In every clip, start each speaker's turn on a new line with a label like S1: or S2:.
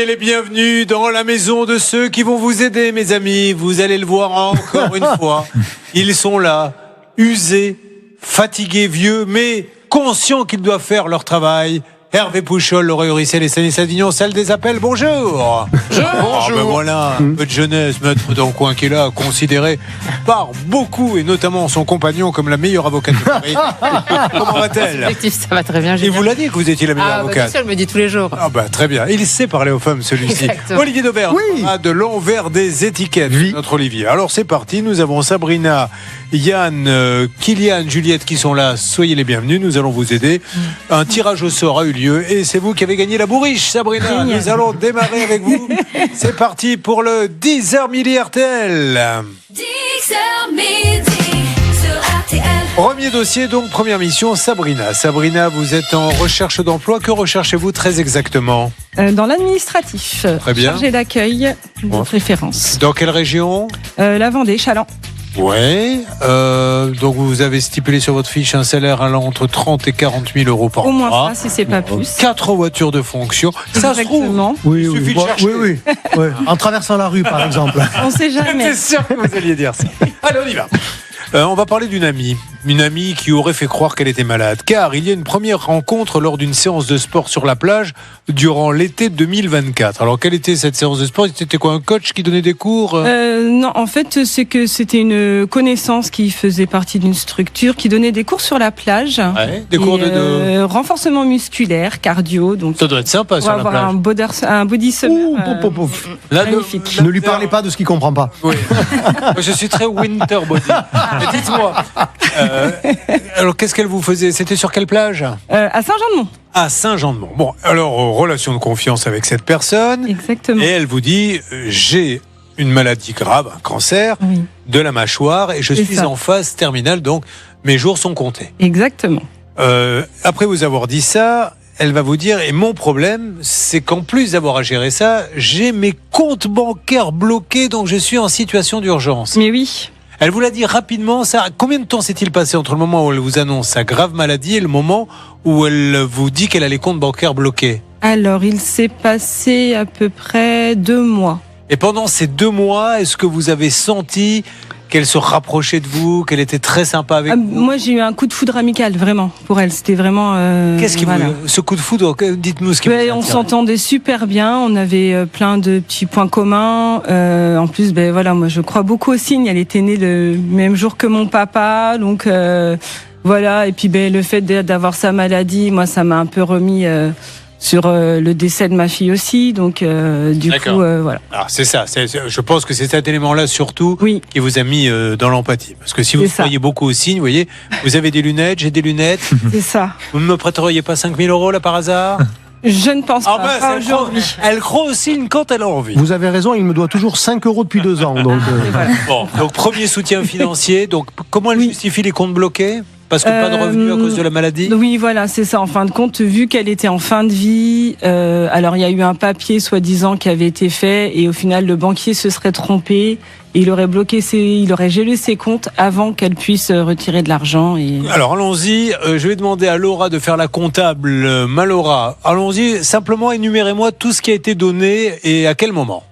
S1: Soyez les bienvenus dans la maison de ceux qui vont vous aider, mes amis. Vous allez le voir encore une fois. Ils sont là, usés, fatigués, vieux, mais conscients qu'ils doivent faire leur travail. Hervé Pouchol, Laura Uricel et Stanislas Vignon, salle des appels, bonjour. Bonjour. Ben voilà, un peu de jeunesse, maître dans le coin qui est là, considéré par beaucoup, et notamment son compagnon, comme la meilleure avocate de Paris. Comment va-t-elle ?
S2: Ça va très bien.
S1: Il vous l'a dit que vous étiez la meilleure avocate.
S2: Elle me dit tous les jours.
S1: Ah bah très bien, il sait parler aux femmes celui-ci.
S2: Exactement.
S1: Olivier Daubert, de l'envers des étiquettes, notre Olivier. Alors c'est parti, nous avons Sabrina, Yann, Kylian, Juliette qui sont là, soyez les bienvenus, nous allons vous aider. Un tirage au sort a eu lieu et c'est vous qui avez gagné la bourriche, Sabrina. Nous allons démarrer avec vous. C'est parti pour le 10h midi RTL.
S3: 10h midi sur RTL.
S1: Premier dossier, donc première mission, Sabrina. Sabrina, vous êtes en recherche d'emploi. Que recherchez-vous très exactement ?
S4: Dans l'administratif.
S1: Très bien.
S4: Chargé d'accueil de préférence.
S1: Dans quelle région ?
S4: La Vendée, Chaland.
S1: Ouais. Donc vous avez stipulé sur votre fiche un salaire allant entre 30 et 40 000 euros par mois.
S4: Au moins ça, si c'est pas plus.
S1: 4 voitures de fonction. Ça se trouve.
S4: Exactement.
S1: Il suffit de chercher.
S5: Oui. En traversant la rue, par exemple.
S4: On sait jamais.
S1: J'étais sûr que vous alliez dire ça. Allez, on y va. On va parler d'une amie qui aurait fait croire qu'elle était malade, car il y a une première rencontre lors d'une séance de sport sur la plage durant l'été 2024. Alors, quelle était cette séance de sport ? C'était quoi, un coach qui donnait des cours ?
S4: Non, en fait, c'est que c'était une connaissance qui faisait partie d'une structure qui donnait des cours sur la plage.
S1: Ouais, des cours de
S4: renforcement musculaire, cardio. Donc,
S1: ça doit être sympa
S4: on
S1: sur
S4: va
S1: la
S4: avoir
S1: plage.
S4: un body summer.
S1: Là,
S4: magnifique.
S5: Ne lui parlez pas de ce qu'il ne comprend pas.
S1: Oui. Moi, je suis très winter body. Mais dites-moi, alors qu'est-ce qu'elle vous faisait ? C'était sur quelle plage ?
S4: À Saint-Jean-de-Mont.
S1: À Saint-Jean-de-Mont. Bon, alors, relation de confiance avec cette personne.
S4: Exactement.
S1: Et elle vous dit, j'ai une maladie grave, un cancer de la mâchoire, et je suis en phase terminale, donc mes jours sont comptés.
S4: Exactement.
S1: Après vous avoir dit ça, elle va vous dire, et mon problème, c'est qu'en plus d'avoir à gérer ça, j'ai mes comptes bancaires bloqués, donc je suis en situation d'urgence.
S4: Mais oui.
S1: Elle vous l'a dit rapidement, ça. Combien de temps s'est-il passé entre le moment où elle vous annonce sa grave maladie et le moment où elle vous dit qu'elle a les comptes bancaires bloqués ?
S4: Alors, il s'est passé à peu près 2 mois.
S1: Et pendant ces 2 mois, est-ce que vous avez senti qu'elle se rapprochait de vous, qu'elle était très sympa avec vous ?
S4: Moi, j'ai eu un coup de foudre amical, vraiment, pour elle. C'était vraiment...
S1: Qu'est-ce qui vous... Ce coup de foudre, dites-nous ce qui vous a
S4: On
S1: attiré.
S4: s'entendait super bien, on avait plein de petits points communs. En plus, moi, je crois beaucoup aux signes. Elle était née le même jour que mon papa, donc voilà. Et puis, le fait d'avoir sa maladie, moi, ça m'a un peu remis... sur le décès de ma fille aussi, donc du coup, voilà.
S1: Alors c'est ça, je pense que c'est cet élément-là surtout qui vous a mis dans l'empathie. Parce que si vous croyez beaucoup aux signes, vous voyez, vous avez des lunettes, j'ai des lunettes.
S4: C'est ça.
S1: Vous ne me prêteriez pas 5 000 € là par hasard ?
S4: Je ne pense pas aujourd'hui.
S1: Elle croit aux signes quand elle a envie.
S5: Vous avez raison, il me doit toujours 5 € depuis 2 ans. Donc,
S4: Voilà.
S1: Bon, donc premier soutien financier. Donc comment elle justifie les comptes bloqués ? Parce que pas de revenus à cause de la maladie ?
S4: Oui, voilà, c'est ça. En fin de compte, vu qu'elle était en fin de vie, alors il y a eu un papier soi-disant qui avait été fait et au final, le banquier se serait trompé. Et il aurait gelé ses comptes avant qu'elle puisse retirer de l'argent.
S1: Alors allons-y, je vais demander à Laura de faire la comptable. Laura, allons-y, simplement énumérez-moi tout ce qui a été donné et à quel moment.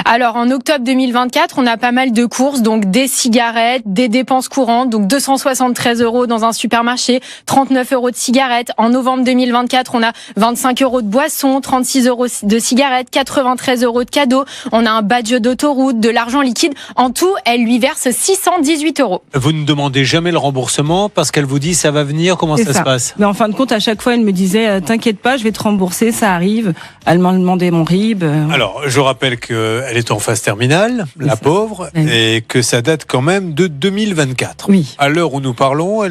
S2: Alors, en octobre 2024, on a pas mal de courses, donc des cigarettes, des dépenses courantes, donc 273 € dans un supermarché, 39 € de cigarettes. En novembre 2024, on a 25 € de boissons, 36 € de cigarettes, 93 € de cadeaux. On a un badge d'autoroute, de l'argent liquide. En tout, elle lui verse 618 €.
S1: Vous ne demandez jamais le remboursement parce qu'elle vous dit ça va venir, comment ça se passe ?
S4: Mais en fin de compte, à chaque fois, elle me disait t'inquiète pas, je vais te rembourser, ça arrive. Elle m'a demandé mon RIB.
S1: Alors, je rappelle qu'elle est en phase terminale, la pauvre, et que ça date quand même de 2024.
S4: Oui.
S1: À l'heure où nous parlons,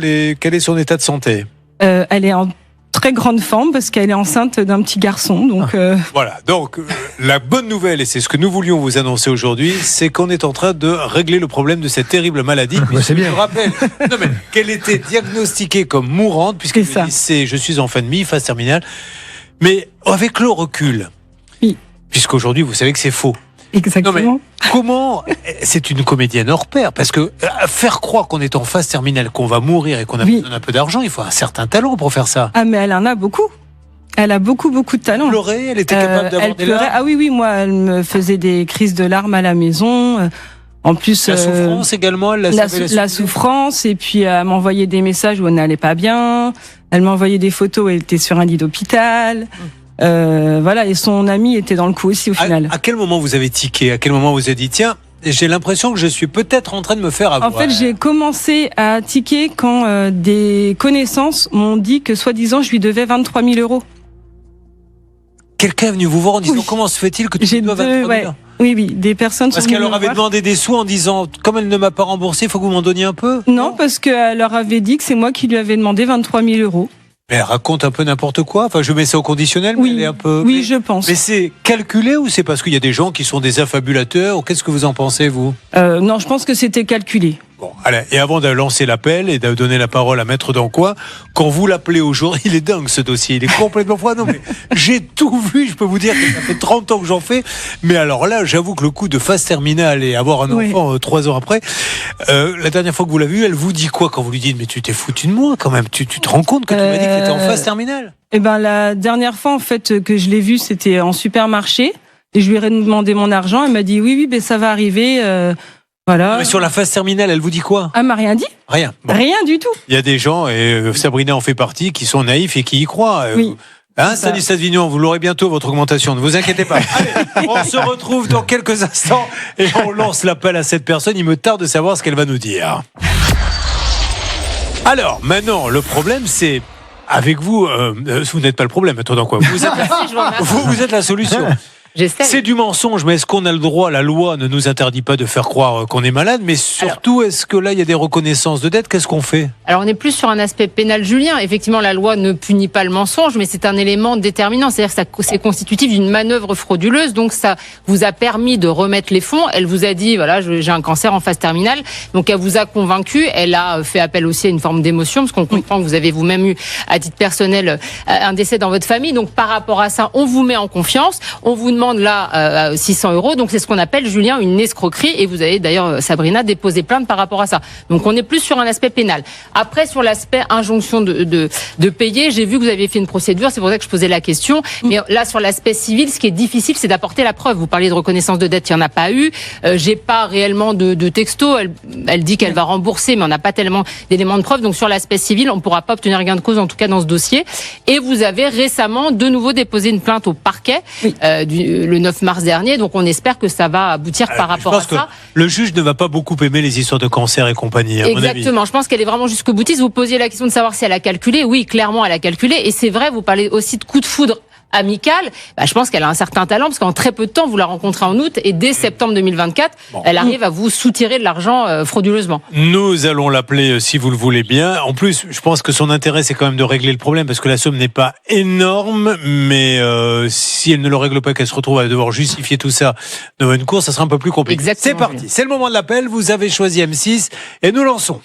S1: quel est son état de santé ?
S4: Elle est en très grande forme parce qu'elle est enceinte d'un petit garçon. Donc
S1: Voilà, donc la bonne nouvelle, et c'est ce que nous voulions vous annoncer aujourd'hui, c'est qu'on est en train de régler le problème de cette terrible maladie.
S5: C'est bien.
S1: Je rappelle qu'elle était diagnostiquée comme mourante, puisqu'elle me dit je suis en fin de vie, phase terminale. Mais avec le recul, puisqu'aujourd'hui vous savez que c'est faux.
S4: Exactement.
S1: Non mais comment c'est une comédienne hors pair, parce que faire croire qu'on est en phase terminale, qu'on va mourir et qu'on a besoin d'un peu d'argent, il faut un certain talent pour faire ça.
S4: Ah mais elle en a beaucoup. Elle a beaucoup de talent.
S1: Elle pleurait, elle était capable d'avoir
S4: Elle
S1: des
S4: pleurait.
S1: larmes.
S4: Ah oui, moi, elle me faisait des crises de larmes à la maison. En plus,
S1: La souffrance également, elle
S4: la
S1: savait
S4: souffrance, et puis elle m'envoyait des messages où elle n'allait pas bien. Elle m'envoyait des photos où elle était sur un lit d'hôpital. Voilà, et son ami était dans le coup aussi au final.
S1: À quel moment vous avez tiqué? À quel moment vous avez dit tiens, j'ai l'impression que je suis peut-être en train de me faire avoir?
S4: En fait, j'ai commencé à tiquer quand des connaissances m'ont dit que soi-disant je lui devais 23 000 euros.
S1: Quelqu'un est venu vous voir en disant
S4: Oui.
S1: comment se fait-il que tu
S4: J'ai
S1: me dois 23 000
S4: ouais. Oui, des personnes
S1: Parce
S4: sont venues
S1: qu'elle leur
S4: me
S1: avait
S4: voir.
S1: demandé des sous en disant comme elle ne m'a pas remboursé, il faut que vous m'en donniez un peu.
S4: Non, parce qu'elle leur avait dit que c'est moi qui lui avais demandé 23 000 euros.
S1: Mais elle raconte un peu n'importe quoi. Enfin, je mets ça au conditionnel, mais
S4: Oui,
S1: elle est un peu.
S4: oui, je pense.
S1: Mais c'est calculé ou c'est parce qu'il y a des gens qui sont des affabulateurs ou qu'est-ce que vous en pensez, vous?
S4: Non, je pense que c'était calculé.
S1: Bon, allez, et avant de lancer l'appel et de donner la parole à Maître Dancois, quand vous l'appelez aujourd'hui, il est dingue ce dossier, il est complètement froid. Non, mais j'ai tout vu, je peux vous dire que ça fait 30 ans que j'en fais. Mais alors là, j'avoue que le coup de phase terminale et avoir un enfant 3 ans après, la dernière fois que vous l'avez vu, elle vous dit quoi quand vous lui dites mais tu t'es foutu de moi quand même, tu te rends compte que tu m'as dit que tu étais en phase terminale?
S4: Eh ben, la dernière fois, en fait, que je l'ai vue, c'était en supermarché. Et je lui ai demandé mon argent. Elle m'a dit oui, ben, ça va arriver. Voilà.
S1: Mais sur la phase terminale, elle vous dit quoi?
S4: Elle m'a rien dit.
S1: Rien. Bon.
S4: Rien du tout.
S1: Il y a des gens, et Sabrina en fait partie, qui sont naïfs et qui y croient.
S4: Oui.
S1: Hein, Stanislas Vignon, vous l'aurez bientôt, votre augmentation, ne vous inquiétez pas. Allez, on se retrouve dans quelques instants et on lance l'appel à cette personne. Il me tarde de savoir ce qu'elle va nous dire. Alors, maintenant, le problème, c'est... Avec vous, vous n'êtes pas le problème, attends, quoi. Vous êtes la solution.
S6: J'essaie.
S1: C'est du mensonge, mais est-ce qu'on a le droit? La loi ne nous interdit pas de faire croire qu'on est malade, mais surtout, est-ce que là, il y a des reconnaissances de dette? Qu'est-ce qu'on fait?
S6: Alors on est plus sur un aspect pénal, Julien. Effectivement, la loi ne punit pas le mensonge, mais c'est un élément déterminant. C'est-à-dire que c'est constitutif d'une manœuvre frauduleuse. Donc ça vous a permis de remettre les fonds. Elle vous a dit, voilà, j'ai un cancer en phase terminale. Donc elle vous a convaincu. Elle a fait appel aussi à une forme d'émotion, parce qu'on comprend que vous avez vous-même eu, à titre personnel, un décès dans votre famille. Donc par rapport à ça, on vous met en confiance. On vous demande là 600 euros. Donc c'est ce qu'on appelle, Julien, une escroquerie. Et vous avez d'ailleurs, Sabrina, déposé plainte par rapport à ça. Donc on est plus sur un aspect pénal. Après, sur l'aspect injonction de payer, j'ai vu que vous aviez fait une procédure, c'est pour ça que je posais la question. Mais là, sur l'aspect civil, ce qui est difficile, c'est d'apporter la preuve. Vous parliez de reconnaissance de dette, il n'y en a pas eu. J'ai pas réellement de texto. Elle dit qu'elle va rembourser, mais on n'a pas tellement d'éléments de preuve. Donc sur l'aspect civil, on ne pourra pas obtenir gain de cause, en tout cas dans ce dossier. Et vous avez récemment de nouveau déposé une plainte au parquet le 9 mars dernier. Donc on espère que ça va aboutir par rapport à ça.
S1: Je pense que le juge ne va pas beaucoup aimer les histoires de cancer et compagnie, à mon avis.
S6: Exactement. Je pense qu'elle est vraiment jusqu'au boutiste. Vous posiez la question de savoir si elle a calculé. Oui, clairement, elle a calculé. Et c'est vrai, vous parlez aussi de coup de foudre amical. Je pense qu'elle a un certain talent, parce qu'en très peu de temps, vous la rencontrez en août, et dès septembre 2024, elle arrive à vous soutirer de l'argent frauduleusement.
S1: Nous allons l'appeler si vous le voulez bien. En plus, je pense que son intérêt, c'est quand même de régler le problème, parce que la somme n'est pas énorme, mais si elle ne le règle pas, qu'elle se retrouve à devoir justifier tout ça devant une cour, ça sera un peu plus compliqué.
S6: Exactement,
S1: C'est parti.
S6: Julien.
S1: C'est le moment de l'appel. Vous avez choisi M6 et nous lançons.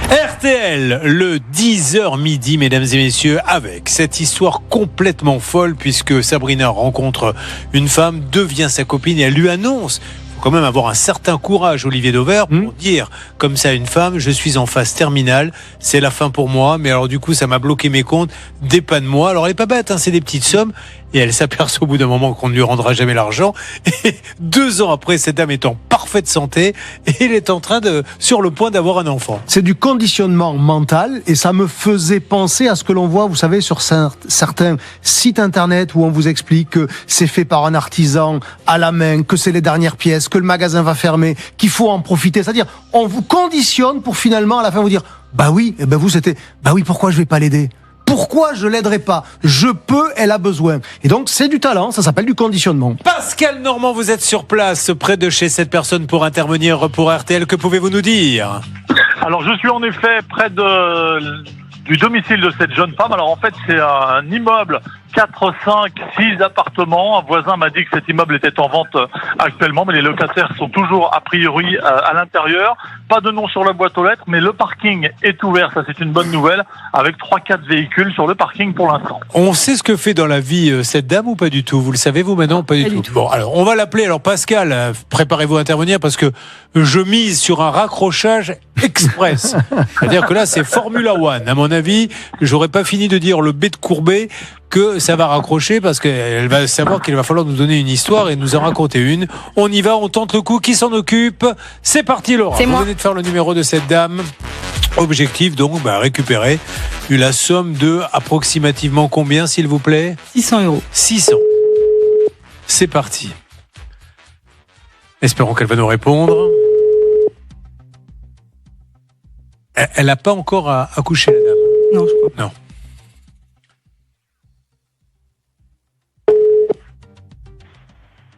S1: RTL, le 10h midi, mesdames et messieurs, avec cette histoire complètement folle, puisque Sabrina rencontre une femme, devient sa copine et elle lui annonce. Il faut quand même avoir un certain courage, Olivier Dauvert, pour dire comme ça à une femme, je suis en phase terminale, c'est la fin pour moi, mais alors du coup ça m'a bloqué mes comptes, dépanne-moi. Alors elle est pas bête, hein, c'est des petites sommes, et elle s'aperçoit au bout d'un moment qu'on ne lui rendra jamais l'argent. Et 2 ans après, cette dame est en parfaite santé et elle est en train sur le point d'avoir un enfant.
S5: C'est du conditionnement mental et ça me faisait penser à ce que l'on voit, vous savez, sur certains sites internet où on vous explique que c'est fait par un artisan à la main, que c'est les dernières pièces, que le magasin va fermer, qu'il faut en profiter. C'est-à-dire, on vous conditionne pour finalement à la fin vous dire, bah oui, et ben vous c'était, bah oui, pourquoi je vais pas l'aider? Pourquoi je l'aiderai pas? Je peux, elle a besoin. Et donc, c'est du talent, ça s'appelle du conditionnement.
S1: Pascal Normand, vous êtes sur place, près de chez cette personne pour intervenir pour RTL. Que pouvez-vous nous dire?
S7: Alors, je suis en effet près du domicile de cette jeune femme. Alors, en fait, c'est un immeuble 4, 5, 6 appartements. Un voisin m'a dit que cet immeuble était en vente actuellement, mais les locataires sont toujours a priori à l'intérieur. Pas de nom sur la boîte aux lettres, mais le parking est ouvert, ça c'est une bonne nouvelle, avec 3-4 véhicules sur le parking pour l'instant.
S1: On sait ce que fait dans la vie cette dame ou pas du tout? Vous le savez vous maintenant? Pas du tout. Bon, alors on va l'appeler. Alors Pascal, préparez-vous à intervenir parce que je mise sur un raccrochage express. C'est-à-dire que là, c'est Formula One. À mon avis, j'aurais pas fini de dire le B de Courbet que ça va raccrocher parce qu'elle va savoir qu'il va falloir nous donner une histoire et nous en raconter une. On y va, on tente le coup. Qui s'en occupe? C'est parti, Laura.
S2: C'est
S1: Vous
S2: moi.
S1: venez de faire le numéro de cette dame. Objectif, donc, récupérer la somme de approximativement combien, s'il vous plaît?
S4: 600 €.
S1: 600. C'est parti. Espérons qu'elle va nous répondre. Elle n'a pas encore accouché, la dame.
S4: Non, je crois pas.
S1: Non.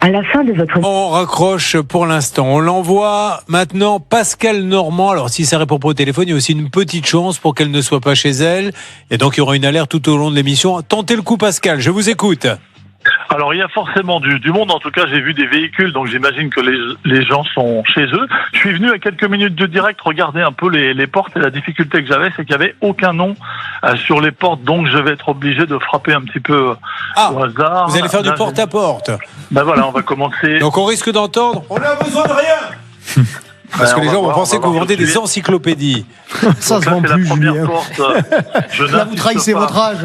S8: À la fin de votre
S1: On raccroche pour l'instant. On l'envoie maintenant Pascal Normand. Alors, si ça répond pas au téléphone, il y a aussi une petite chance pour qu'elle ne soit pas chez elle. Et donc, il y aura une alerte tout au long de l'émission. Tentez le coup, Pascal. Je vous écoute.
S7: Alors, il y a forcément du monde. En tout cas, j'ai vu des véhicules, donc j'imagine que les gens sont chez eux. Je suis venu à quelques minutes de direct regarder un peu les portes, et la difficulté que j'avais, c'est qu'il n'y avait aucun nom sur les portes, donc je vais être obligé de frapper un petit peu au hasard.
S1: Vous allez faire du
S7: Là,
S1: porte-à-porte.
S7: Ben voilà, on va commencer.
S1: Donc, on risque d'entendre. On n'a besoin de rien. Parce que
S7: on
S1: les
S7: va
S1: gens vont
S7: voir,
S1: penser
S7: on va
S1: que vous
S7: voir
S1: vendez
S7: tout de
S1: des
S7: suite.
S1: encyclopédies.
S5: Ça
S7: Donc
S5: se
S7: là,
S5: vend
S7: c'est
S5: plus,
S7: la première
S5: Julien.
S7: porte. Je
S5: Là, vous
S7: n'insiste
S5: trahissez
S7: pas.
S5: votre âge.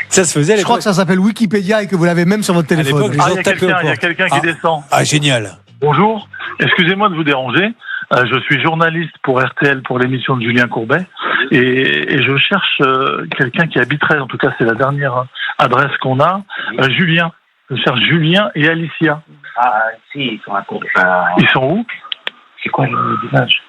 S1: Ça se faisait à
S5: Je crois que ça s'appelle Wikipédia et que vous l'avez même sur votre téléphone.
S1: l'époque,
S7: Ah,
S1: Ils
S7: il
S1: ont
S7: y a
S1: tapé aux
S7: quelqu'un, il y a
S1: portes.
S7: quelqu'un qui descend.
S1: Ah, génial.
S7: Bonjour, excusez-moi de vous déranger. Je suis journaliste pour RTL pour l'émission de Julien Courbet et je cherche quelqu'un qui habiterait, en tout cas c'est la dernière adresse qu'on a, Julien. Je cherche Julien et Alicia.
S9: Ah, si, ils sont à côté.
S7: Ils sont où?
S9: C'est quoi le village?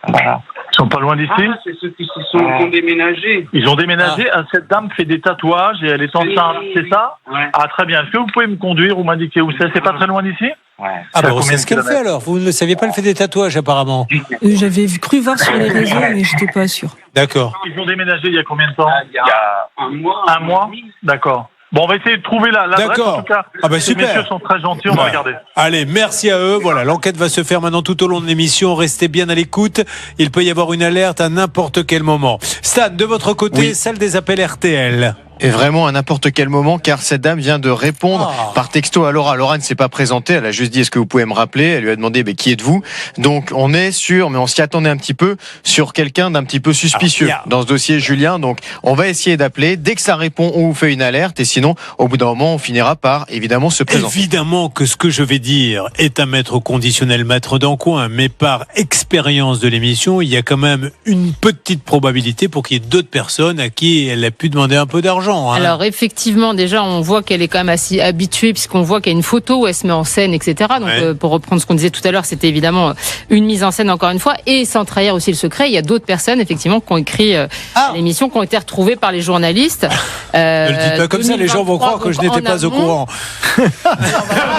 S9: Voilà.
S7: Ils sont pas loin d'ici?
S9: Ah, c'est ceux qui se sont déménagés.
S7: Ils ont déménagé. Cette dame fait des tatouages et elle est enceinte, c'est ça?
S9: Ouais.
S7: Ah, très bien. Est-ce que vous pouvez me conduire ou m'indiquer où c'est? C'est pas très loin d'ici?
S9: Ouais.
S1: Ah,
S7: C'est à
S1: on
S7: combien
S1: sait
S7: de
S1: ce qu'elle fait
S7: kilomètres
S1: alors. Vous ne le saviez pas, elle fait des tatouages apparemment.
S4: J'avais cru voir sur les réseaux, mais j'étais pas sûre.
S1: D'accord.
S7: Ils ont déménagé il y a combien de temps?
S9: Il y a un mois.
S7: Un mois? D'accord. Bon, on va essayer de trouver l'adresse.
S1: D'accord.
S7: En tout cas,
S1: Ah,
S7: ces
S1: super.
S7: messieurs sont très gentils, on va
S1: Voilà.
S7: regarder.
S1: Allez, merci à eux. Voilà, l'enquête va se faire maintenant tout au long de l'émission. Restez bien à l'écoute. Il peut y avoir une alerte à n'importe quel moment. Stan, de votre côté,
S10: Oui.
S1: salle des appels RTL.
S10: Et vraiment à n'importe quel moment, car cette dame vient de répondre par texto à Laura. Laura ne s'est pas présentée, elle a juste dit est-ce que vous pouvez me rappeler? Elle lui a demandé qui êtes-vous? Donc on est sûr, mais on s'y attendait un petit peu, sur quelqu'un d'un petit peu suspicieux dans ce dossier, Julien. Donc on va essayer d'appeler. Dès que ça répond, on vous fait une alerte, et sinon, au bout d'un moment, on finira par évidemment se présenter.
S1: Évidemment que ce que je vais dire est à mettre au conditionnel maître d'encoin, mais par expérience de l'émission, il y a quand même une petite probabilité pour qu'il y ait d'autres personnes à qui elle a pu demander un peu d'argent. Hein.
S6: Alors effectivement, déjà, on voit qu'elle est quand même assez habituée puisqu'on voit qu'il y a une photo où elle se met en scène, etc. Donc
S1: Ouais.
S6: pour reprendre ce qu'on disait tout à l'heure, c'était évidemment une mise en scène encore une fois. Et sans trahir aussi le secret, il y a d'autres personnes effectivement qui ont écrit à l'émission, qui ont été retrouvées par les journalistes.
S1: Ne le dites pas comme ça, les gens vont croire que je n'étais pas au courant.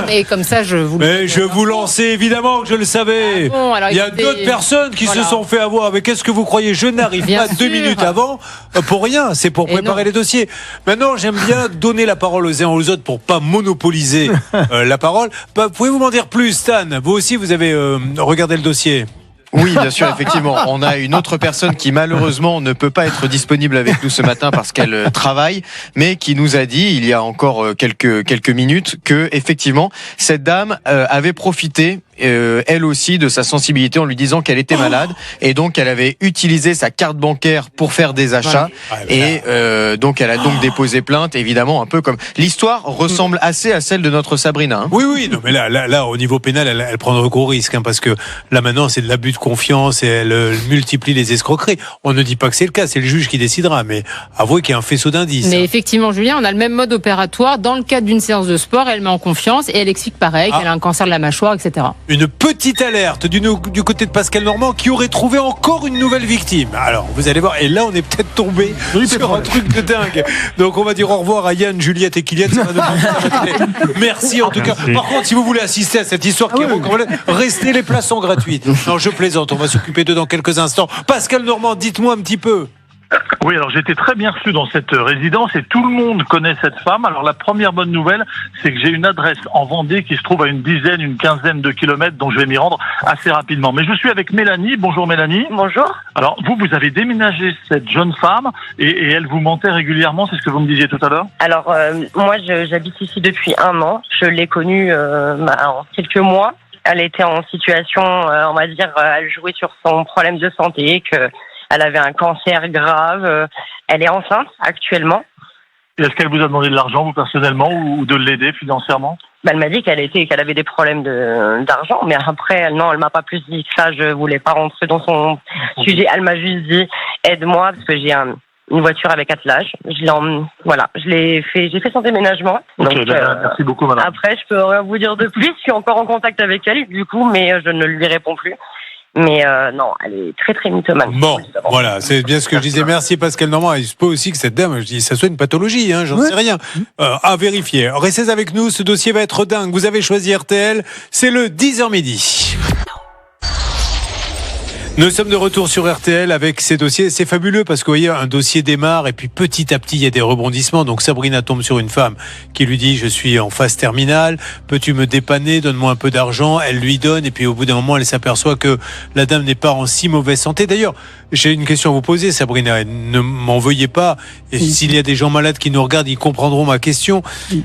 S6: Et comme ça, je vous
S1: Mais je vous lançais évidemment que je le savais.
S6: Ah bon, alors
S1: Il y a
S6: écoutez,
S1: d'autres personnes qui
S6: voilà.
S1: se sont fait avoir. Mais qu'est-ce que vous croyez? Je n'arrive
S6: Bien
S1: pas 2
S6: sûr.
S1: minutes avant pour rien. C'est pour
S6: Et
S1: préparer
S6: non.
S1: les dossiers. Maintenant, j'aime bien donner la parole aux uns aux autres pour pas monopoliser la parole. Pouvez-vous m'en dire plus, Stan? Vous aussi, vous avez regardé le dossier.
S10: Oui, bien sûr, effectivement. On a une autre personne qui malheureusement ne peut pas être disponible avec nous ce matin parce qu'elle travaille, mais qui nous a dit il y a encore quelques minutes que effectivement cette dame avait profité elle aussi de sa sensibilité en lui disant qu'elle était malade et donc elle avait utilisé sa carte bancaire pour faire des achats et donc elle a donc déposé plainte, évidemment un peu comme l'histoire ressemble assez à celle de notre Sabrina. Hein.
S1: Oui, non, mais là, au niveau pénal, elle prend de gros risques, hein, parce que là maintenant, c'est de l'abus de confiance et elle multiplie les escroqueries. On ne dit pas que c'est le cas, c'est le juge qui décidera, mais avouez qu'il y a un faisceau d'indices.
S6: Mais effectivement, Julien, on a le même mode opératoire. Dans le cadre d'une séance de sport, elle met en confiance et elle explique pareil qu'elle a un cancer de la mâchoire, etc.
S1: Une petite alerte du côté de Pascal Normand qui aurait trouvé encore une nouvelle victime. Alors, vous allez voir, et là, on est peut-être tombé sur un truc de dingue. Donc, on va dire au revoir à Yann, Juliette et Kylian. Ça va devenir- Merci en tout cas. Par contre, si vous voulez assister à cette histoire qui est complète, restez, les places sont gratuites. Non, je plaisante, on va s'occuper d'eux dans quelques instants. Pascal Normand, dites-moi un petit peu.
S7: Oui, alors j'ai été très bien reçu dans cette résidence et tout le monde connaît cette femme. Alors la première bonne nouvelle, c'est que j'ai une adresse en Vendée qui se trouve à une quinzaine de kilomètres, donc je vais m'y rendre assez rapidement. Mais je suis avec Mélanie. Bonjour Mélanie.
S8: Bonjour.
S7: Alors vous avez déménagé cette jeune femme et elle vous mentait régulièrement, c'est ce que vous me disiez tout à l'heure?
S8: Alors, moi, j'habite ici depuis 1 an. Je l'ai connue en quelques mois.
S11: elle était en situation, on va dire, elle jouait sur son problème de santé, qu'elle avait un cancer grave. Elle est enceinte actuellement.
S7: Et est-ce qu'elle vous a demandé de l'argent, vous, personnellement, ou de l'aider financièrement?
S11: Elle m'a dit qu'elle avait des problèmes d'argent, mais après, elle m'a pas plus dit que ça. Je voulais pas rentrer dans son sujet. Elle m'a juste dit, aide-moi, parce que j'ai une voiture avec attelage. J'ai fait son déménagement. Donc,
S7: merci beaucoup, madame.
S11: Après, je peux rien vous dire de plus. Je suis encore en contact avec elle, du coup, mais je ne lui réponds plus. Mais non, elle est très très mythomane.
S1: Bon, voilà, c'est bien ce que je disais. Merci Pascal Normand. Il se peut aussi que cette dame, je dis, ça soit une pathologie, hein, j'en sais rien. À vérifier. Restez avec nous, ce dossier va être dingue. Vous avez choisi RTL, c'est le 10h midi. Nous sommes de retour sur RTL avec ces dossiers. C'est fabuleux parce que vous voyez, un dossier démarre et puis petit à petit, il y a des rebondissements. Donc Sabrina tombe sur une femme qui lui dit « Je suis en phase terminale, peux-tu me dépanner, donne-moi un peu d'argent ?» Elle lui donne et puis au bout d'un moment, elle s'aperçoit que la dame n'est pas en si mauvaise santé. D'ailleurs, j'ai une question à vous poser, Sabrina. Ne m'en veuillez pas. Et s'il y a des gens malades qui nous regardent, ils comprendront ma question.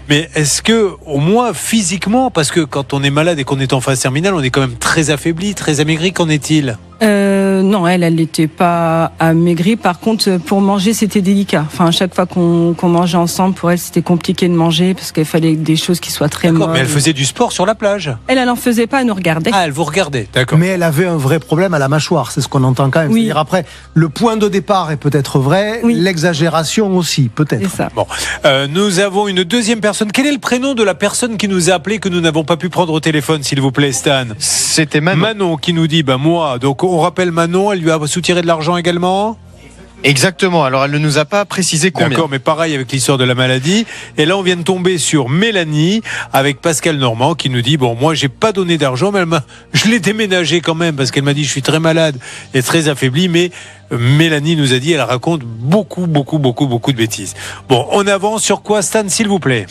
S1: Mais est-ce que, au moins physiquement, parce que quand on est malade et qu'on est en phase terminale, on est quand même très affaibli, très amaigri, qu'en est-il ?
S4: Non, elle n'était pas amaigrie. Par contre, pour manger, c'était délicat. Enfin, à chaque fois qu'on mangeait ensemble, pour elle, c'était compliqué de manger parce qu'il fallait des choses qui soient très molles.
S1: Mais elle faisait du sport sur la plage.
S4: Elle n'en faisait pas, elle nous regardait.
S1: Ah, elle vous regardait, d'accord.
S5: Mais elle avait un vrai problème à la mâchoire, c'est ce qu'on entend quand même.
S4: Oui.
S5: C'est-à-dire après, le point de départ est peut-être vrai, l'exagération aussi, peut-être.
S4: C'est ça.
S1: Bon, nous avons une deuxième personne. Quel est le prénom de la personne qui nous a appelé que nous n'avons pas pu prendre au téléphone, s'il vous plaît, Stan ?
S10: C'était Manon.
S1: Manon qui nous dit, moi. Donc on rappelle Manon, elle lui a soutiré de l'argent également ?
S10: Exactement. Alors, elle ne nous a pas précisé combien.
S1: D'accord, mais pareil avec l'histoire de la maladie. Et là, on vient de tomber sur Mélanie avec Pascal Normand qui nous dit, moi, j'ai pas donné d'argent, mais je l'ai déménagé quand même parce qu'elle m'a dit, je suis très malade et très affaibli, mais Mélanie nous a dit, elle raconte beaucoup de bêtises. Bon, on avance sur quoi, Stan, s'il vous plaît ?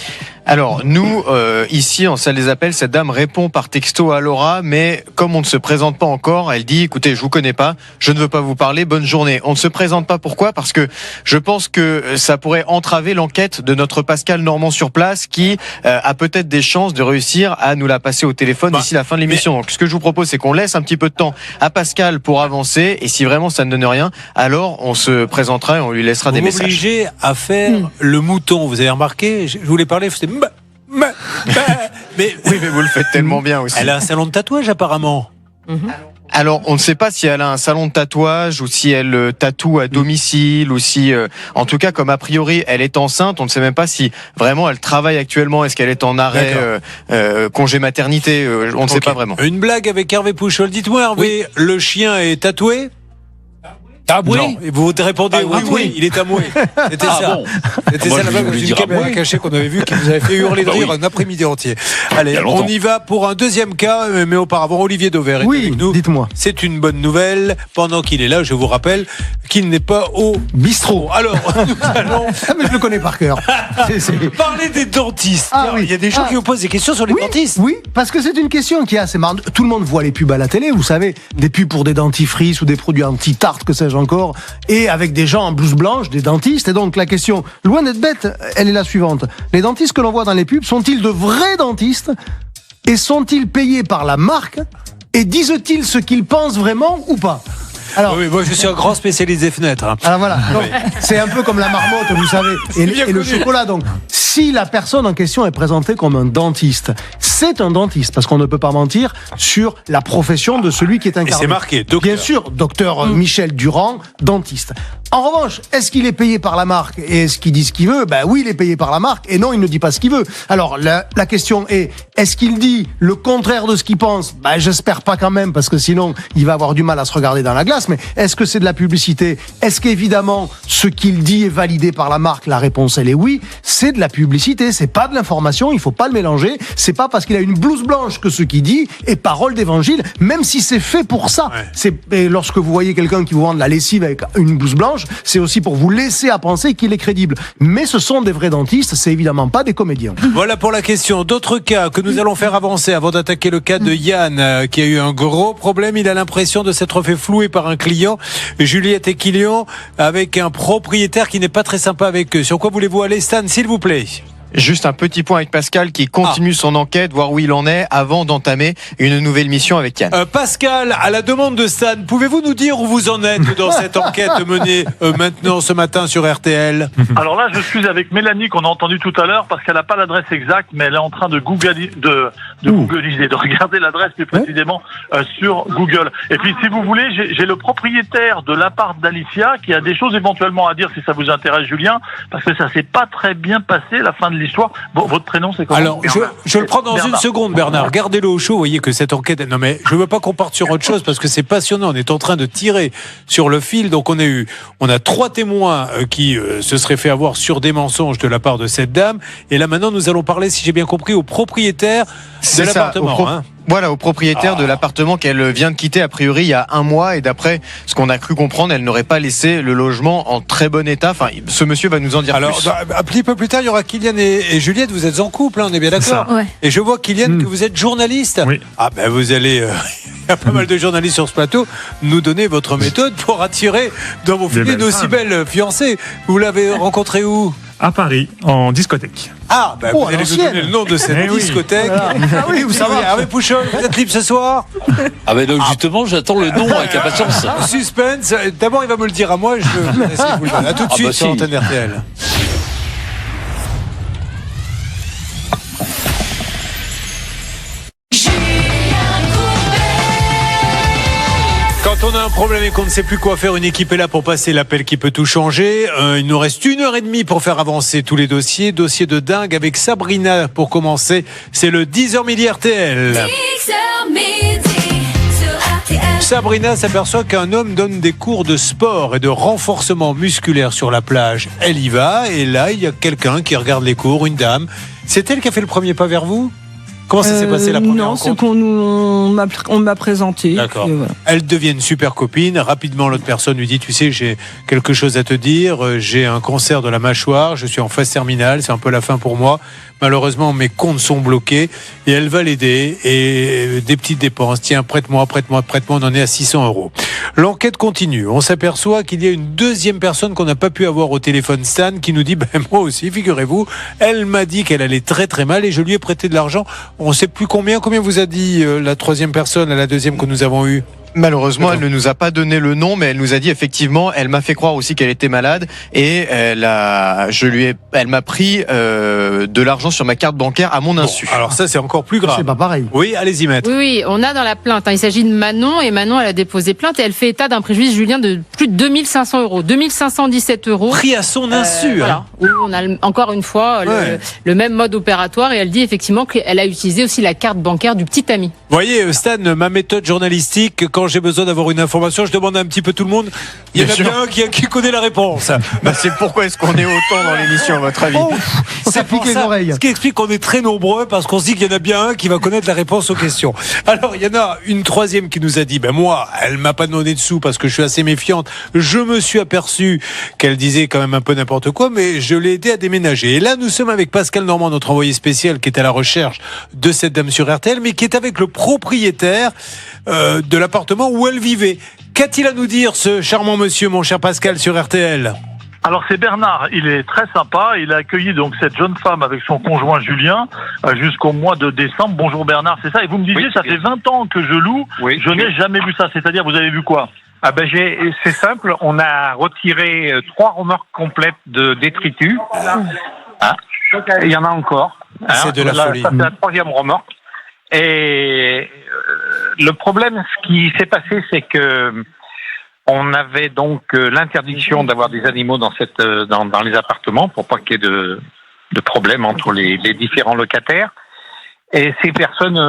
S10: Alors, nous, ici, en salle des appels, cette dame répond par texto à Laura, mais comme on ne se présente pas encore, elle dit, écoutez, je vous connais pas, je ne veux pas vous parler, bonne journée. On ne se présente pas, pourquoi ? Parce que je pense que ça pourrait entraver l'enquête de notre Pascal Normand sur place, qui a peut-être des chances de réussir à nous la passer au téléphone d'ici la fin de l'émission. Donc, ce que je vous propose, c'est qu'on laisse un petit peu de temps à Pascal pour avancer, et si vraiment ça ne donne rien, alors on se présentera et on lui laissera des messages.
S1: Obligé à faire le mouton. Vous avez remarqué ? Je voulais parler, c'était mais
S10: oui, mais vous le faites tellement bien aussi.
S1: Elle a un salon de tatouage apparemment.
S10: Alors, on ne sait pas si elle a un salon de tatouage ou si elle tatoue à domicile ou si, en tout cas, comme a priori, elle est enceinte. On ne sait même pas si vraiment elle travaille actuellement. Est-ce qu'elle est en arrêt congé maternité ? On ne sait pas vraiment.
S1: Une blague avec Hervé Pouchol. Dites-moi, Hervé, le chien est tatoué ? Taboué ? Non. Et vous répondez oui, il est taboué. C'était ça.
S12: Bon.
S1: C'était ça la blague d'une caméra cachée qu'on avait vue qui vous avait fait hurler de rire un après-midi entier. Allez, on y va pour un deuxième cas, mais auparavant, Olivier Dauvert est avec nous.
S5: Dites-moi.
S1: C'est une bonne nouvelle. Pendant qu'il est là, je vous rappelle qu'il n'est pas au bistrot. Alors, nous allons...
S5: mais je le connais par cœur.
S1: Parler des dentistes.
S5: Oui.
S1: Il y a des gens qui vous posent des questions sur les dentistes.
S5: Oui, parce que c'est une question qui est assez marrante. Tout le monde voit les pubs à la télé, vous savez, des pubs pour des dentifrices ou des produits anti-tarte, que sais-je encore, et avec des gens en blouse blanche, des dentistes. Et donc la question, loin d'être bête, elle est la suivante. Les dentistes que l'on voit dans les pubs, sont-ils de vrais dentistes ? Et sont-ils payés par la marque ? Et disent-ils ce qu'ils pensent vraiment ou pas ? Alors,
S1: oui, moi je suis un grand spécialiste des fenêtres.
S5: Alors voilà, donc, c'est un peu comme la marmotte, vous savez, et le chocolat. Donc, si la personne en question est présentée comme un dentiste, c'est un dentiste, parce qu'on ne peut pas mentir sur la profession de celui qui est incarné.
S1: Et c'est marqué, docteur.
S5: Bien sûr, docteur Michel Durand, dentiste. En revanche, est-ce qu'il est payé par la marque et est-ce qu'il dit ce qu'il veut ? Ben oui, il est payé par la marque et non, il ne dit pas ce qu'il veut. Alors, la question est, est-ce qu'il dit le contraire de ce qu'il pense ? Ben j'espère pas quand même, parce que sinon, il va avoir du mal à se regarder dans la glace. Mais est-ce que c'est de la publicité ? Est-ce qu'évidemment, ce qu'il dit est validé par la marque ? La réponse, elle est oui. C'est de la publicité, c'est pas de l'information, il faut pas le mélanger. C'est pas parce qu'il a une blouse blanche que ce qu'il dit est parole d'évangile, même si c'est fait pour ça. Ouais. Et lorsque vous voyez quelqu'un qui vous vend de la lessive avec une blouse blanche, c'est aussi pour vous laisser à penser qu'il est crédible. Mais ce sont des vrais dentistes, c'est évidemment pas des comédiens.
S1: Voilà pour la question. D'autres cas que nous allons faire avancer avant d'attaquer le cas de Yann, qui a eu un gros problème. Il a l'impression de s'être fait flouer par un client, Juliette et Kilian, avec un propriétaire qui n'est pas très sympa avec eux. Sur quoi voulez-vous aller, Stan, s'il vous plaît ?
S10: Juste un petit point avec Pascal qui continue son enquête, voir où il en est avant d'entamer une nouvelle mission avec Yann.
S1: Pascal, à la demande de Stan, pouvez-vous nous dire où vous en êtes dans cette enquête menée maintenant ce matin sur RTL?
S7: Alors là, je suis avec Mélanie qu'on a entendu tout à l'heure parce qu'elle n'a pas l'adresse exacte, mais elle est en train de googliser, de regarder l'adresse plus précisément sur Google. Et puis, si vous voulez, j'ai le propriétaire de l'appart d'Alicia qui a des choses éventuellement à dire si ça vous intéresse, Julien, parce que ça s'est pas très bien passé la fin de l'histoire. Bon, votre prénom, c'est comment?
S1: Alors, je le prends dans une seconde, Bernard. Gardez-le au chaud. Vous voyez que cette enquête... Non, mais je veux pas qu'on parte sur autre chose parce que c'est passionnant. On est en train de tirer sur le fil. Donc, on a 3 témoins qui se seraient fait avoir sur des mensonges de la part de cette dame. Et là, maintenant, nous allons parler, si j'ai bien compris, au propriétaire de l'appartement.
S10: Voilà, au propriétaire de l'appartement qu'elle vient de quitter, a priori, il y a 1 mois. Et d'après ce qu'on a cru comprendre, elle n'aurait pas laissé le logement en très bon état. Enfin, ce monsieur va nous en dire plus.
S1: Un petit peu plus tard, il y aura Kylian et Juliette. Vous êtes en couple, on est bien d'accord?
S2: Ouais.
S1: Et je vois, Kylian, que vous êtes journaliste.
S12: Oui.
S1: Ah ben, vous allez... il y a pas mal de journalistes sur ce plateau. Nous donner votre méthode pour attirer dans vos filets une aussi belle fiancée. Vous l'avez rencontrée où?
S12: À Paris, en discothèque.
S1: Ah, ben vous allez nous donner le nom de cette discothèque.
S5: Voilà. Ah oui, où ça va?
S1: Hervé Pouchol, vous êtes libre ce soir?
S13: Ah ben donc justement, j'attends le nom avec impatience.
S1: Suspense. D'abord, il va me le dire à moi. Je vais laisser vous le donner. À tout de suite sur l'antenne RTL. Quand on a un problème et qu'on ne sait plus quoi faire, une équipe est là pour passer l'appel qui peut tout changer. Il nous reste 1h30 pour faire avancer tous les dossiers. Dossier de dingue avec Sabrina pour commencer. C'est le 10h midi RTL.
S3: 10h midi sur RTL.
S1: Sabrina s'aperçoit qu'un homme donne des cours de sport et de renforcement musculaire sur la plage. Elle y va et là, il y a quelqu'un qui regarde les cours, une dame. C'est elle qui a fait le premier pas vers vous? Comment ça s'est passé la première rencontre?
S4: Non, c'est on m'a présenté.
S1: D'accord.
S4: Voilà.
S1: Elles deviennent super copines. Rapidement, l'autre personne lui dit, tu sais, j'ai quelque chose à te dire. J'ai un cancer de la mâchoire. Je suis en phase terminale. C'est un peu la fin pour moi. Malheureusement, mes comptes sont bloqués. Et elle va l'aider. Et des petites dépenses. Tiens, prête-moi. On en est à 600 €. L'enquête continue. On s'aperçoit qu'il y a une deuxième personne qu'on n'a pas pu avoir au téléphone, Stan, qui nous dit, moi aussi, figurez-vous, elle m'a dit qu'elle allait très très mal et je lui ai prêté de l'argent. On ne sait plus combien vous a dit la troisième personne, la deuxième que nous avons eue?
S10: Malheureusement, elle ne nous a pas donné le nom, mais elle nous a dit effectivement, elle m'a fait croire aussi qu'elle était malade et elle m'a pris de l'argent sur ma carte bancaire à mon insu.
S1: Bon, alors ça, c'est encore plus grave.
S5: C'est pas pareil.
S1: Oui, allez-y, maître.
S6: Oui, on a dans la plainte, il s'agit de Manon, et Manon, elle a déposé plainte et elle fait état d'un préjudice, Julien, de plus de 2500 €, 2517 €.
S1: Pris à son insu.
S6: Voilà, où on a encore une fois le même mode opératoire et elle dit effectivement qu'elle a utilisé aussi la carte bancaire du petit ami.
S1: Vous voyez, Stan, ma méthode journalistique, quand j'ai besoin d'avoir une information, je demande un petit peu tout le monde. Il y en a bien qui connaît la réponse.
S10: C'est pourquoi est-ce qu'on est autant dans l'émission, à votre avis?
S5: Ça pique les oreilles.
S1: Ce qui explique qu'on est très nombreux parce qu'on se dit qu'il y en a bien un qui va connaître la réponse aux questions. Alors, il y en a une troisième qui nous a dit, moi, elle m'a pas donné de sous parce que je suis assez méfiante. Je me suis aperçu qu'elle disait quand même un peu n'importe quoi, mais je l'ai aidé à déménager. Et là, nous sommes avec Pascal Normand, notre envoyé spécial, qui est à la recherche de cette dame sur RTL, mais qui est avec le propriétaire de l'appartement où elle vivait. Qu'a-t-il à nous dire, ce charmant monsieur, mon cher Pascal, sur RTL?
S7: Alors c'est Bernard, il est très sympa, il a accueilli donc cette jeune femme avec son conjoint Julien jusqu'au mois de décembre. Bonjour Bernard, c'est ça? Et vous me disiez, ça fait 20 ans que je loue, je n'ai jamais vu ça, c'est-à-dire vous avez vu quoi?
S9: C'est simple, on a retiré 3 remorques complètes de détritus. Il y en a encore.
S1: C'est de la folie.
S9: Ça, c'est la 3e remorque. Et le problème, ce qui s'est passé, c'est que on avait donc l'interdiction d'avoir des animaux dans les appartements pour pas qu'il y ait de problème entre les différents locataires. Et ces personnes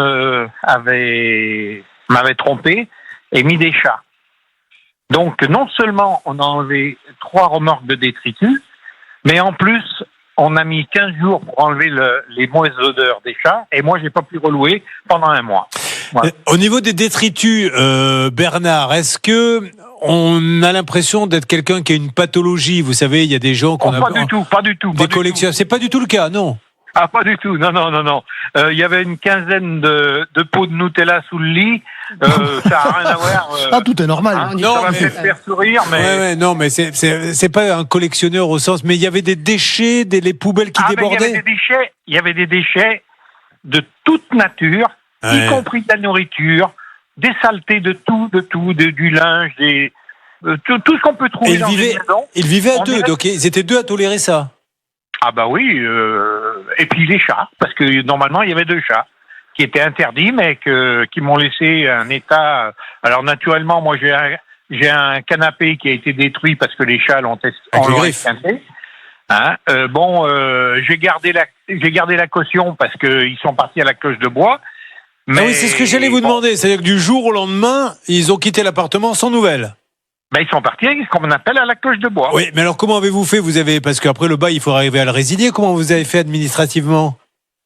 S9: m'avaient trompé et mis des chats. Donc non seulement on a enlevé 3 remorques de détritus, mais en plus on a mis 15 jours pour enlever les mauvaises odeurs des chats, et moi j'ai pas pu relouer pendant 1 mois. Voilà.
S1: Au niveau des détritus, Bernard, est-ce que on a l'impression d'être quelqu'un qui a une pathologie? Vous savez, il y a des gens qu'on a
S9: pas du tout.
S1: Des collections. C'est pas du tout le cas, non?
S9: Ah, pas du tout. Non. Il y avait une quinzaine de pots de Nutella sous le lit. Ça n'a rien à voir.
S5: Ah, tout est normal.
S9: Hein,
S1: Non,
S9: ça va
S1: mais-
S9: peut-être faire sourire, mais...
S1: Ouais, non, mais c'est pas un collectionneur au sens, mais il y avait des déchets, les poubelles qui
S9: Ah, mais
S1: débordaient.
S9: il y avait des déchets de toute nature,
S1: Ouais.
S9: y compris de la nourriture, des saletés de tout, du linge, tout ce qu'on peut trouver
S1: Et
S9: dans une maison.
S1: ils vivaient à
S9: On
S1: deux,
S9: dirait-
S1: donc ils étaient deux à tolérer ça.
S9: Ah bah oui, et puis les chats, parce que normalement il y avait 2 chats qui étaient interdits, mais qui m'ont laissé un état. Alors naturellement, moi j'ai un canapé qui a été détruit parce que les chats l'ont
S1: Avec les griffes.
S9: esquinté. Hein, j'ai gardé la caution parce qu'ils sont partis à la cloche de bois. Mais
S1: Ah oui, c'est ce que j'allais vous demander. C'est-à-dire que du jour au lendemain, ils ont quitté l'appartement sans nouvelles.
S9: Ben, ils sont partis avec ce qu'on appelle à la cloche de bois.
S1: Oui, mais alors comment avez-vous fait? Parce qu'après le bail, il faut arriver à le résilier. Comment vous avez fait administrativement?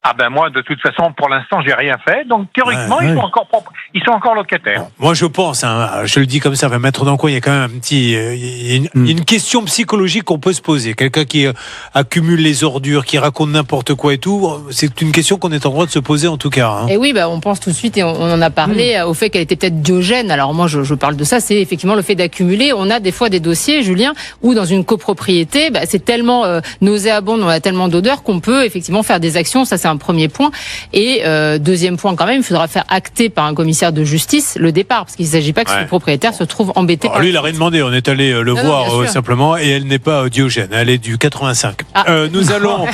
S9: Ah ben moi, de toute façon, pour l'instant, j'ai rien fait. Donc théoriquement,
S1: Ouais,
S9: ils
S1: ouais.
S9: sont encore propres. Ils sont encore locataires.
S1: Moi, je pense, je le dis comme ça, mettre dans le coin, il y a quand même un petit, il y a une question psychologique qu'on peut se poser. Quelqu'un qui accumule les ordures, qui raconte n'importe quoi et tout, c'est une question qu'on est en droit de se poser en tout cas. Hein.
S6: Et oui, on pense tout de suite, et on en a parlé, au fait qu'elle était peut-être diogène. Alors moi, je parle de ça, c'est effectivement le fait d'accumuler. On a des fois des dossiers, Julien, où dans une copropriété, c'est tellement nauséabond, on a tellement d'odeurs qu'on peut effectivement faire des actions. Ça, c'est un premier point. Et deuxième point quand même, il faudra faire acter par un commissaire de justice le départ, parce qu'il ne s'agit pas que ce propriétaire se trouve embêté.
S1: Alors lui, il a rien demandé. On est allé le
S6: Non,
S1: voir
S6: bien sûr.
S1: simplement, et elle n'est pas Diogène. Elle est du 85. Nous allons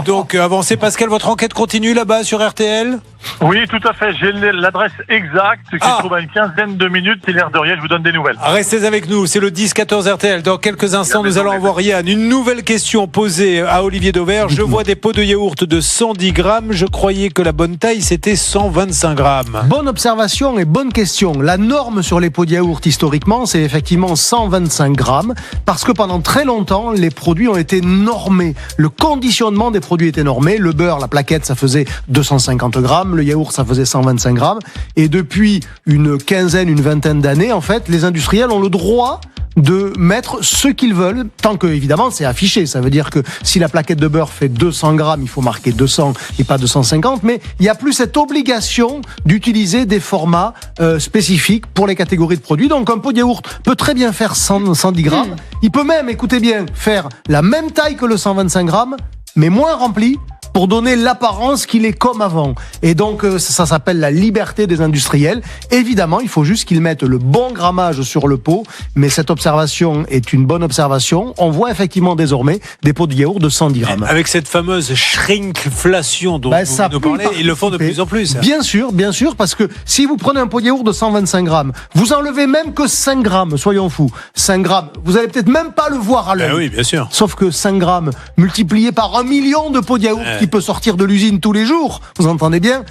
S1: donc avancer. Pascal, votre enquête continue là-bas sur RTL.
S7: Oui, tout à fait. J'ai l'adresse exacte qui se trouve à une quinzaine de minutes. C'est l'air de rien. Je vous donne des nouvelles.
S1: Restez avec nous, c'est le 10-14 RTL. Dans quelques instants, nous allons avoir Yann. Une nouvelle question posée à Olivier Dauvert. Je vois des pots de yaourt de 110 grammes. Je croyais que la bonne taille, c'était 125 grammes.
S5: Bonne observation et bonne question. La norme sur les pots de yaourt, historiquement, c'est effectivement 125 grammes, parce que pendant très longtemps, les produits ont été normés. Le conditionnement des produits était normé. Le beurre, la plaquette, ça faisait 250 grammes. Le yaourt, ça faisait 125 grammes. Et depuis une vingtaine d'années, en fait, les industriels ont le droit de mettre ce qu'ils veulent, tant que, évidemment, c'est affiché. Ça veut dire que si la plaquette de beurre fait 200 grammes, il faut marquer 200 et pas 250, mais il n'y a plus cette obligation d'utiliser des formats spécifiques pour les catégories de produits. Donc, un pot de yaourt peut très bien faire 110 grammes. Il peut même, écoutez bien, faire la même taille que le 125 grammes, mais moins rempli, pour donner l'apparence qu'il est comme avant. Et donc, ça s'appelle la liberté des industriels. Évidemment, il faut juste qu'ils mettent le bon grammage sur le pot, mais cette observation est une bonne observation. On voit effectivement désormais des pots de yaourt de 110 grammes.
S1: Avec cette fameuse shrinkflation dont vous nous parlez, ils le font de plus en plus.
S5: Bien sûr, parce que si vous prenez un pot de yaourt de 125 grammes, vous enlevez même que 5 grammes, soyons fous. 5 grammes, vous allez peut-être même pas le voir à l'œil.
S1: Oui, bien sûr.
S5: Sauf que 5 grammes multiplié par 1 million de pots de yaourt qui peut sortir de l'usine tous les jours, vous entendez bien,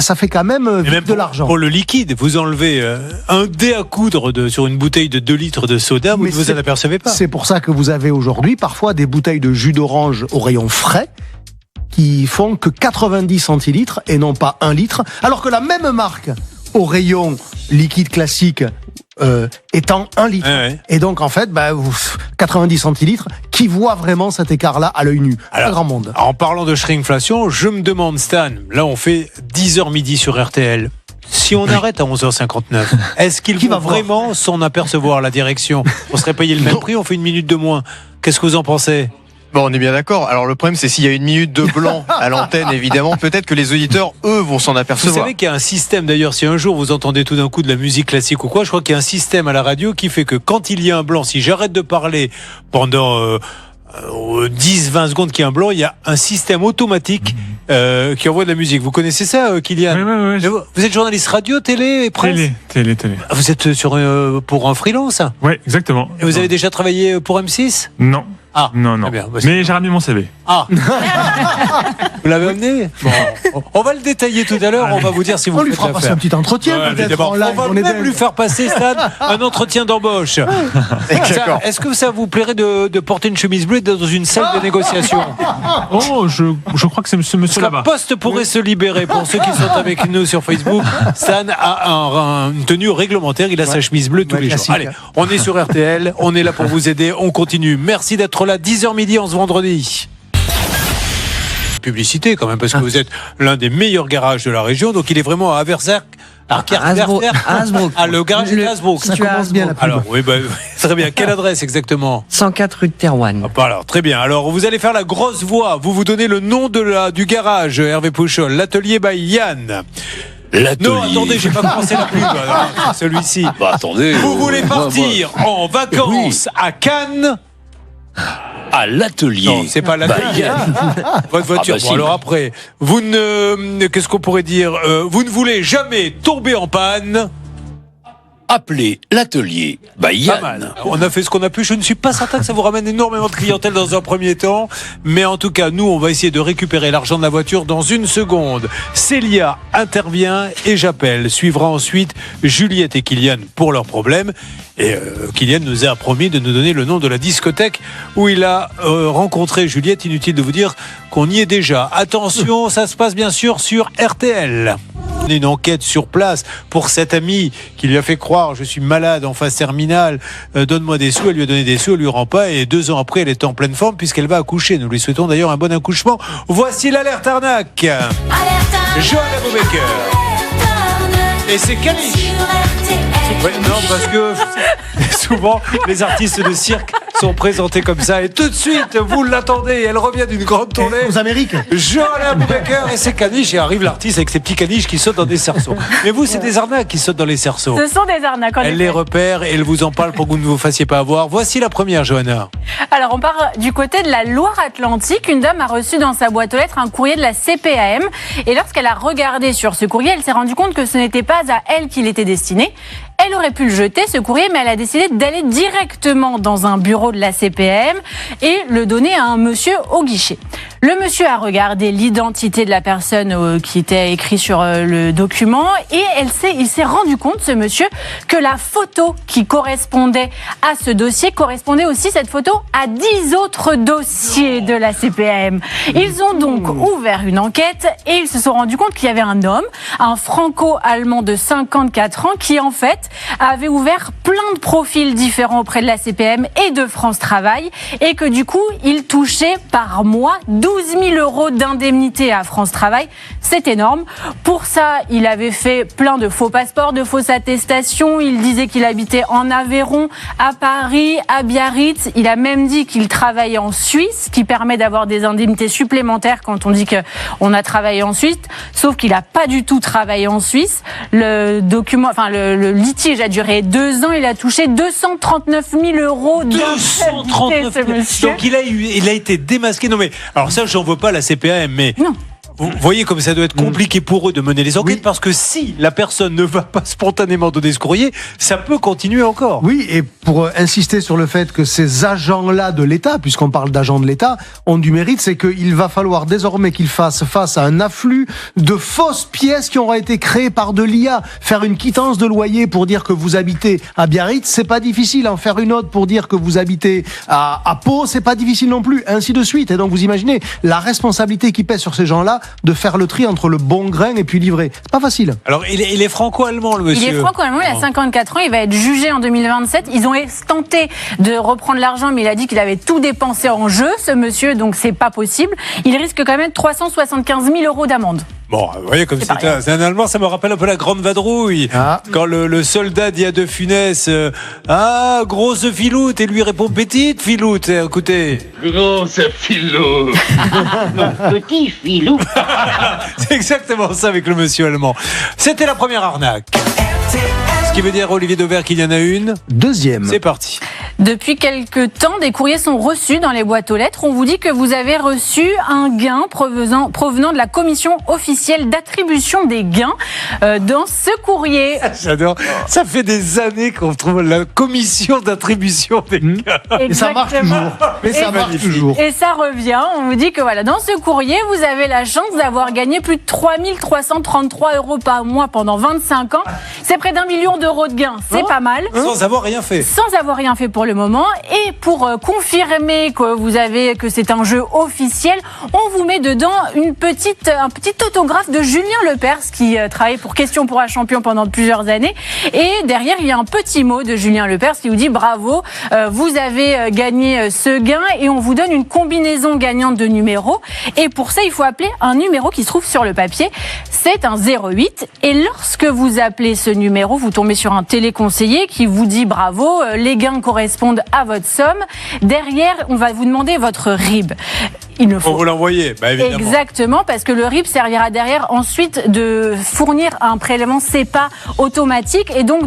S5: ça fait quand même vite de l'argent.
S1: Pour le liquide, vous enlevez un dé à coudre sur une bouteille de 2 litres de soda, vous ne vous en apercevez pas.
S5: C'est pour ça que vous avez aujourd'hui parfois des bouteilles de jus d'orange au rayon frais qui font que 90 centilitres et non pas 1 litre, alors que la même marque au rayon liquide classique étant 1 litre. Et donc en fait, 90 centilitres, qui voit vraiment cet écart-là à l'œil nu? Pas grand monde.
S1: En parlant de shrinkflation, je me demande, Stan, là on fait 10h midi sur RTL. Si on arrête à 11h59, est-ce qu'il va vraiment s'en apercevoir, la direction? On serait payé le même prix, on fait 1 minute de moins. Qu'est-ce que vous en pensez?
S10: Bon, on est bien d'accord. Alors le problème, c'est s'il y a 1 minute de blanc à l'antenne, évidemment, peut-être que les auditeurs, eux, vont s'en
S1: Vous
S10: apercevoir.
S1: savez qu'il y a un système, d'ailleurs, si un jour vous entendez tout d'un coup de la musique classique ou quoi, je crois qu'il y a un système à la radio qui fait que quand il y a un blanc, si j'arrête de parler pendant 10-20 secondes qu'il y a un blanc, il y a un système automatique qui envoie de la musique. Vous connaissez ça, Kylian?
S12: Oui.
S1: Vous êtes journaliste radio, télé et presse?
S12: Télé.
S1: Vous êtes pour un freelance?
S12: Oui, exactement.
S1: Et vous avez déjà travaillé pour M6?
S12: Non.
S1: Ah,
S12: non.
S1: Très bien.
S12: Mais j'ai ramené mon CV.
S1: Ah. Vous l'avez amené? Bon, on va le détailler tout à l'heure. On va vous dire si vous
S5: On lui
S1: faites
S5: fera passer
S1: l'affaire.
S5: un petit entretien, peut-être, en live.
S1: On va même lui faire passer, Stan, un entretien d'embauche. Ça, est-ce que ça vous plairait de porter une chemise bleue dans une salle de négociation?
S12: Oh, je crois que c'est ce monsieur
S1: Un
S12: là-bas.
S1: poste pourrait se libérer pour ceux qui sont avec nous sur Facebook. Stan a une tenue réglementaire. Il a sa chemise bleue tous les jours.
S5: classique.
S1: Allez, on est sur RTL. On est là pour vous aider. On continue. Merci d'être là. 10h midi en ce vendredi. Publicité quand même, parce que vous êtes l'un des meilleurs garages de la région. Donc il est vraiment à Aversac.
S14: Hasbrook.
S1: Ah, le garage de Hasbrook.
S5: Ça commence bien la pub.
S1: Alors, oui, très bien. Quelle adresse exactement?
S14: 104 rue de Terouanne.
S1: Alors, très bien. Alors, vous allez faire la grosse voix. Vous donnez le nom du garage, Hervé Pouchol. L'atelier by Yann.
S13: L'atelier.
S1: Non, attendez, j'ai pas commencé la pub. Non, celui-ci.
S13: Bah, attendez.
S1: Vous voulez partir en vacances à Cannes?
S13: À l'atelier.
S1: Non, c'est pas l'atelier. Votre voiture.
S13: Ah bah
S1: Bon,
S13: si.
S1: alors après, qu'est-ce qu'on pourrait dire? Vous ne voulez jamais tomber en panne?
S13: Appelez l'atelier. Bah,
S1: Pas
S13: Yann.
S1: mal. On a fait ce qu'on a pu. Je ne suis pas certain que ça vous ramène énormément de clientèle dans un premier temps. Mais en tout cas, nous, on va essayer de récupérer l'argent de la voiture dans une seconde. Célia intervient et j'appelle. Suivra ensuite Juliette et Kylian pour leurs problèmes. Et Kylian nous a promis de nous donner le nom de la discothèque où il a rencontré Juliette. Inutile de vous dire qu'on y est déjà. Attention, ça se passe bien sûr sur RTL. Une enquête sur place pour cette amie qui lui a fait croire je suis malade en phase terminale, donne-moi des sous. Elle lui a donné des sous, elle lui rend pas et 2 ans après elle est en pleine forme puisqu'elle va accoucher. Nous lui souhaitons d'ailleurs un bon accouchement. Voici l'alerte arnaque. Johanna Boubaker. Et c'est Caniche. Ouais, non, parce que souvent les artistes de cirque sont présentés comme ça et tout de suite vous l'attendez, elle revient d'une grande tournée
S5: aux Amériques.
S1: Johanna Boubaker et ses caniches et arrive l'artiste avec ses petits caniches qui sautent dans des cerceaux. Mais vous c'est des arnaques qui sautent dans les cerceaux.
S2: Ce sont des arnaques. En
S1: Elle
S2: effet.
S1: les repère et elle vous en parle pour que vous ne vous fassiez pas avoir. Voici la première, Johanna.
S15: Alors, on part du côté de la Loire-Atlantique. Une dame a reçu dans sa boîte aux lettres un courrier de la CPAM. Et lorsqu'elle a regardé sur ce courrier, elle s'est rendue compte que ce n'était pas à elle qu'il était destiné. Elle aurait pu le jeter, ce courrier, mais elle a décidé d'aller directement dans un bureau de la CPAM et le donner à un monsieur au guichet. Le monsieur a regardé l'identité de la personne qui était écrite sur le document et il s'est rendu compte, ce monsieur, que la photo qui correspondait à ce dossier correspondait aussi, cette photo, à 10 autres dossiers de la CPAM. Ils ont donc ouvert une enquête et ils se sont rendus compte qu'il y avait un homme, un franco-allemand de 54 ans, qui en fait avait ouvert plein de profils différents auprès de la CPAM et de France Travail et que du coup, il touchait par mois 12 000 euros d'indemnité à France Travail. C'est énorme. Pour ça, il avait fait plein de faux passeports, de fausses attestations. Il disait qu'il habitait en Aveyron, à Paris, à Biarritz. Il a même dit qu'il travaillait en Suisse, qui permet d'avoir des indemnités supplémentaires quand on dit qu'on a travaillé en Suisse. Sauf qu'il n'a pas du tout travaillé en Suisse. Le litige a duré 2 ans. Il a touché 239 000 euros d'indemnité, ce monsieur.
S1: Donc il a été démasqué. Non mais alors ça j'en veux pas la CPAM, mais
S15: non.
S1: Vous voyez comme ça doit être compliqué pour eux de mener les enquêtes parce que si la personne ne va pas spontanément donner ce courrier, ça peut continuer encore.
S5: Oui, et pour insister sur le fait que ces agents-là de l'État, puisqu'on parle d'agents de l'État, ont du mérite, c'est qu'il va falloir désormais qu'ils fassent face à un afflux de fausses pièces qui auront été créées par de l'IA. Faire une quittance de loyer pour dire que vous habitez à Biarritz, c'est pas difficile. En faire une autre pour dire que vous habitez à Pau, c'est pas difficile non plus, ainsi de suite. Et donc vous imaginez la responsabilité qui pèse sur ces gens-là de faire le tri entre le bon grain et puis livrer. C'est pas facile.
S1: Alors, il est franco-allemand, le monsieur.
S15: Il est franco-allemand, il a 54 ans, il va être jugé en 2027. Ils ont tenté de reprendre l'argent, mais il a dit qu'il avait tout dépensé en jeu, ce monsieur, donc c'est pas possible. Il risque quand même 375 000 euros d'amende.
S1: Bon, vous voyez, comme c'est un Allemand, ça me rappelle un peu la grande vadrouille. Ah. Quand le soldat dit à De Funès, ah, grosse filoute, et lui répond, petite filoute, écoutez.
S16: Grosse filoute.
S1: Petit filou. C'est exactement ça avec le monsieur allemand. C'était la première arnaque. Ce qui veut dire, Olivier Dauvert, qu'il y en a une.
S5: Deuxième.
S1: C'est parti.
S15: Depuis quelques temps, des courriers sont reçus dans les boîtes aux lettres. On vous dit que vous avez reçu un gain provenant de la commission officielle d'attribution des gains dans ce courrier.
S1: J'adore. Ça fait des années qu'on trouve la commission d'attribution des gains.
S5: Et ça marche toujours. Mais ça marche toujours.
S15: Et ça revient. On vous dit que voilà, dans ce courrier, vous avez la chance d'avoir gagné plus de 3 333 euros par mois pendant 25 ans. C'est près d'1 million d'euros de gains. C'est pas mal.
S1: Sans avoir rien fait.
S15: Sans avoir rien fait pour le moment. Et pour confirmer que c'est un jeu officiel, on vous met dedans un petit autographe de Julien Lepers qui travaille pour Question pour un champion pendant plusieurs années. Et derrière, il y a un petit mot de Julien Lepers qui vous dit bravo, vous avez gagné ce gain et on vous donne une combinaison gagnante de numéros. Et pour ça, il faut appeler un numéro qui se trouve sur le papier. C'est un 08. Et lorsque vous appelez ce numéro, vous tombez sur un téléconseiller qui vous dit bravo, les gains correspondent à votre somme. Derrière, on va vous demander votre RIB. Il ne faut
S1: vous l'envoyer, évidemment.
S15: Exactement, parce que le RIB servira derrière ensuite de fournir un prélèvement SEPA automatique et donc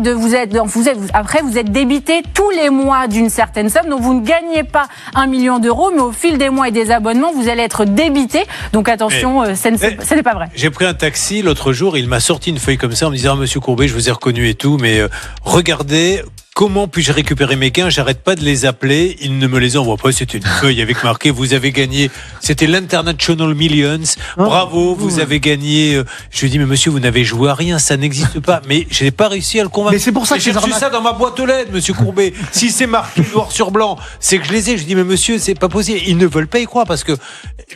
S15: après vous êtes débité tous les mois d'une certaine somme. Donc vous ne gagnez pas 1 million d'euros, mais au fil des mois et des abonnements, vous allez être débité. Donc attention, ce n'est pas vrai.
S1: J'ai pris un taxi l'autre jour, il m'a sorti une feuille comme ça en me disant Monsieur Courbet, je vous ai reconnu et tout, mais regardez. Comment puis-je récupérer mes gains ? J'arrête pas de les appeler. Ils ne me les envoient pas. C'était une feuille avec marqué vous avez gagné. C'était l'International Millions. Bravo, vous avez gagné. Je lui dis mais monsieur, vous n'avez joué à rien. Ça n'existe pas. Mais je n'ai pas réussi à le convaincre.
S5: Mais c'est pour ça que
S1: j'ai reçu ça dans ma boîte aux lettres, monsieur Courbet. Si c'est marqué noir sur blanc, c'est que je les ai. Je dis mais monsieur, c'est pas possible. Ils ne veulent pas y croire parce que.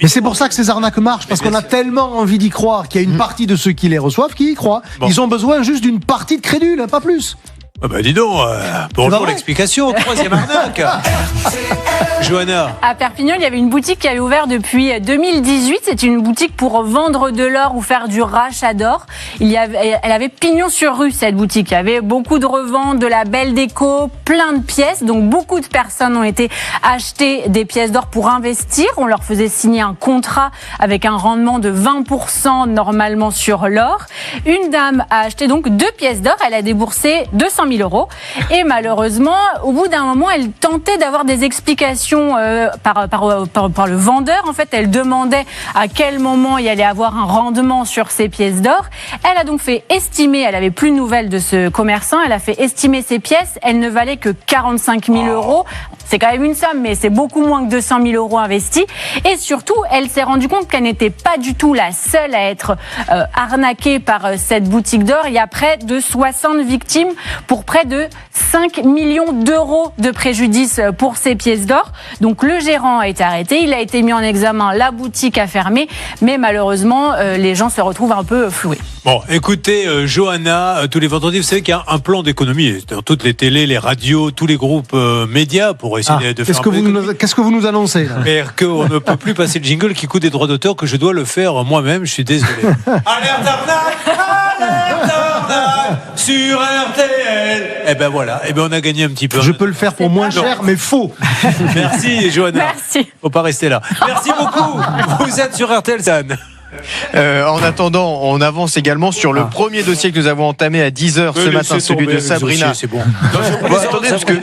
S5: Mais c'est pour ça que ces arnaques marchent parce qu'on a tellement envie d'y croire qu'il y a une partie de ceux qui les reçoivent qui y croient. Bon. Ils ont besoin juste d'une partie de crédule, pas plus.
S1: Dis donc, bonjour l'explication, troisième arnaque. Johanna.
S15: À Perpignan, il y avait une boutique qui avait ouvert depuis 2018. C'est une boutique pour vendre de l'or ou faire du rachat d'or. Elle avait pignon sur rue, cette boutique. Il y avait beaucoup de reventes, de la belle déco, plein de pièces. Donc, beaucoup de personnes ont été achetées des pièces d'or pour investir. On leur faisait signer un contrat avec un rendement de 20% normalement sur l'or. Une dame a acheté donc 2 pièces d'or. Elle a déboursé 200 000 euros. Et malheureusement, au bout d'un moment, elle tentait d'avoir des explications par le vendeur. En fait, elle demandait à quel moment il allait avoir un rendement sur ces pièces d'or. Elle a donc fait estimer, elle avait plus de nouvelles de ce commerçant, elle a fait estimer ces pièces. Elles ne valaient que 45 000 euros. C'est quand même une somme, mais c'est beaucoup moins que 200 000 euros investis. Et surtout, elle s'est rendue compte qu'elle n'était pas du tout la seule à être arnaquée par cette boutique d'or. Il y a près de 60 victimes pour près de 5 millions d'euros de préjudice pour ces pièces d'or. Donc le gérant a été arrêté, il a été mis en examen, la boutique a fermé, mais malheureusement, les gens se retrouvent un peu floués.
S1: Bon, écoutez, Johanna, tous les vendredis, vous savez qu'il y a un plan d'économie dans toutes les télés, les radios, tous les groupes médias pour essayer de faire
S5: qu'est-ce que vous nous annoncez là ?
S1: Mais qu'on ne peut plus passer le jingle qui coûte des droits d'auteur, que je dois le faire moi-même, je suis désolé. Alerte arnaque sur RTL. Voilà, on a gagné un petit peu.
S5: Je peux le faire pour moins cher, mais faux.
S1: Merci Johanna.
S15: Merci.
S1: Faut pas rester là. Merci beaucoup. Vous êtes sur RTL Zan.
S10: En attendant, on avance également sur le premier dossier que nous avons entamé à 10h ce matin, celui de Sabrina.
S1: C'est bon. Attendez, parce que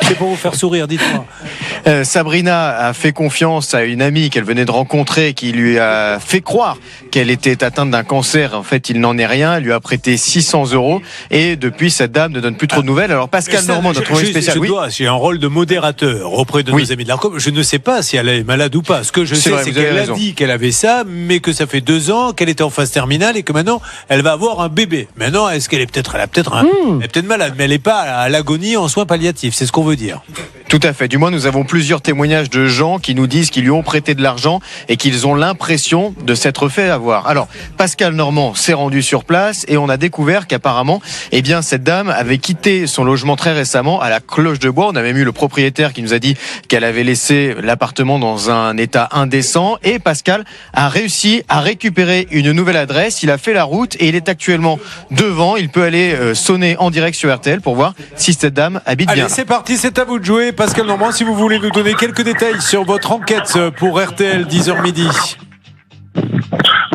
S1: c'est pour vous faire sourire, dites-moi.
S10: Sabrina a fait confiance à une amie qu'elle venait de rencontrer qui lui a fait croire qu'elle était atteinte d'un cancer. En fait, il n'en est rien. Elle lui a prêté 600 euros et depuis, cette dame ne donne plus trop de nouvelles. Alors, Pascal Normand, notre envoyé spécial.
S1: J'ai un rôle de modérateur auprès de nos amis de l'ARCOM. Je ne sais pas si elle est malade ou pas. Ce que je sais, c'est qu'elle a dit qu'elle avait ça, mais que ça fait 2 ans qu'elle était en phase terminale et que maintenant, elle va avoir un bébé. Maintenant, est-ce qu'elle est peut-être malade, mais elle n'est pas à l'agonie en soins palliatifs. C'est ce qu'on veut dire.
S10: Tout à fait. Du moins, nous avons plusieurs témoignages de gens qui nous disent qu'ils lui ont prêté de l'argent et qu'ils ont l'impression de s'être fait avoir. Alors, Pascal Normand s'est rendu sur place et on a découvert qu'apparemment, cette dame avait quitté son logement très récemment à la Cloche de Bois. On a même eu le propriétaire qui nous a dit qu'elle avait laissé l'appartement dans un état indécent et Pascal a réussi à récupérer une nouvelle adresse. Il a fait la route et il est actuellement devant. Il peut aller sonner en direct sur RTL pour voir si cette dame habite bien.
S1: Allez, c'est parti, c'est à vous de jouer. Pascal Normand, si vous voulez nous donner quelques détails sur votre enquête pour RTL 10h midi.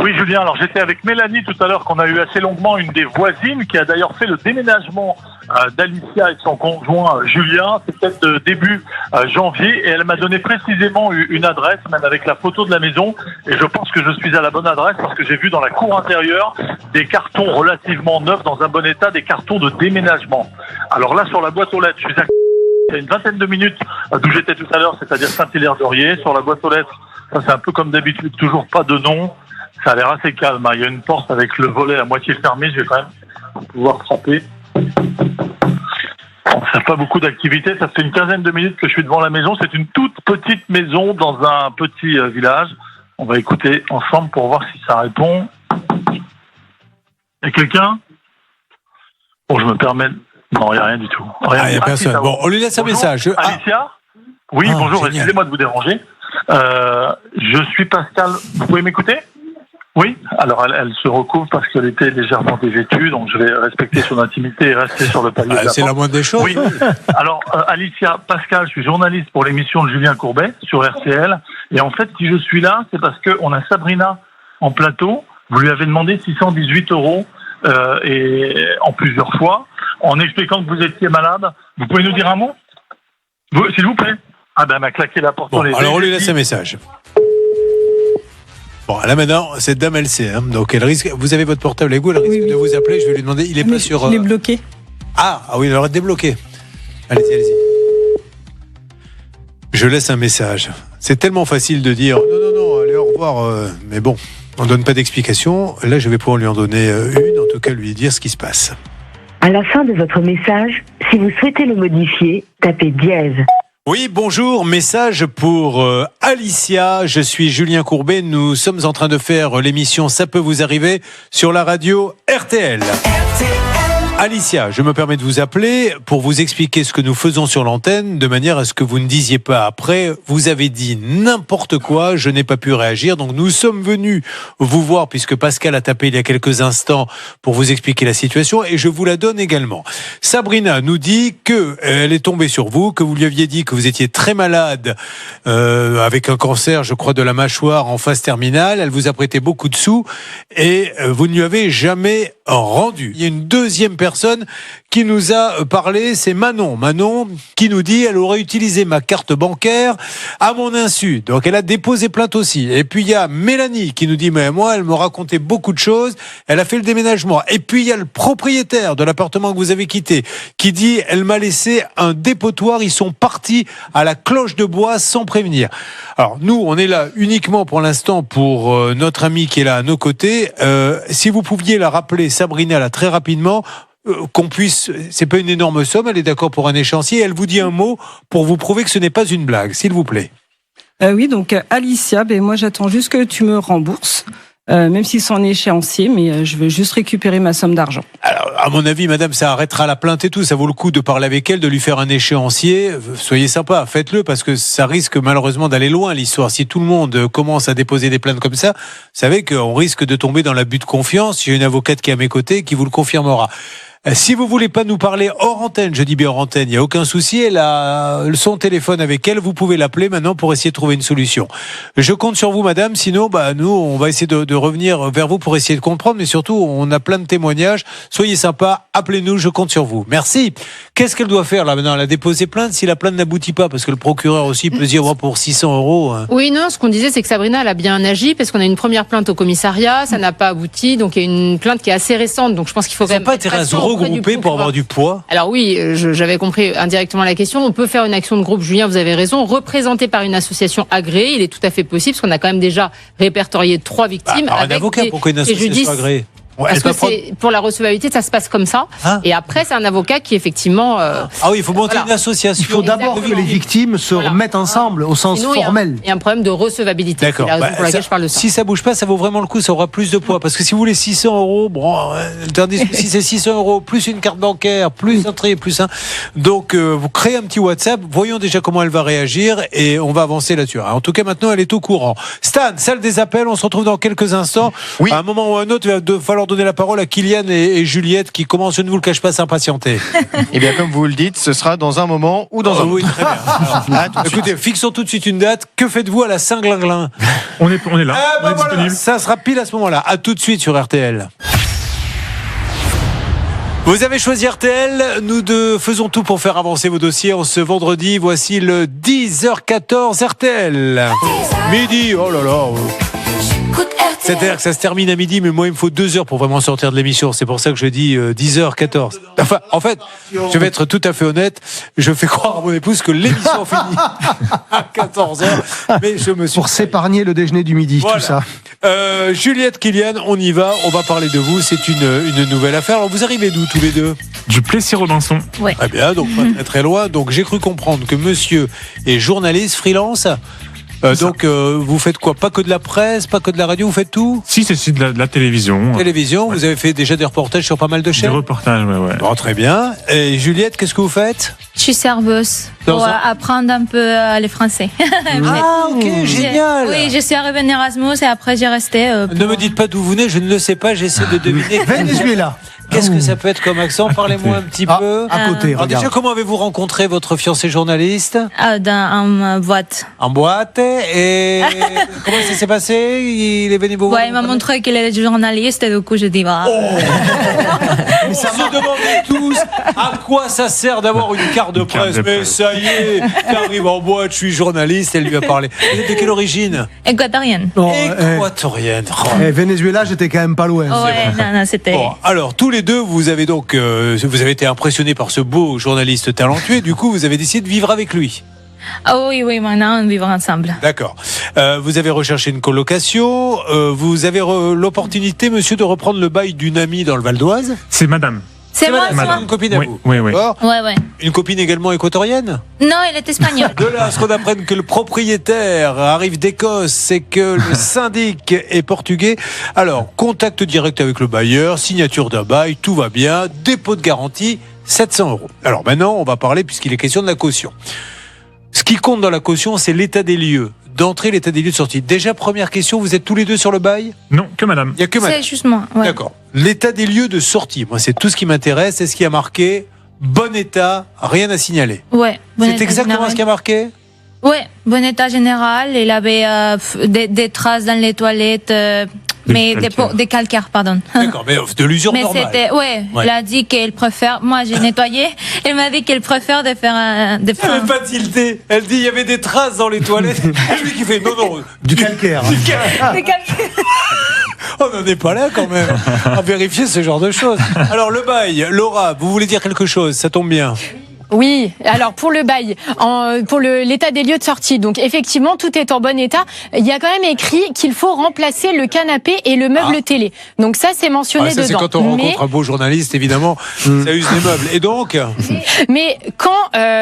S7: Oui, Julien, alors j'étais avec Mélanie tout à l'heure qu'on a eu assez longuement, une des voisines qui a d'ailleurs fait le déménagement d'Alicia et de son conjoint Julien, c'était début janvier, et elle m'a donné précisément une adresse, même avec la photo de la maison, et je pense que je suis à la bonne adresse parce que j'ai vu dans la cour intérieure des cartons relativement neufs, dans un bon état, des cartons de déménagement. Alors là, sur la boîte aux lettres, je suis à il y a une vingtaine de minutes d'où j'étais tout à l'heure, c'est-à-dire Saint-Hilaire-d'Orier. Sur la boîte aux lettres, ça c'est un peu comme d'habitude, toujours pas de nom. Ça a l'air assez calme. Il y a une porte avec le volet à moitié fermé. Je vais quand même pouvoir frapper. En Ça n'a pas beaucoup d'activité. Ça fait une quinzaine de minutes que je suis devant la maison. C'est une toute petite maison dans un petit village. On va écouter ensemble pour voir si ça répond. Y a quelqu'un? Bon, je me permets. Non, il n'y a rien du tout. Rien.
S1: Il n'y a personne.
S7: Si,
S1: Bon, on lui laisse un message.
S7: Alicia? Oui, bonjour,
S1: génial.
S7: excusez-moi de vous déranger. Je suis Pascal. Vous pouvez m'écouter? Oui. Alors, elle se recouvre parce qu'elle était légèrement dévêtue, donc je vais respecter son intimité et rester sur le palier de la
S1: c'est
S7: porte.
S1: la moindre des choses.
S7: Oui. Alors, Alicia, Pascal, je suis journaliste pour l'émission de Julien Courbet sur RTL. Et en fait, si je suis là, c'est parce qu'on a Sabrina en plateau. Vous lui avez demandé 618 € et en plusieurs fois, en expliquant que vous étiez malade. Vous pouvez nous dire un mot, s'il vous plaît? Ah ben, elle m'a claqué la porte.
S1: Bon, alors on lui laisse un message. Bon, là maintenant, cette dame, elle sait. Hein, donc elle risque. Vous avez votre portable avec vous, elle risque de vous appeler. Je vais lui demander. Il est pas sur.
S4: Il est bloqué.
S1: Ah oui, il aurait débloqué. Allez-y. Je laisse un message. C'est tellement facile de dire non, allez, au revoir. Mais bon, on donne pas d'explication. Là, je vais pouvoir lui en donner une. En tout cas, lui dire ce qui se passe.
S8: À la fin de votre message, si vous souhaitez le modifier, tapez dièse.
S1: Oui, bonjour, message pour Alicia, je suis Julien Courbet, nous sommes en train de faire l'émission Ça peut vous arriver sur la radio RTL. Alicia, je me permets de vous appeler pour vous expliquer ce que nous faisons sur l'antenne, de manière à ce que vous ne disiez pas après, vous avez dit n'importe quoi, je n'ai pas pu réagir, donc nous sommes venus vous voir, puisque Pascal a tapé il y a quelques instants pour vous expliquer la situation, et je vous la donne également. Sabrina nous dit qu'elle est tombée sur vous, que vous lui aviez dit que vous étiez très malade, avec un cancer, je crois, de la mâchoire en phase terminale, elle vous a prêté beaucoup de sous, et vous ne lui avez jamais rendu. Il y a une deuxième personne qui nous a parlé, c'est Manon. Manon qui nous dit elle aurait utilisé ma carte bancaire à mon insu. Donc elle a déposé plainte aussi. Et puis il y a Mélanie qui nous dit mais moi elle me racontait beaucoup de choses. Elle a fait le déménagement. Et puis il y a le propriétaire de l'appartement que vous avez quitté qui dit elle m'a laissé un dépotoir. Ils sont partis à la cloche de bois sans prévenir. Alors nous on est là uniquement pour l'instant pour notre amie qui est là à nos côtés. Si vous pouviez la rappeler Sabrina là très rapidement. Qu'on puisse, c'est pas une énorme somme, elle est d'accord pour un échéancier, elle vous dit un mot pour vous prouver que ce n'est pas une blague, s'il vous plaît.
S4: Oui, donc Alicia, moi j'attends juste que tu me rembourses, même si c'est en échéancier, mais je veux juste récupérer ma somme d'argent.
S1: Alors, à mon avis, madame, ça arrêtera la plainte et tout, ça vaut le coup de parler avec elle, de lui faire un échéancier, soyez sympa, faites-le, parce que ça risque malheureusement d'aller loin l'histoire. Si tout le monde commence à déposer des plaintes comme ça, vous savez qu'on risque de tomber dans l'abus de confiance. J'ai une avocate qui est à mes côtés qui vous le confirmera. Si vous voulez pas nous parler hors antenne, je dis bien hors antenne, il n'y a aucun souci, elle a son téléphone avec elle, vous pouvez l'appeler maintenant pour essayer de trouver une solution. Je compte sur vous madame, sinon nous on va essayer de revenir vers vous pour essayer de comprendre, mais surtout on a plein de témoignages, soyez sympa, appelez-nous, je compte sur vous. Merci. Qu'est-ce qu'elle doit faire là maintenant? Elle a déposé plainte si la plainte n'aboutit pas, parce que le procureur aussi peut se dire pour 600 €. Hein.
S6: Oui, non, ce qu'on disait c'est que Sabrina elle a bien agi, parce qu'on a une première plainte au commissariat, ça n'a pas abouti, donc il y a une plainte qui est assez récente, donc je pense qu'il faut quand même...
S1: pas intérêt à se regrouper pour avoir du poids?
S6: Alors oui, j'avais compris indirectement la question. On peut faire une action de groupe, Julien, vous avez raison, représentée par une association agréée. Il est tout à fait possible, parce qu'on a quand même déjà répertorié 3 victimes.
S1: Par un avocat, pourquoi une association agréée?
S6: Parce que c'est, pour la recevabilité, ça se passe comme ça. Et après, c'est un avocat qui, effectivement...
S1: Ah oui, il faut monter une association.
S5: Il faut d'abord que les victimes se remettent ensemble au sens formel.
S6: Il y a un problème de recevabilité.
S1: D'accord.
S6: C'est la raison pour laquelle je parle de ça.
S1: Si ça bouge pas, ça vaut vraiment le coup, ça aura plus de poids. Parce que si vous voulez 600 €, bon, le dernier souci, c'est 600 € plus une carte bancaire, plus un trait, plus un. Donc, vous créez un petit WhatsApp, voyons déjà comment elle va réagir et on va avancer là-dessus. En tout cas, maintenant, elle est au courant. Stan, salle des appels, on se retrouve dans quelques instants.
S10: Oui.
S1: À un moment ou à un autre, il va falloir donner la parole à Kylian et Juliette qui commencent, je ne vous le cache pas, s'impatienter.
S10: Eh bien, comme vous le dites, ce sera dans un moment ou dans un
S1: oui,
S10: autre.
S1: très bien. Alors, écoutez, fixons tout de suite une date. Que faites-vous à la Saint-Glinglin?
S12: On est là, on est disponible.
S1: Ça sera pile à ce moment-là. À tout de suite sur RTL. Vous avez choisi RTL, nous faisons tout pour faire avancer vos dossiers en ce vendredi. Voici le 10h14 RTL. Midi, oh là là. C'est-à-dire que ça se termine à midi, mais moi il me faut 2 heures pour vraiment sortir de l'émission. C'est pour ça que je dis 10h14. Enfin, en fait, je vais être tout à fait honnête, je fais croire à mon épouse que l'émission finit à 14h, mais je me suis...
S5: Pour s'épargner le déjeuner du midi,
S1: voilà.
S5: tout ça.
S1: Juliette, Kylian, on y va, on va parler de vous, c'est une nouvelle affaire. Alors vous arrivez d'où tous les deux?
S12: Du Plessis-Robinson.
S15: Ouais.
S1: Très bien, donc pas très très loin. Donc j'ai cru comprendre que monsieur est journaliste freelance. Donc vous faites quoi? Pas que de la presse, pas que de la radio, vous faites tout?
S12: Si, c'est de la télévision.
S1: Télévision, vous avez fait déjà des reportages sur pas mal de
S12: Des
S1: chaînes?
S12: reportages, ouais.
S1: Bon, très bien. Et Juliette, qu'est-ce que vous faites?
S14: Je suis serveuse
S1: Dans
S14: pour
S1: un-
S14: apprendre un peu les français.
S1: Ah, ok, génial.
S14: Oui, je suis arrivée en Erasmus et après j'ai resté.
S1: Ne me dites pas d'où vous venez, je ne le sais pas, j'essaie de deviner.
S5: Venezuela.
S1: Qu'est-ce que ça peut être comme accent? Parlez-moi un petit peu.
S5: À côté,
S1: Alors déjà,
S5: regarde.
S1: comment avez-vous rencontré votre fiancé journaliste?
S14: Dans une boîte.
S1: En boîte. Et comment ça s'est passé? Il est venu vous voir?
S14: Ouais, il m'a montré qu'il est journaliste et du coup je dis bah.
S1: On se demandait tous à quoi ça sert d'avoir une carte de presse. Mais ça y est, t'arrives en boîte, je suis journaliste, elle lui a parlé. Vous êtes de quelle origine?
S14: Équatorienne.
S1: Équatorienne.
S5: Venezuela, j'étais quand même pas loin.
S14: Ouais, non, c'était.
S1: Bon, alors tous les deux, vous avez donc, vous avez été impressionnés par ce beau journaliste talentueux. Du coup, vous avez décidé de vivre avec lui.
S14: Ah oui, maintenant on vivra ensemble.
S1: D'accord. Vous avez recherché une colocation. Vous avez l'opportunité, monsieur, de reprendre le bail d'une amie dans le Val d'Oise.
S12: C'est madame.
S14: C'est moi, c'est moi.
S1: Une copine à
S12: Oui,
S1: vous.
S12: oui.
S1: D'accord.
S14: Ouais.
S1: Une copine également équatorienne.
S14: Non, il est espagnol.
S1: De là à ce qu'on apprenne que le propriétaire arrive d'Écosse et que le syndic est portugais. Alors, contact direct avec le bailleur, signature d'un bail, tout va bien, dépôt de garantie, 700 €. Alors maintenant, on va parler, puisqu'il est question de la caution. Ce qui compte dans la caution, c'est l'état des lieux d'entrée, l'état des lieux de sortie. Déjà, première question, vous êtes tous les deux sur le bail?
S12: Non, que madame.
S1: Il n'y a que madame.
S14: C'est juste moi. Ouais.
S1: D'accord. L'état des lieux de sortie, moi, c'est tout ce qui m'intéresse. C'est ce qui a marqué bon état, rien à signaler.
S14: Ouais. bon
S1: C'est
S14: état
S1: exactement
S14: général.
S1: ce qui a marqué?
S14: Ouais, bon état général. Il avait des traces dans les toilettes, mais des calcaires, pardon.
S1: D'accord, mais de l'usure
S14: Mais
S1: normale.
S14: c'était, ouais, il a dit qu'il préfère. Moi, j'ai nettoyé. Il m'a dit qu'il préfère de faire un.
S1: Elle n'avait pas tilté. Elle dit il y avait des traces dans les toilettes. Et lui qui fait non.
S5: Du calcaire.
S1: On n'en est pas là quand même à vérifier ce genre de choses. Alors le bail, Laura, vous voulez dire quelque chose? Ça tombe bien.
S2: Oui, alors pour le bail, pour l'état des lieux de sortie, donc effectivement tout est en bon état. Il y a quand même écrit qu'il faut remplacer le canapé et le meuble télé. Donc ça c'est mentionné
S1: Ça c'est
S2: dedans.
S1: quand on rencontre un beau journaliste, évidemment, ça use les meubles. Et donc
S2: Mais quand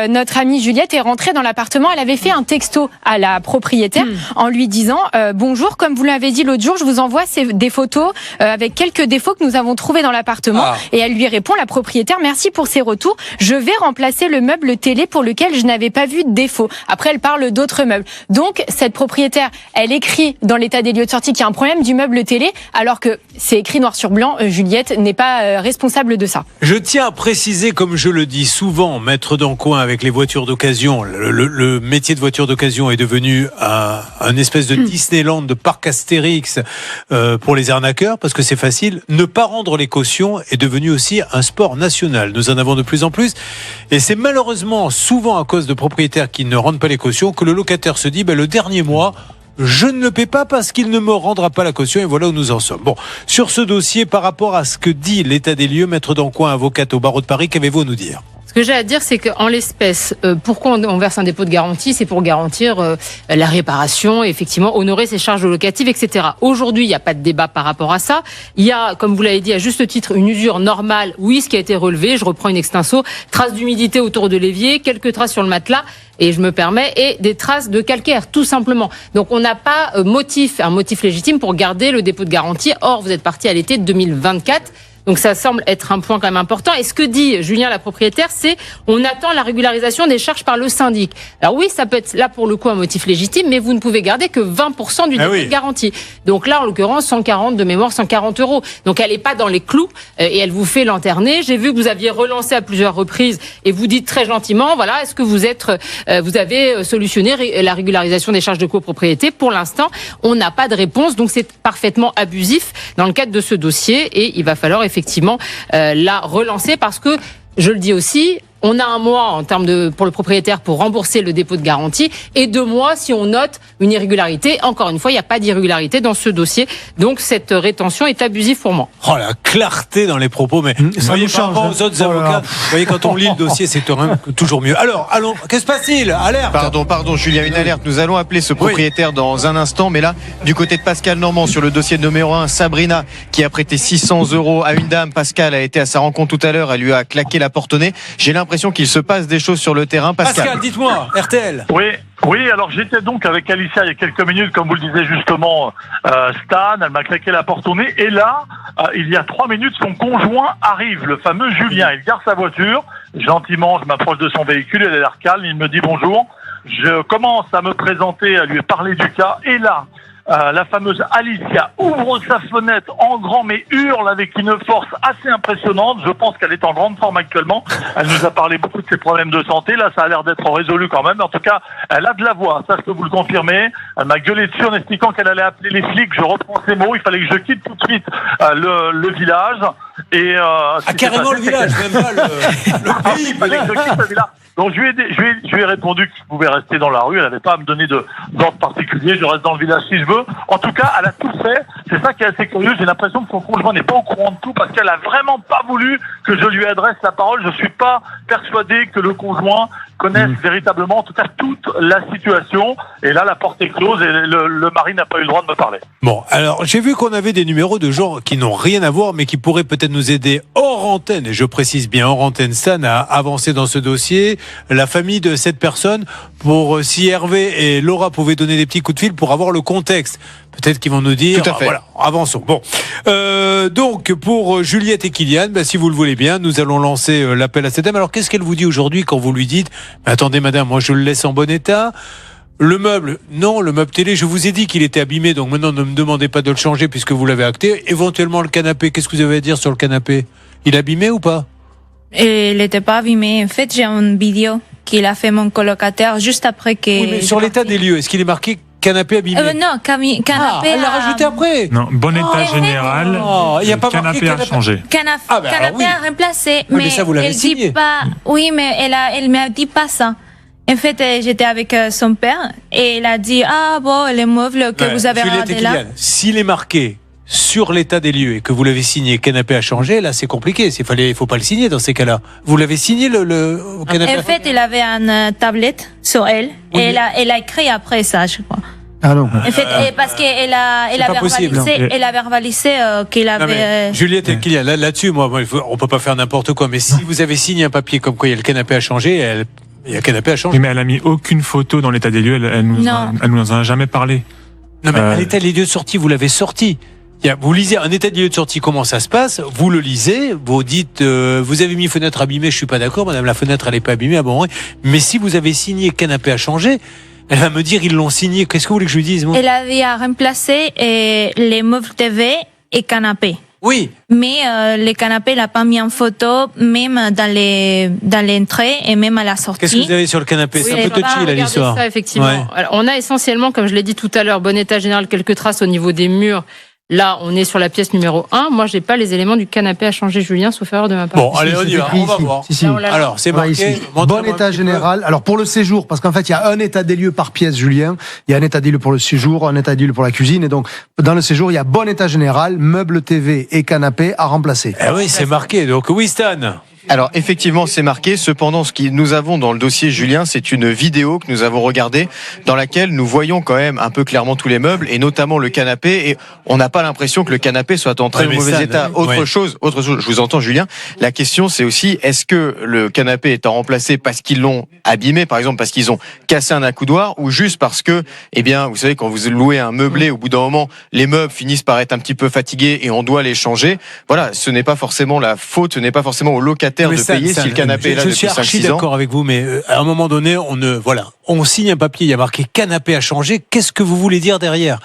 S2: notre amie Juliette est rentrée dans l'appartement, elle avait fait un texto à la propriétaire en lui disant bonjour, comme vous l'avez dit l'autre jour, je vous envoie des photos avec quelques défauts que nous avons trouvés dans l'appartement. Et elle lui répond, la propriétaire, merci pour ces retours, je vais remplacer le meuble télé pour lequel je n'avais pas vu de défaut. Après, elle parle d'autres meubles. Donc, cette propriétaire, elle écrit dans l'état des lieux de sortie qu'il y a un problème du meuble télé, alors que c'est écrit noir sur blanc, Juliette n'est pas responsable de ça.
S1: je tiens à préciser, comme je le dis souvent, maître d'encoin avec les voitures d'occasion, le métier de voiture d'occasion est devenu un espèce de Disneyland, de parc Astérix pour les arnaqueurs, parce que c'est facile. Ne pas rendre les cautions est devenu aussi un sport national. Nous en avons de plus en plus. Et c'est malheureusement souvent à cause de propriétaires qui ne rendent pas les cautions que le locataire se dit le dernier mois, je ne le paie pas parce qu'il ne me rendra pas la caution, et voilà où nous en sommes. Bon, sur ce dossier, par rapport à ce que dit l'état des lieux, maître d'encoin, avocate au barreau de Paris, qu'avez-vous à nous dire?
S6: Ce que j'ai à dire, c'est qu'en l'espèce, pourquoi on verse un dépôt de garantie? C'est pour garantir la réparation, et effectivement, honorer ses charges locatives, etc. Aujourd'hui, il n'y a pas de débat par rapport à ça. Il y a, comme vous l'avez dit, à juste titre, une usure normale. Oui, ce qui a été relevé, je reprends une extenso, traces d'humidité autour de l'évier, quelques traces sur le matelas, et je me permets, et des traces de calcaire, tout simplement. Donc, on n'a pas un motif légitime pour garder le dépôt de garantie. Or, vous êtes parti à l'été de 2024. Donc ça semble être un point quand même important. Et ce que dit Julien, la propriétaire, c'est on attend la régularisation des charges par le syndic. Alors oui, ça peut être là pour le coup un motif légitime, mais vous ne pouvez garder que 20% du dépôt de garantie. Donc là, en l'occurrence, 140 de mémoire, 140 €. Donc elle n'est pas dans les clous et elle vous fait lanterner. J'ai vu que vous aviez relancé à plusieurs reprises et vous dites très gentiment, voilà, est-ce que vous avez solutionné la régularisation des charges de copropriété? Pour l'instant, on n'a pas de réponse, donc c'est parfaitement abusif dans le cadre de ce dossier et il va falloir effectivement la relancer parce que, je le dis aussi, on a un mois en termes pour le propriétaire pour rembourser le dépôt de garantie et 2 mois si on note une irrégularité. Encore une fois, il n'y a pas d'irrégularité dans ce dossier. Donc, cette rétention est abusive pour moi.
S1: Oh, la clarté dans les propos, mais vous voyez, par rapport aux autres avocats, vous voyez, quand on lit le dossier, c'est toujours mieux. Alors, allons, qu'est-ce qui se passe-t-il? Alerte!
S10: Pardon, Julien, une alerte. Nous allons appeler ce propriétaire dans un instant, mais là, du côté de Pascal Normand, sur le dossier numéro 1, Sabrina, qui a prêté 600 € à une dame. Pascal a été à sa rencontre tout à l'heure, elle lui a claqué la porte au nez. J'ai l'impression qu'il se passe des choses sur le terrain.
S1: Pascal, dites-moi, RTL.
S7: Oui, alors j'étais donc avec Alicia il y a quelques minutes, comme vous le disiez justement, Stan, elle m'a claqué la porte au nez, et là, il y a 3 minutes, son conjoint arrive, le fameux Julien, il gare sa voiture, gentiment, je m'approche de son véhicule, il a l'air calme, il me dit bonjour, je commence à me présenter, à lui parler du cas, et là, la fameuse Alicia ouvre sa fenêtre en grand mais hurle avec une force assez impressionnante. Je pense qu'elle est en grande forme actuellement. Elle nous a parlé beaucoup de ses problèmes de santé. Là, ça a l'air d'être résolu quand même. En tout cas, elle a de la voix. Ça, je peux vous le confirmer. Elle m'a gueulé dessus en expliquant qu'elle allait appeler les flics. Je reprends ces mots. Il fallait que je quitte tout de suite le village. Et
S1: carrément le village, même pas le pays.
S7: Il fallait que je quitte le village. Donc je lui ai répondu que je pouvais rester dans la rue, elle n'avait pas à me donner d'ordre particulier, je reste dans le village si je veux. En tout cas, elle a tout fait, c'est ça qui est assez curieux, j'ai l'impression que son conjoint n'est pas au courant de tout parce qu'elle a vraiment pas voulu que je lui adresse la parole. Je suis pas persuadé que le conjoint connaisse véritablement, en tout cas, toute la situation. Et là, la porte est close et le mari n'a pas eu le droit de me parler.
S1: Bon, alors j'ai vu qu'on avait des numéros de gens qui n'ont rien à voir, mais qui pourraient peut-être nous aider hors antenne, et je précise bien hors antenne, Stan, à avancer dans ce dossier. La famille de cette personne, pour si Hervé et Laura pouvaient donner des petits coups de fil pour avoir le contexte. Peut-être qu'ils vont nous dire.
S10: Tout à fait.
S1: Voilà, avançons. Bon, donc pour Juliette et Kylian, si vous le voulez bien, nous allons lancer l'appel à cette dame. Alors qu'est-ce qu'elle vous dit aujourd'hui quand vous lui dites attendez madame, moi je le laisse en bon état. Le meuble, non, le meuble télé, je vous ai dit qu'il était abîmé, donc maintenant ne me demandez pas de le changer puisque vous l'avez acté. Éventuellement le canapé, qu'est-ce que vous avez à dire sur le canapé? Il est abîmé ou pas?
S14: Il n'était pas abîmé. En fait, j'ai une vidéo qu'il a fait mon colocataire juste après que...
S1: Oui, mais sur l'état des lieux, est-ce qu'il est marqué canapé abîmé?
S14: Non, canapé...
S1: elle l'a rajouté après.
S12: Non, bon état général,
S1: il y a pas
S12: canapé à changer.
S14: Canapé à remplacer.
S1: Oui, mais ça, vous l'avez
S14: elle
S1: signé.
S14: dit pas... Oui, mais elle m'a dit pas ça. En fait, j'étais avec son père et il a dit les meubles que vous avez
S1: Juliette et
S14: regardés là...
S1: Kylian, s'il est marqué sur l'état des lieux et que vous l'avez signé canapé à changer, là c'est compliqué. Il faut pas le signer dans ces cas-là. Vous l'avez signé le canapé?
S14: En fait, il avait une tablette sur elle et elle a écrit après ça, je crois.
S5: Ah non.
S14: En fait, parce qu'elle a verbalisé qu'il avait...
S1: Juliette et Kylian, là-dessus, on peut pas faire n'importe quoi. Mais si vous avez signé un papier comme quoi il y a le canapé à changer, il y a le canapé à changer.
S12: Mais elle a mis aucune photo dans l'état des lieux. Elle nous en a jamais parlé.
S1: Non, mais à l'état des lieux de sortie, vous l'avez sorti. Vous lisez un état des lieux de sortie, comment ça se passe? Vous le lisez, vous dites, vous avez mis fenêtre abîmée, je suis pas d'accord, madame, la fenêtre elle est pas abîmée, bon, mais si vous avez signé canapé à changer, elle va me dire ils l'ont signé. Qu'est-ce que vous voulez que je lui dise, moi?
S14: Elle avait à remplacer les meubles TV et canapé.
S1: Oui.
S14: Mais les canapés, il n'a pas mis en photo, même dans l'entrée et même à la sortie.
S1: Qu'est-ce que vous avez sur le canapé? C'est un peu touchy, là, l'histoire.
S6: Ça, effectivement.
S1: Ouais.
S6: Alors, on a essentiellement, comme je l'ai dit tout à l'heure, bon état général, quelques traces au niveau des murs. Là, on est sur la pièce numéro 1. Moi, j'ai pas les éléments du canapé à changer, Julien, sauf erreur de ma part.
S1: Bon, allez, on y va. On va voir. Alors, c'est marqué.
S5: Bon état général. Alors, pour le séjour, parce qu'en fait, il y a un état des lieux par pièce, Julien. Il y a un état des lieux pour le séjour, un état des lieux pour la cuisine. Et donc, dans le séjour, il y a bon état général, meuble TV et canapé à remplacer.
S1: Ah oui, c'est marqué. Donc, oui, Stan.
S10: Alors effectivement c'est marqué, cependant ce que nous avons dans le dossier Julien, c'est une vidéo que nous avons regardée dans laquelle nous voyons quand même un peu clairement tous les meubles et notamment le canapé et on n'a pas l'impression que le canapé soit en très mauvais état. Autre chose, je vous entends Julien, la question c'est aussi est-ce que le canapé est remplacé parce qu'ils l'ont abîmé, par exemple parce qu'ils ont cassé un accoudoir ou juste parce que, eh bien vous savez quand vous louez un meublé au bout d'un moment les meubles finissent par être un petit peu fatigués et on doit les changer. Voilà, ce n'est pas forcément la faute, ce n'est pas forcément au locataire de payer si le canapé est là depuis 5-6 ans.
S1: Je suis archi d'accord avec vous, mais à un moment donné, on signe un papier, il y a marqué canapé à changer. Qu'est-ce que vous voulez dire derrière?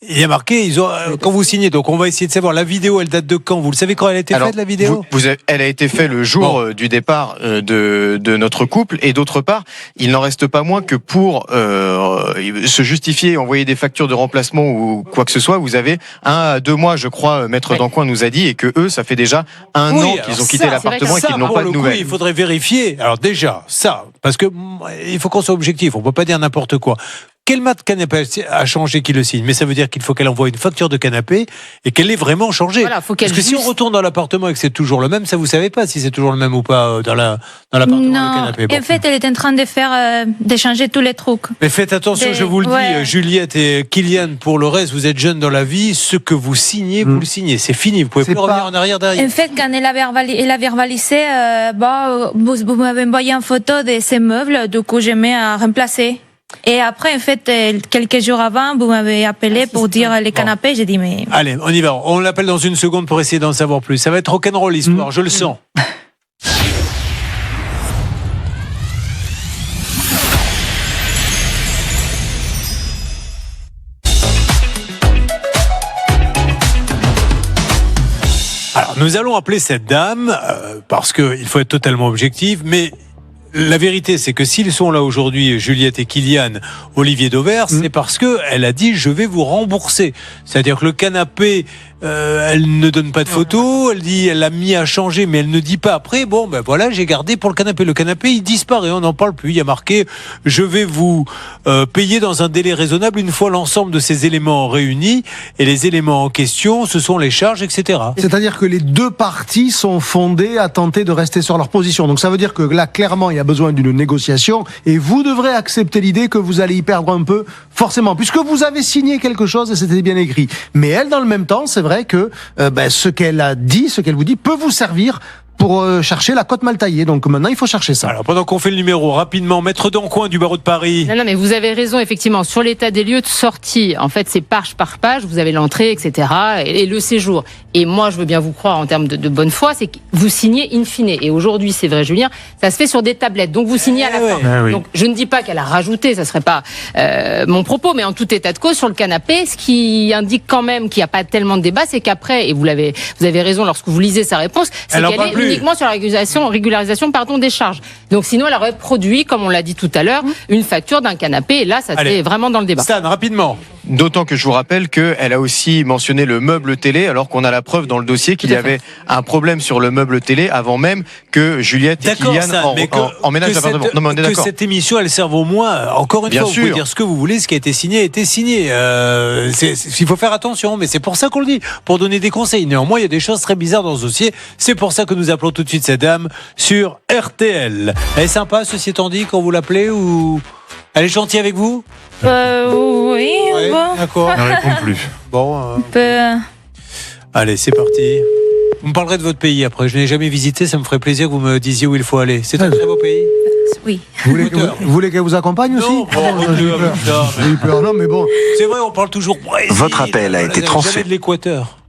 S1: Il y a marqué, quand vous signez, donc on va essayer de savoir, la vidéo, elle date de quand? Vous le savez quand elle a été faite, la vidéo?
S10: Elle a été faite le jour du départ de notre couple, et d'autre part, il n'en reste pas moins que pour se justifier, envoyer des factures de remplacement ou quoi que ce soit, vous avez 1 à 2 mois, je crois, Maître Dancoin nous a dit, et que eux, ça fait déjà un an qu'ils ont quitté l'appartement et qu'ils n'ont pas de nouvelles.
S1: Il faudrait vérifier. Alors déjà, ça, parce que il faut qu'on soit objectif, on peut pas dire n'importe quoi. Quel mat de canapé a changé qui le signe? Mais ça veut dire qu'il faut qu'elle envoie une facture de canapé et qu'elle ait vraiment changé.
S6: Voilà, faut qu'elle
S1: Parce que si on retourne dans l'appartement et que c'est toujours le même, ça vous savez pas si c'est toujours le même ou pas dans l'appartement, le canapé.
S14: En fait, elle est en train de changer tous les trucs.
S1: Mais faites attention, je vous le dis, Juliette et Kylian, pour le reste, vous êtes jeunes dans la vie, ce que vous signez, vous le signez. C'est fini, vous pouvez plus revenir en arrière derrière.
S14: En fait, quand elle a verbalisé, vous m'avez envoyé une photo de ces meubles, du coup, je mets à remplacer. Et après, en fait, quelques jours avant, vous m'avez appelé pour dire les canapés. J'ai dit, mais...
S1: Allez, on y va. On l'appelle dans une seconde pour essayer d'en savoir plus. Ça va être rock'n'roll l'histoire, je le sens. Alors, nous allons appeler cette dame, parce qu'il faut être totalement objectif, mais... La vérité, c'est que s'ils sont là aujourd'hui, Juliette et Kylian, Olivier Dauvert, c'est parce que elle a dit je vais vous rembourser. C'est-à-dire que le canapé, elle ne donne pas de photo, elle dit elle l'a mis à changer, mais elle ne dit pas après. Bon, ben voilà, j'ai gardé pour le canapé. Le canapé, il disparaît, on n'en parle plus. Il y a marqué je vais vous payer dans un délai raisonnable une fois l'ensemble de ces éléments réunis. Et les éléments en question, ce sont les charges, etc.
S5: C'est-à-dire que les deux parties sont fondées à tenter de rester sur leur position. Donc ça veut dire que là, clairement, il y a besoin d'une négociation et vous devrez accepter l'idée que vous allez y perdre un peu, forcément, puisque vous avez signé quelque chose et c'était bien écrit. Mais elle, dans le même temps, c'est vrai que ce qu'elle a dit, ce qu'elle vous dit, peut vous servir pour chercher la cote mal taillée. Donc maintenant, il faut chercher ça.
S1: Alors pendant qu'on fait le numéro, rapidement, Maître Dancoin du barreau de Paris.
S6: Non, mais vous avez raison, effectivement. Sur l'état des lieux de sortie, en fait, c'est page par page, vous avez l'entrée, etc. et le séjour. Et moi, je veux bien vous croire en termes de bonne foi, c'est que vous signez in fine. Et aujourd'hui, c'est vrai, Julien, ça se fait sur des tablettes. Donc vous signez à la fin. Donc je ne dis pas qu'elle a rajouté, ça serait pas mon propos, mais en tout état de cause, sur le canapé, ce qui indique quand même qu'il n'y a pas tellement de débat, c'est qu'après, et vous avez raison lorsque vous lisez sa réponse, c'est qu'elle est uniquement sur la régularisation des charges. Donc sinon, elle aurait produit, comme on l'a dit tout à l'heure, une facture d'un canapé. Et là, ça c'est vraiment dans le débat.
S1: Stan, rapidement.
S10: D'autant que je vous rappelle qu'elle a aussi mentionné le meuble télé, alors qu'on a la preuve dans le dossier qu'il y avait un problème sur le meuble télé avant même que Juliette et Kylian emménagent l'appartement. Non, mais on est d'accord.
S1: Que cette émission, elle serve au moins, encore une fois, vous pouvez dire ce que vous voulez, ce qui a été signé a été signé. Il faut faire attention, mais c'est pour ça qu'on le dit, pour donner des conseils. Néanmoins, il y a des choses très bizarres dans ce dossier. C'est pour ça que nous appelons tout de suite cette dame sur RTL. Elle est sympa, ceci étant dit, quand vous l'appelez, ou elle est gentille avec vous?
S14: Oui,
S1: ouais,
S14: bon.
S1: D'accord.
S12: Elle ne répond plus.
S1: Bon. Allez, c'est parti. Vous me parlerez de votre pays après. Je n'ai jamais visité, ça me ferait plaisir que vous me disiez où il faut aller. C'est un très beau pays?
S14: Oui.
S5: Vous voulez qu'elle vous accompagne aussi?
S1: Non,
S5: j'ai eu peur. Non, mais bon.
S1: C'est vrai, on parle toujours Brésil.
S17: Votre appel a été transféré.
S1: Jamais de l'Équateur.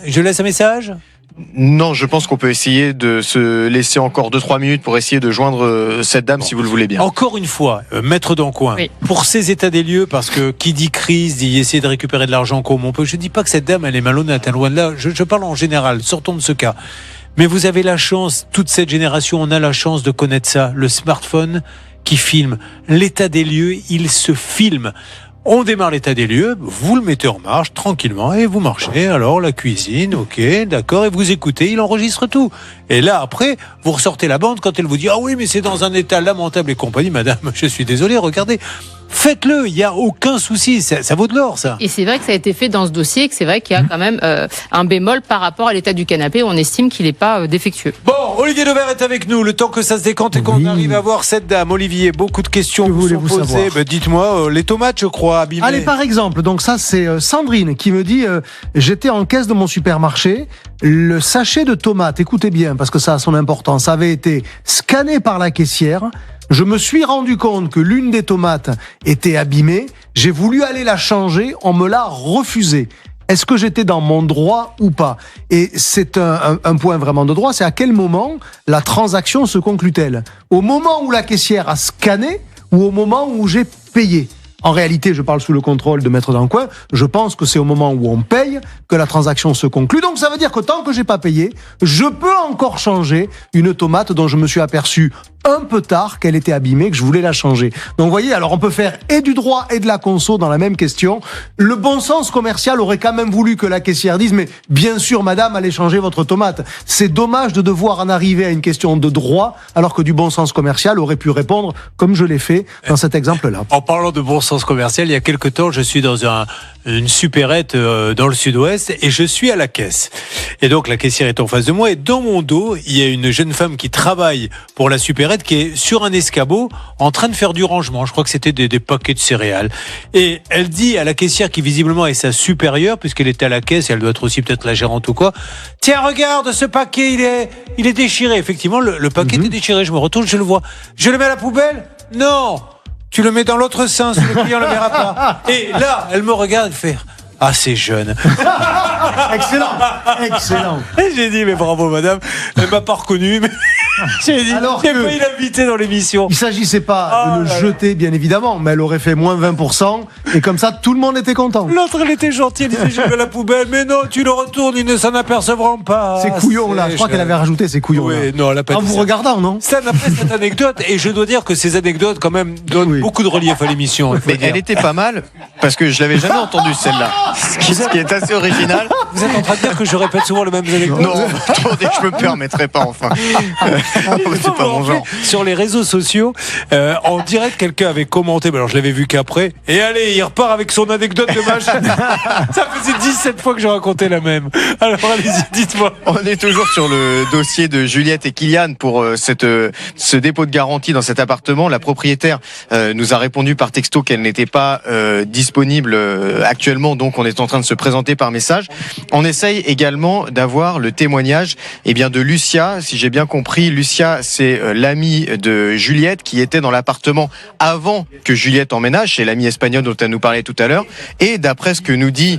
S1: Je laisse un message?
S10: Non, je pense qu'on peut essayer de se laisser encore 2-3 minutes pour essayer de joindre cette dame, si vous le voulez bien.
S1: Encore une fois, Maître Dancoin, pour ces états des lieux, parce que qui dit crise, dit essayer de récupérer de l'argent comme on peut. Je ne dis pas que cette dame, elle est malhonnête, loin de là. Je parle en général, sortons de ce cas. Mais vous avez la chance, toute cette génération, on a la chance de connaître ça. Le smartphone qui filme. L'état des lieux, il se filme. On démarre l'état des lieux, vous le mettez en marche tranquillement et vous marchez. Alors la cuisine, ok, d'accord, et vous écoutez, il enregistre tout. Et là après, vous ressortez la bande quand elle vous dit ah oui mais c'est dans un état lamentable et compagnie, madame, je suis désolé, regardez. Faites-le, il n'y a aucun souci, ça vaut de l'or ça.
S6: Et c'est vrai que ça a été fait dans ce dossier, que c'est vrai qu'il y a quand même un bémol par rapport à l'état du canapé, on estime qu'il n'est pas défectueux.
S1: Bon, Olivier Dauvert est avec nous, le temps que ça se décante et qu'on arrive à voir cette dame. Olivier, beaucoup de questions vous sont posées. Dites-moi, les tomates je crois abîmées.
S5: Allez, par exemple, donc ça c'est Sandrine qui me dit j'étais en caisse de mon supermarché, le sachet de tomates, écoutez bien parce que ça a son importance, avait été scanné par la caissière. Je me suis rendu compte que l'une des tomates était abîmée. J'ai voulu aller la changer. On me l'a refusé. Est-ce que j'étais dans mon droit ou pas? Et c'est un point vraiment de droit. C'est à quel moment la transaction se conclut-elle? Au moment où la caissière a scanné ou au moment où j'ai payé? En réalité, je parle sous le contrôle de Maître Dancoing. Je pense que c'est au moment où on paye que la transaction se conclut. Donc ça veut dire que tant que j'ai pas payé, je peux encore changer une tomate dont je me suis aperçu un peu tard qu'elle était abîmée, que je voulais la changer. Donc vous voyez, alors on peut faire et du droit et de la conso dans la même question. Le bon sens commercial aurait quand même voulu que la caissière dise, mais bien sûr madame, allez changer votre tomate. C'est dommage de devoir en arriver à une question de droit, alors que du bon sens commercial aurait pu répondre comme je l'ai fait dans cet exemple-là.
S1: En parlant de bon sens commercial, il y a quelque temps, je suis dans une supérette dans le sud-ouest et je suis à la caisse. Et donc la caissière est en face de moi et dans mon dos, il y a une jeune femme qui travaille pour la supérette qui est sur un escabeau en train de faire du rangement. Je crois que c'était des paquets de céréales. Et elle dit à la caissière qui visiblement est sa supérieure, puisqu'elle était à la caisse et elle doit être aussi peut-être la gérante ou quoi. Tiens, regarde, ce paquet, il est déchiré. Effectivement, le paquet était déchiré. Je me retourne, je le vois. Je le mets à la poubelle? Non! Tu le mets dans l'autre sens, le client ne le verra pas. Et là, elle me regarde et fait... Ah, c'est jeune.
S5: Excellent.
S1: Et j'ai dit, mais bravo madame, elle m'a pas reconnu, mais j'ai dit, j'ai failli l'inviter dans l'émission.
S5: Il s'agissait pas de le jeter, bien évidemment, mais elle aurait fait moins 20%, et comme ça, tout le monde était content.
S1: L'autre, elle était gentille, elle disait, je vais à la poubelle, mais non, tu le retournes, ils ne s'en apercevront pas.
S5: Ces couillons-là, je crois qu'elle avait rajouté ces couillons-là.
S1: Oui, non, elle a pas
S5: en
S1: dit
S5: vous
S1: ça.
S5: regardant, non?
S1: Ça n'a pas cette anecdote, et je dois dire que ces anecdotes, quand même, donnent beaucoup de relief à l'émission.
S10: Mais elle était pas mal, parce que je l'avais jamais entendue, celle-là. Ce qui est assez original.
S1: Vous êtes en train de dire que je répète souvent les mêmes anecdotes?
S10: Non, attendez, je me permettrai pas, enfin. C'est pas mon genre.
S1: Sur les réseaux sociaux, en direct, quelqu'un avait commenté, alors je l'avais vu qu'après, et allez, il repart avec son anecdote de match. Ça faisait 17 fois que je racontais la même. Alors allez-y, dites-moi.
S10: On est toujours sur le dossier de Juliette et Kylian pour ce dépôt de garantie dans cet appartement. La propriétaire nous a répondu par texto qu'elle n'était pas disponible actuellement, donc on est en train de se présenter par message. On essaye également d'avoir le témoignage de Lucia. Si j'ai bien compris, Lucia, c'est l'amie de Juliette qui était dans l'appartement avant que Juliette emménage. C'est l'amie espagnole dont elle nous parlait tout à l'heure. Et d'après ce que nous dit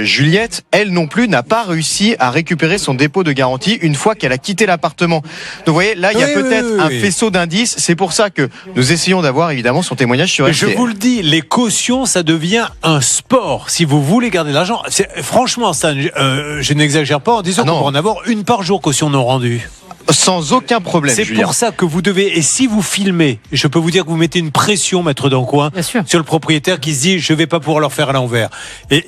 S10: Juliette, elle non plus n'a pas réussi à récupérer son dépôt de garantie une fois qu'elle a quitté l'appartement. Donc vous voyez, là il y a peut-être un faisceau d'indices. C'est pour ça que nous essayons d'avoir évidemment son témoignage sur RTL.
S1: Je vous le dis, les cautions, ça devient un sport. Si vous voulez garder de l'argent, franchement, ça, je n'exagère pas en disant qu'on va en avoir une par jour caution non rendue.
S10: Sans aucun problème.
S1: C'est
S10: Julien.
S1: pour ça que vous devez, et si vous filmez, je peux vous dire que vous mettez une pression, Maître Dancoing, sur le propriétaire qui se dit je vais pas pouvoir leur faire à l'envers. Et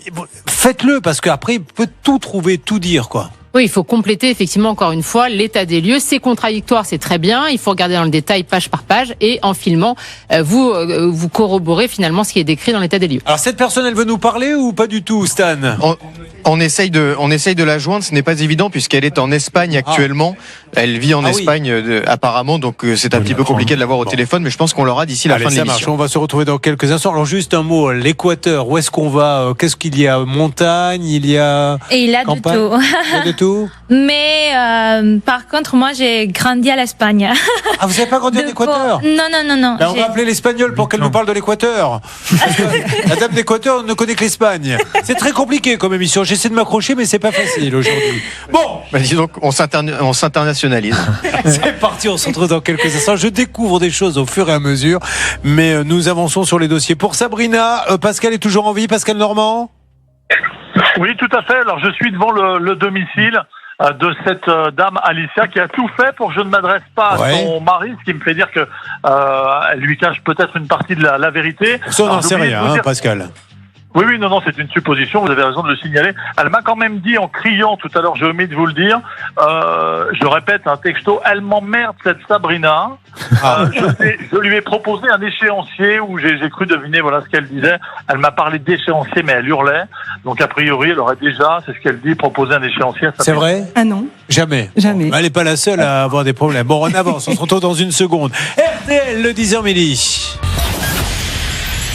S1: faites-le parce qu'après il peut tout trouver, tout dire quoi.
S6: Oui, il faut compléter effectivement encore une fois l'état des lieux. C'est contradictoire, c'est très bien. Il faut regarder dans le détail page par page et en filmant, vous corroborez finalement ce qui est décrit dans l'état des lieux.
S1: Alors cette personne, elle veut nous parler ou pas du tout, Stan?
S10: On essaye de la joindre. Ce n'est pas évident puisqu'elle est en Espagne actuellement. Elle vit en Espagne apparemment, donc c'est un petit peu compliqué de l'avoir au téléphone, mais je pense qu'on l'aura d'ici la fin de l'émission.
S1: On va se retrouver dans quelques instants. Alors juste un mot, l'Équateur, où est-ce qu'on va? Qu'est-ce qu'il y a? Montagne, il y a
S14: Et il a de
S1: campagne,
S14: tout.
S1: il y a de tout.
S14: Mais par contre, moi, j'ai grandi à l'Espagne.
S1: Ah, vous n'avez pas grandi en Équateur?
S14: Non.
S1: Ben, on va appeler l'Espagnol pour qu'elle nous parle de l'Équateur. La dame d'Équateur ne connaît que l'Espagne. C'est très compliqué comme émission. J'essaie de m'accrocher, mais c'est pas facile aujourd'hui. Bon,
S10: dis donc, on s'internationalise.
S1: C'est parti, on se retrouve dans quelques instants. Je découvre des choses au fur et à mesure, mais nous avançons sur les dossiers. Pour Sabrina, Pascal est toujours en vie, Pascal Normand?
S7: Oui, tout à fait. Alors, je suis devant le domicile de cette dame Alicia qui a tout fait pour que je ne m'adresse pas à son mari, ce qui me fait dire que elle lui cache peut-être une partie de la vérité.
S1: Ça, on n'en sait rien, Pascal.
S7: Oui, non, c'est une supposition, vous avez raison de le signaler. Elle m'a quand même dit en criant tout à l'heure, j'ai omis de vous le dire, je répète un texto, elle m'emmerde cette Sabrina. Je lui ai proposé un échéancier où j'ai cru deviner voilà ce qu'elle disait. Elle m'a parlé d'échéancier, mais elle hurlait. Donc a priori, elle aurait déjà, c'est ce qu'elle dit, proposé un échéancier.
S1: C'est vrai?
S4: Ah non.
S1: Jamais.
S4: Jamais.
S1: Elle n'est pas la seule à avoir des problèmes. Bon, on avance, on se retrouve dans une seconde. RTL, le 10h midi.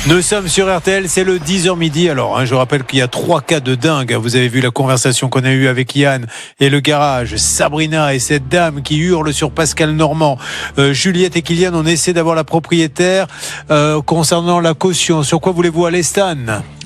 S1: Nous sommes sur RTL, c'est le 10h midi. Alors, je rappelle qu'il y a 3 cas de dingue. Vous avez vu la conversation qu'on a eue avec Yann et le garage. Sabrina et cette dame qui hurle sur Pascal Normand. Juliette et Kylian, on essaie d'avoir la propriétaire concernant la caution. Sur quoi voulez-vous aller, Stan?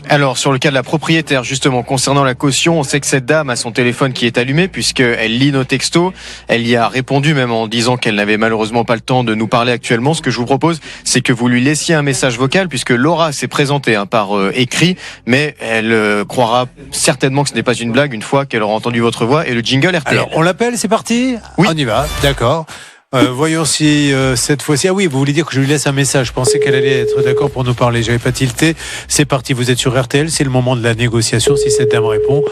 S10: Alors, sur le cas de la propriétaire, justement, concernant la caution, on sait que cette dame a son téléphone qui est allumé puisqu'elle lit nos textos. Elle y a répondu même en disant qu'elle n'avait malheureusement pas le temps de nous parler actuellement. Ce que je vous propose, c'est que vous lui laissiez un message vocal puisque Laura s'est présentée par écrit, mais elle croira certainement que ce n'est pas une blague une fois qu'elle aura entendu votre voix et le jingle RTL.
S1: Alors, on l'appelle, c'est parti ?
S10: Oui.
S1: On y va, d'accord. Voyons si cette fois-ci... Ah oui, vous voulez dire que je lui laisse un message. Je pensais qu'elle allait être d'accord pour nous parler. J'avais pas tilté. C'est parti, vous êtes sur RTL. C'est le moment de la négociation. Si cette dame répond,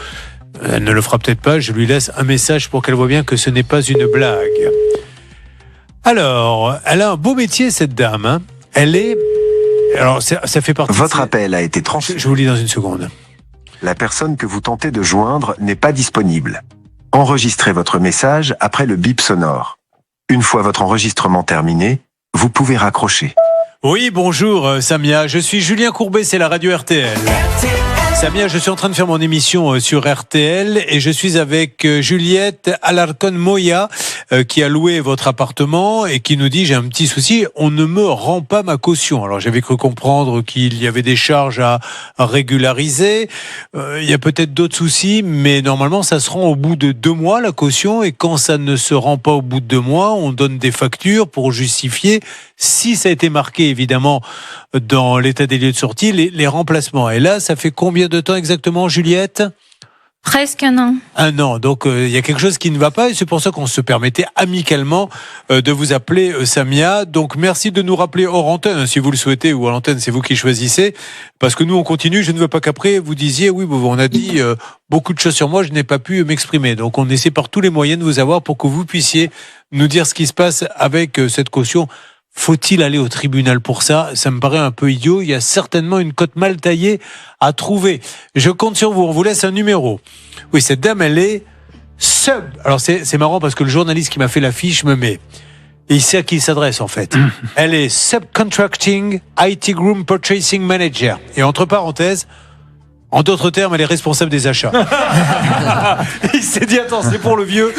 S1: elle ne le fera peut-être pas. Je lui laisse un message pour qu'elle voit bien que ce n'est pas une blague. Alors, elle a un beau métier, cette dame. Hein. Elle est... Alors, ça fait partie...
S17: Votre appel a été transféré.
S1: Je vous lis dans une seconde.
S17: La personne que vous tentez de joindre n'est pas disponible. Enregistrez votre message après le bip sonore. Une fois votre enregistrement terminé, vous pouvez raccrocher.
S1: Oui, bonjour Samia, je suis Julien Courbet, c'est la radio RTL. Samia, je suis en train de faire mon émission sur RTL et je suis avec Juliette Alarcón Moya qui a loué votre appartement et qui nous dit j'ai un petit souci, on ne me rend pas ma caution. Alors j'avais cru comprendre qu'il y avait des charges à régulariser, il y a peut-être d'autres soucis, mais normalement ça se rend au bout de 2 mois la caution et quand ça ne se rend pas au bout de 2 mois, on donne des factures pour justifier, si ça a été marqué évidemment dans l'état des lieux de sortie, les remplacements. Et là, ça fait combien de temps exactement, Juliette ?
S14: Presque 1 an.
S1: 1 an. Donc, il y a quelque chose qui ne va pas et c'est pour ça qu'on se permettait amicalement de vous appeler Samia. Donc, merci de nous rappeler hors antenne, si vous le souhaitez, ou à l'antenne, c'est vous qui choisissez. Parce que nous, on continue. Je ne veux pas qu'après, vous disiez, oui, on a dit beaucoup de choses sur moi, je n'ai pas pu m'exprimer. Donc, on essaie par tous les moyens de vous avoir pour que vous puissiez nous dire ce qui se passe avec cette caution. Faut-il aller au tribunal pour ça ? Ça me paraît un peu idiot. Il y a certainement une cote mal taillée à trouver. Je compte sur vous. On vous laisse un numéro. Oui, cette dame, elle est sub. Alors, c'est marrant parce que le journaliste qui m'a fait l'affiche me met. Et il sait à qui il s'adresse, en fait. Elle est Subcontracting IT Group Purchasing Manager. Et entre parenthèses, en d'autres termes, elle est responsable des achats. Il s'est dit, attends, c'est pour le vieux.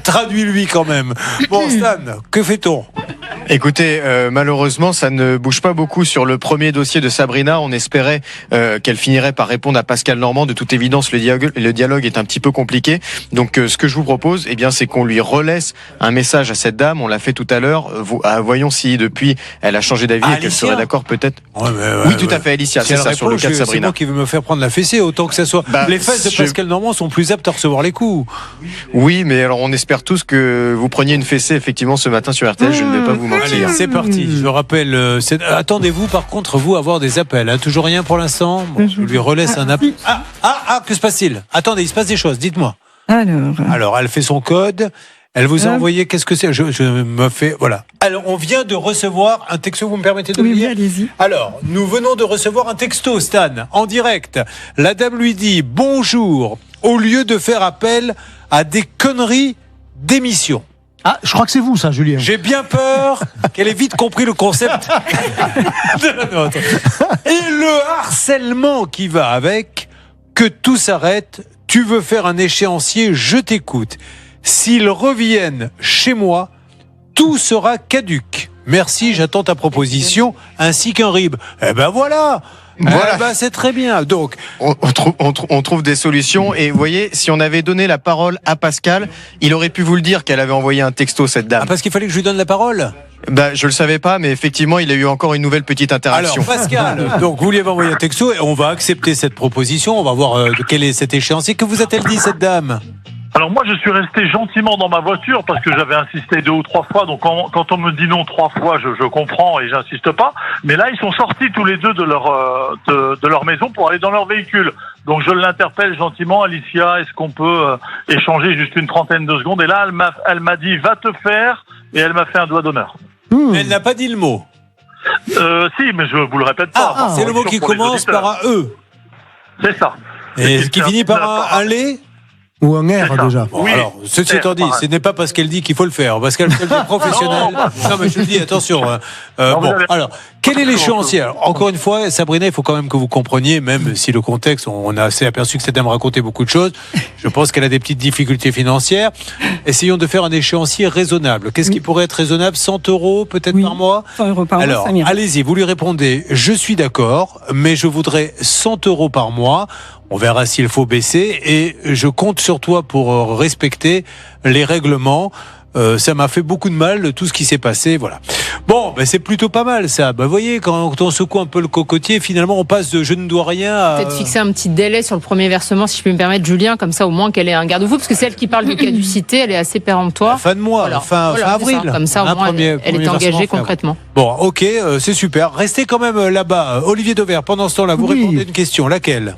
S1: Traduis-lui quand même. Bon, Stan, que fait-on ?
S10: Écoutez, malheureusement, ça ne bouge pas beaucoup sur le premier dossier de Sabrina. On espérait qu'elle finirait par répondre à Pascal Normand. De toute évidence, le dialogue est un petit peu compliqué. Donc, ce que je vous propose, c'est qu'on lui relaisse un message à cette dame. On l'a fait tout à l'heure. Voyons si depuis elle a changé d'avis et qu'elle serait d'accord peut-être. Oui, tout à fait, Alicia.
S1: Si
S10: c'est ça, sur le cas de Sabrina.
S1: C'est moi qui veux me faire prendre la fessée, autant que ça soit. Les fesses de Pascal Normand sont plus aptes à recevoir les coups.
S10: Oui, mais alors on espère tous que vous preniez une fessée effectivement ce matin sur RTL. Je ne vais pas vous mentir.
S1: Allez, c'est parti. Je rappelle. Attendez-vous, par contre, vous avoir des appels. Hein. Toujours rien pour l'instant. Bon, je lui relaisse un appel. Que se passe-t-il ? Attendez, il se passe des choses. Dites-moi. Alors, elle fait son code. Elle vous a envoyé, qu'est-ce que c'est ? Je me fais, voilà. Alors, on vient de recevoir un texto, vous me permettez de le lire ?
S4: Allez-y.
S1: Alors, nous venons de recevoir un texto, Stan, en direct. La dame lui dit, bonjour, au lieu de faire appel à des conneries d'émission.
S5: Ah, je crois que c'est vous, ça, Julien.
S1: J'ai bien peur qu'elle ait vite compris le concept de la nôtre. Et le harcèlement qui va avec, que tout s'arrête, tu veux faire un échéancier, je t'écoute. S'ils reviennent chez moi, tout sera caduc. Merci, j'attends ta proposition, ainsi qu'un RIB. Eh ben voilà. C'est très bien. Donc,
S10: on trouve des solutions. Et vous voyez, si on avait donné la parole à Pascal, il aurait pu vous le dire qu'elle avait envoyé un texto, cette dame.
S1: Parce qu'il fallait que je lui donne la parole.
S10: Je le savais pas, mais effectivement, il a eu encore une nouvelle petite interaction.
S1: Alors, Pascal, donc vous lui avez envoyé un texto et on va accepter cette proposition. On va voir quel est cet échéancier. Que vous a-t-elle dit, cette dame ?
S7: Alors moi, je suis resté gentiment dans ma voiture parce que j'avais insisté 2 ou 3 fois. Donc quand on me dit non 3 fois, je comprends et j'insiste pas. Mais là, ils sont sortis tous les deux de leur maison pour aller dans leur véhicule. Donc je l'interpelle gentiment, Alicia, est-ce qu'on peut échanger juste une trentaine de secondes ? Et là, elle m'a dit va te faire et elle m'a fait un doigt d'honneur.
S1: Mais elle n'a pas dit le mot.
S7: Si, mais je vous le répète pas.
S1: C'est le mot qui commence par un E.
S7: C'est ça.
S1: Et qui finit par un lait ?
S5: Ou un R
S7: C'est ça.
S5: déjà.
S1: Bon,
S7: Oui,
S1: alors, ceci étant dit, ce n'est pas parce qu'elle dit qu'il faut le faire, parce qu'elle est professionnelle. Non, mais je le dis, attention. Hein.
S7: Non, vous
S1: Bon,
S7: avez-
S1: alors, quel est l'échéancier? Alors, encore une fois, Sabrina, il faut quand même que vous compreniez, même si le contexte, on a assez aperçu que cette dame racontait beaucoup de choses. Je pense qu'elle a des petites difficultés financières. Essayons de faire un échéancier raisonnable. Qu'est-ce qui pourrait être raisonnable? 100 euros peut-être par mois?
S4: 100 euros par mois,
S1: Alors,
S4: ça m'ira.
S1: allez-y, vous lui répondez, je suis d'accord, mais je voudrais 100 euros par mois. On verra s'il faut baisser et je compte sur toi pour respecter les règlements. Ça m'a fait beaucoup de mal, tout ce qui s'est passé, voilà. Bon, ben c'est plutôt pas mal ça. Ben, vous voyez, quand on secoue un peu le cocotier, finalement, on passe de je ne dois rien à...
S6: Peut-être fixer un petit délai sur le premier versement, si je peux me permettre, Julien, comme ça au moins qu'elle ait un garde-fou, parce que celle qui parle de caducité, elle est assez péremptoire.
S1: Fin de mois,
S6: Voilà.
S1: fin
S6: Voilà,
S1: avril.
S6: c'est ça. Comme ça, au
S1: Un
S6: moins,
S1: premier
S6: elle est
S1: versement
S6: engagée
S1: fin avril.
S6: concrètement.
S1: Bon, ok, c'est super. Restez quand même là-bas. Olivier Dauvert, pendant ce temps-là, vous
S5: Oui.
S1: répondez à une question. Laquelle?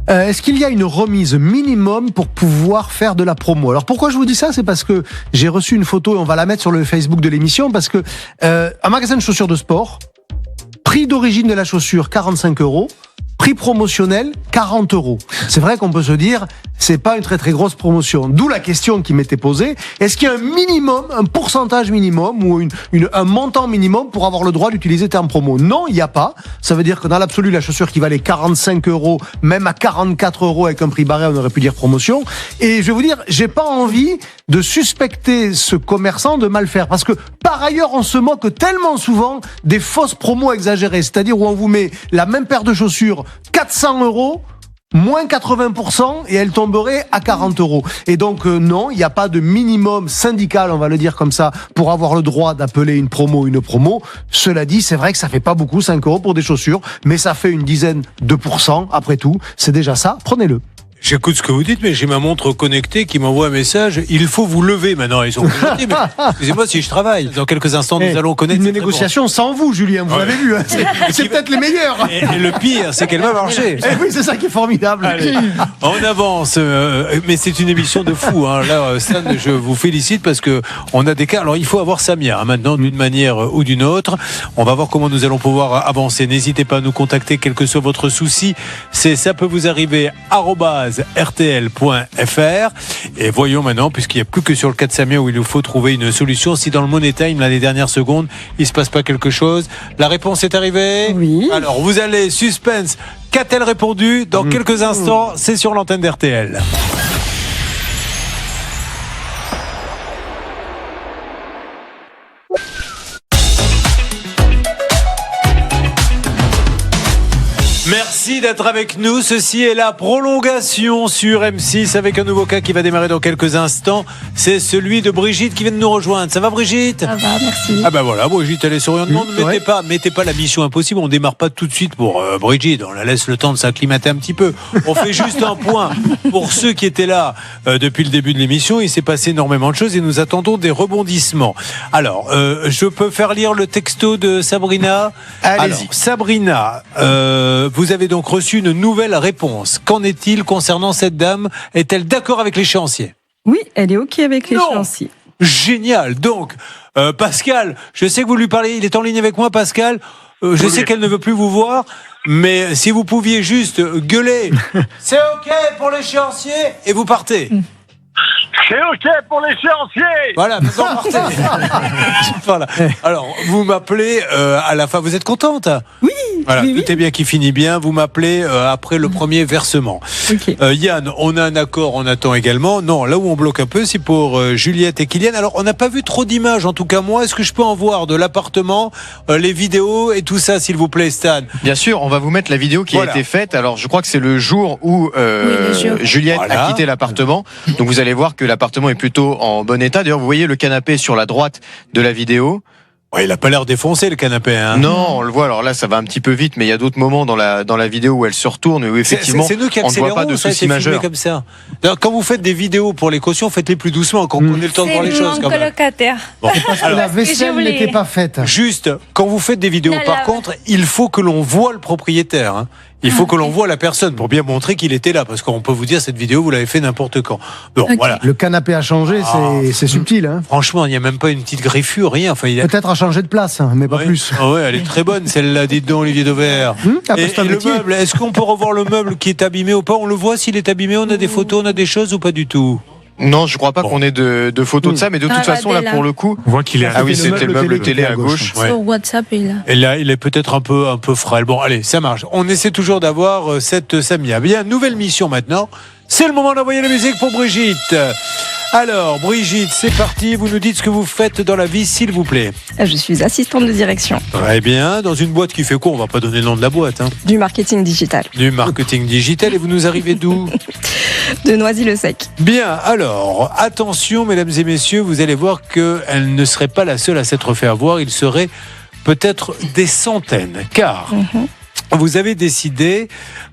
S5: Est-ce qu'il y a une remise minimum pour pouvoir faire de la promo? Alors pourquoi je vous dis ça? C'est parce que j'ai reçu une photo et on va la mettre sur le Facebook de l'émission parce que un magasin de chaussures de sport, prix d'origine de la chaussure 45 euros, prix promotionnel 40 euros. C'est vrai qu'on peut se dire c'est pas une très très grosse promotion. D'où la question qui m'était posée, est-ce qu'il y a un minimum, un pourcentage minimum ou un montant minimum pour avoir le droit d'utiliser terme promo? Non, il n'y a pas. Ça veut dire que dans l'absolu, la chaussure qui valait 45 euros, même à 44 euros avec un prix barré, on aurait pu dire promotion. Et je vais vous dire, j'ai pas envie de suspecter ce commerçant de mal faire. Parce que par ailleurs, on se moque tellement souvent des fausses promos exagérées. C'est-à-dire où on vous met la même paire de chaussures 400 euros, moins 80% et elle tomberait à 40 euros. Et donc non, il n'y a pas de minimum syndical, on va le dire comme ça, pour avoir le droit d'appeler une promo. Cela dit, c'est vrai que ça fait pas beaucoup, 5 euros pour des chaussures, mais ça fait une dizaine de pourcents après tout. C'est déjà ça, prenez-le.
S1: J'écoute ce que vous dites, mais j'ai ma montre connectée qui m'envoie un message. Il faut vous lever maintenant. Ils sont plus gentils, mais excusez-moi si je travaille. Dans quelques instants, nous allons connaître
S5: une
S1: cette
S5: négociation sans vous, Julien. Vous l'avez vu. Hein. C'est peut-être les meilleurs.
S1: réponse. Et le pire, c'est qu'elle va marcher.
S5: Eh oui, c'est ça qui est formidable.
S1: Allez, on avance, mais c'est une émission de fou. Hein. Là, Stan, je vous félicite parce que on a des cas. Alors, il faut avoir Samia hein, maintenant d'une manière ou d'une autre. On va voir comment nous allons pouvoir avancer. N'hésitez pas à nous contacter, quel que soit votre souci. C'est ça peut vous arriver @rtl.fr. Et voyons maintenant, puisqu'il n'y a plus que sur le cas de Samia où il nous faut trouver une solution. Si dans le Money Time, là, les dernières secondes, il se passe pas quelque chose. La réponse est arrivée.
S4: Oui.
S1: Alors, vous allez suspense. Qu'a-t-elle répondu? Dans quelques instants, c'est sur l'antenne d'RTL. Merci d'être avec nous. Ceci est la prolongation sur M6 avec un nouveau cas qui va démarrer dans quelques instants. C'est celui de Brigitte qui vient de nous rejoindre. Ça va, Brigitte?
S14: Ça va, merci.
S1: Ah ben voilà, Brigitte, elle est souriante. Non, ne mettez pas la mission impossible. On démarre pas tout de suite pour Brigitte. On la laisse le temps de s'acclimater un petit peu. On fait juste un point pour ceux qui étaient là depuis le début de l'émission. Il s'est passé énormément de choses et nous attendons des rebondissements. Alors, je peux faire lire le texto de Sabrina.
S5: Allez-y.
S1: Alors, Sabrina, vous avez donc reçu une nouvelle réponse. Qu'en est-il concernant cette dame? Est-elle d'accord avec l'échéancier?
S4: Oui, elle est OK avec l'échéancier.
S1: Génial. Donc, Pascal, je sais que vous lui parlez. Il est en ligne avec moi, Pascal. Je sais qu'elle ne veut plus vous voir, mais si vous pouviez juste gueuler, c'est OK pour l'échéancier, et vous partez.
S7: C'est OK pour l'échéancier.
S1: Voilà, maintenant partez. Voilà. Alors, vous m'appelez à la fin. Vous êtes contente?
S4: Oui.
S1: Voilà,
S4: oui,
S1: tout est bien qui finit bien. Vous m'appelez après le premier versement.
S4: OK.
S1: Yann, on a un accord, on attend également. Non, là où on bloque un peu, c'est pour Juliette et Kylian. Alors, on n'a pas vu trop d'images, en tout cas moi. Est-ce que je peux en voir de l'appartement, les vidéos et tout ça, s'il vous plaît, Stan?
S10: Bien sûr, on va vous mettre la vidéo qui a été faite. Alors, je crois que c'est le jour où Juliette a quitté l'appartement. Donc, vous allez voir que l'appartement est plutôt en bon état. D'ailleurs, vous voyez le canapé sur la droite de la vidéo.
S1: Ouais, il a pas l'air défoncé, le canapé. Hein.
S10: Non, on le voit. Alors là, ça va un petit peu vite, mais il y a d'autres moments dans la vidéo où elle se retourne et où effectivement,
S1: c'est nous qui
S10: on ne voit pas
S1: accélérons,
S10: de
S1: ça a été
S10: soucis
S1: filmé
S10: majeurs.
S1: comme ça. D'ailleurs, quand vous faites des vidéos pour les cautions, faites-les plus doucement, quand on ait le temps de voir les choses.
S14: C'est
S1: Quand
S14: mon
S1: même.
S14: colocataire.
S1: Bon,
S5: Parce que
S1: alors,
S5: la vaisselle
S14: J'ai oublié.
S5: n'était pas faite.
S1: juste, quand vous faites des vidéos,
S14: La
S1: par
S14: lave.
S1: contre, il faut que l'on voit le propriétaire. Hein. Il faut que l'on voit la personne pour bien montrer qu'il était là, parce qu'on peut vous dire cette vidéo, vous l'avez fait n'importe quand. Bon, voilà.
S5: Le canapé a changé, c'est subtil. Hein.
S1: Franchement, il n'y a même pas une petite griffure, rien. Enfin,
S5: Peut-être a changé de place, hein, mais pas plus.
S1: Ah ouais, elle est très bonne celle-là, dites donc, Olivier Dauvert. Et le meuble, est-ce qu'on peut revoir le meuble qui est abîmé ou pas? On le voit s'il est abîmé, on a des photos, on a des choses ou pas du tout?
S10: Non, je crois pas qu'on ait de photos de ça, mais de toute façon, là, pour le coup.
S12: On voit qu'il est.
S10: Ah oui, c'était le meuble télé à gauche.
S14: Sur WhatsApp, il a.
S1: Et là, il est peut-être un peu frêle. Bon, allez, ça marche. On essaie toujours d'avoir cette Samia. Bien, nouvelle mission maintenant. C'est le moment d'envoyer la musique pour Brigitte. Alors, Brigitte, c'est parti. Vous nous dites ce que vous faites dans la vie, s'il vous plaît.
S18: Je suis assistante de direction.
S1: Très bien. Dans une boîte qui fait quoi? On va pas donner le nom de la boîte. Hein.
S18: Du marketing digital.
S1: Du marketing digital. Et vous nous arrivez d'où?
S18: De Noisy-le-Sec.
S1: Bien, alors, attention, mesdames et messieurs, vous allez voir qu'elle ne serait pas la seule à s'être fait avoir. Il serait peut-être des centaines. Car vous avez décidé,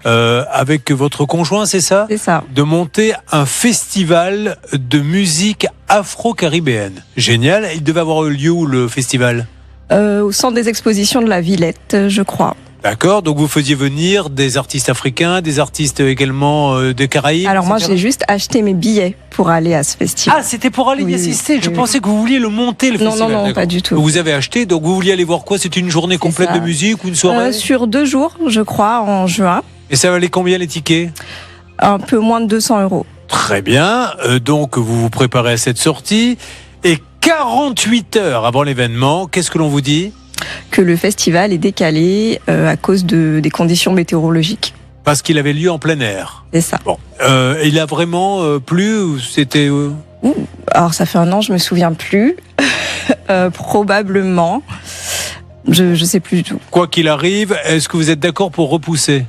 S1: avec votre conjoint, c'est ça?
S18: C'est ça.
S1: De monter un festival de musique afro-caribéenne. Génial. Il devait avoir lieu où, le festival?
S18: Au centre des expositions de la Villette, je crois.
S1: D'accord, donc vous faisiez venir des artistes africains, des artistes également des Caraïbes.
S18: Alors moi, j'ai juste acheté mes billets pour aller à ce festival.
S1: Ah, c'était pour aller y assister. Je pensais que vous vouliez le monter, le festival.
S18: Non, pas du tout.
S1: Vous avez acheté, donc vous vouliez aller voir quoi? C'est une journée complète de musique ou une soirée?
S18: Sur 2 jours, je crois, en juin.
S1: Et ça valait combien les tickets?
S18: Un peu moins de 200 €.
S1: Très bien, donc vous vous préparez à cette sortie. Et 48 heures avant l'événement, qu'est-ce que l'on vous dit?
S18: Que le festival est décalé à cause des conditions météorologiques.
S1: Parce qu'il avait lieu en plein air.
S18: C'est ça.
S1: Bon, il a vraiment plu ou c'était...
S18: Alors ça fait 1 an, je me souviens plus. Probablement. Je sais plus du tout.
S1: Quoi qu'il arrive, est-ce que vous êtes d'accord pour repousser?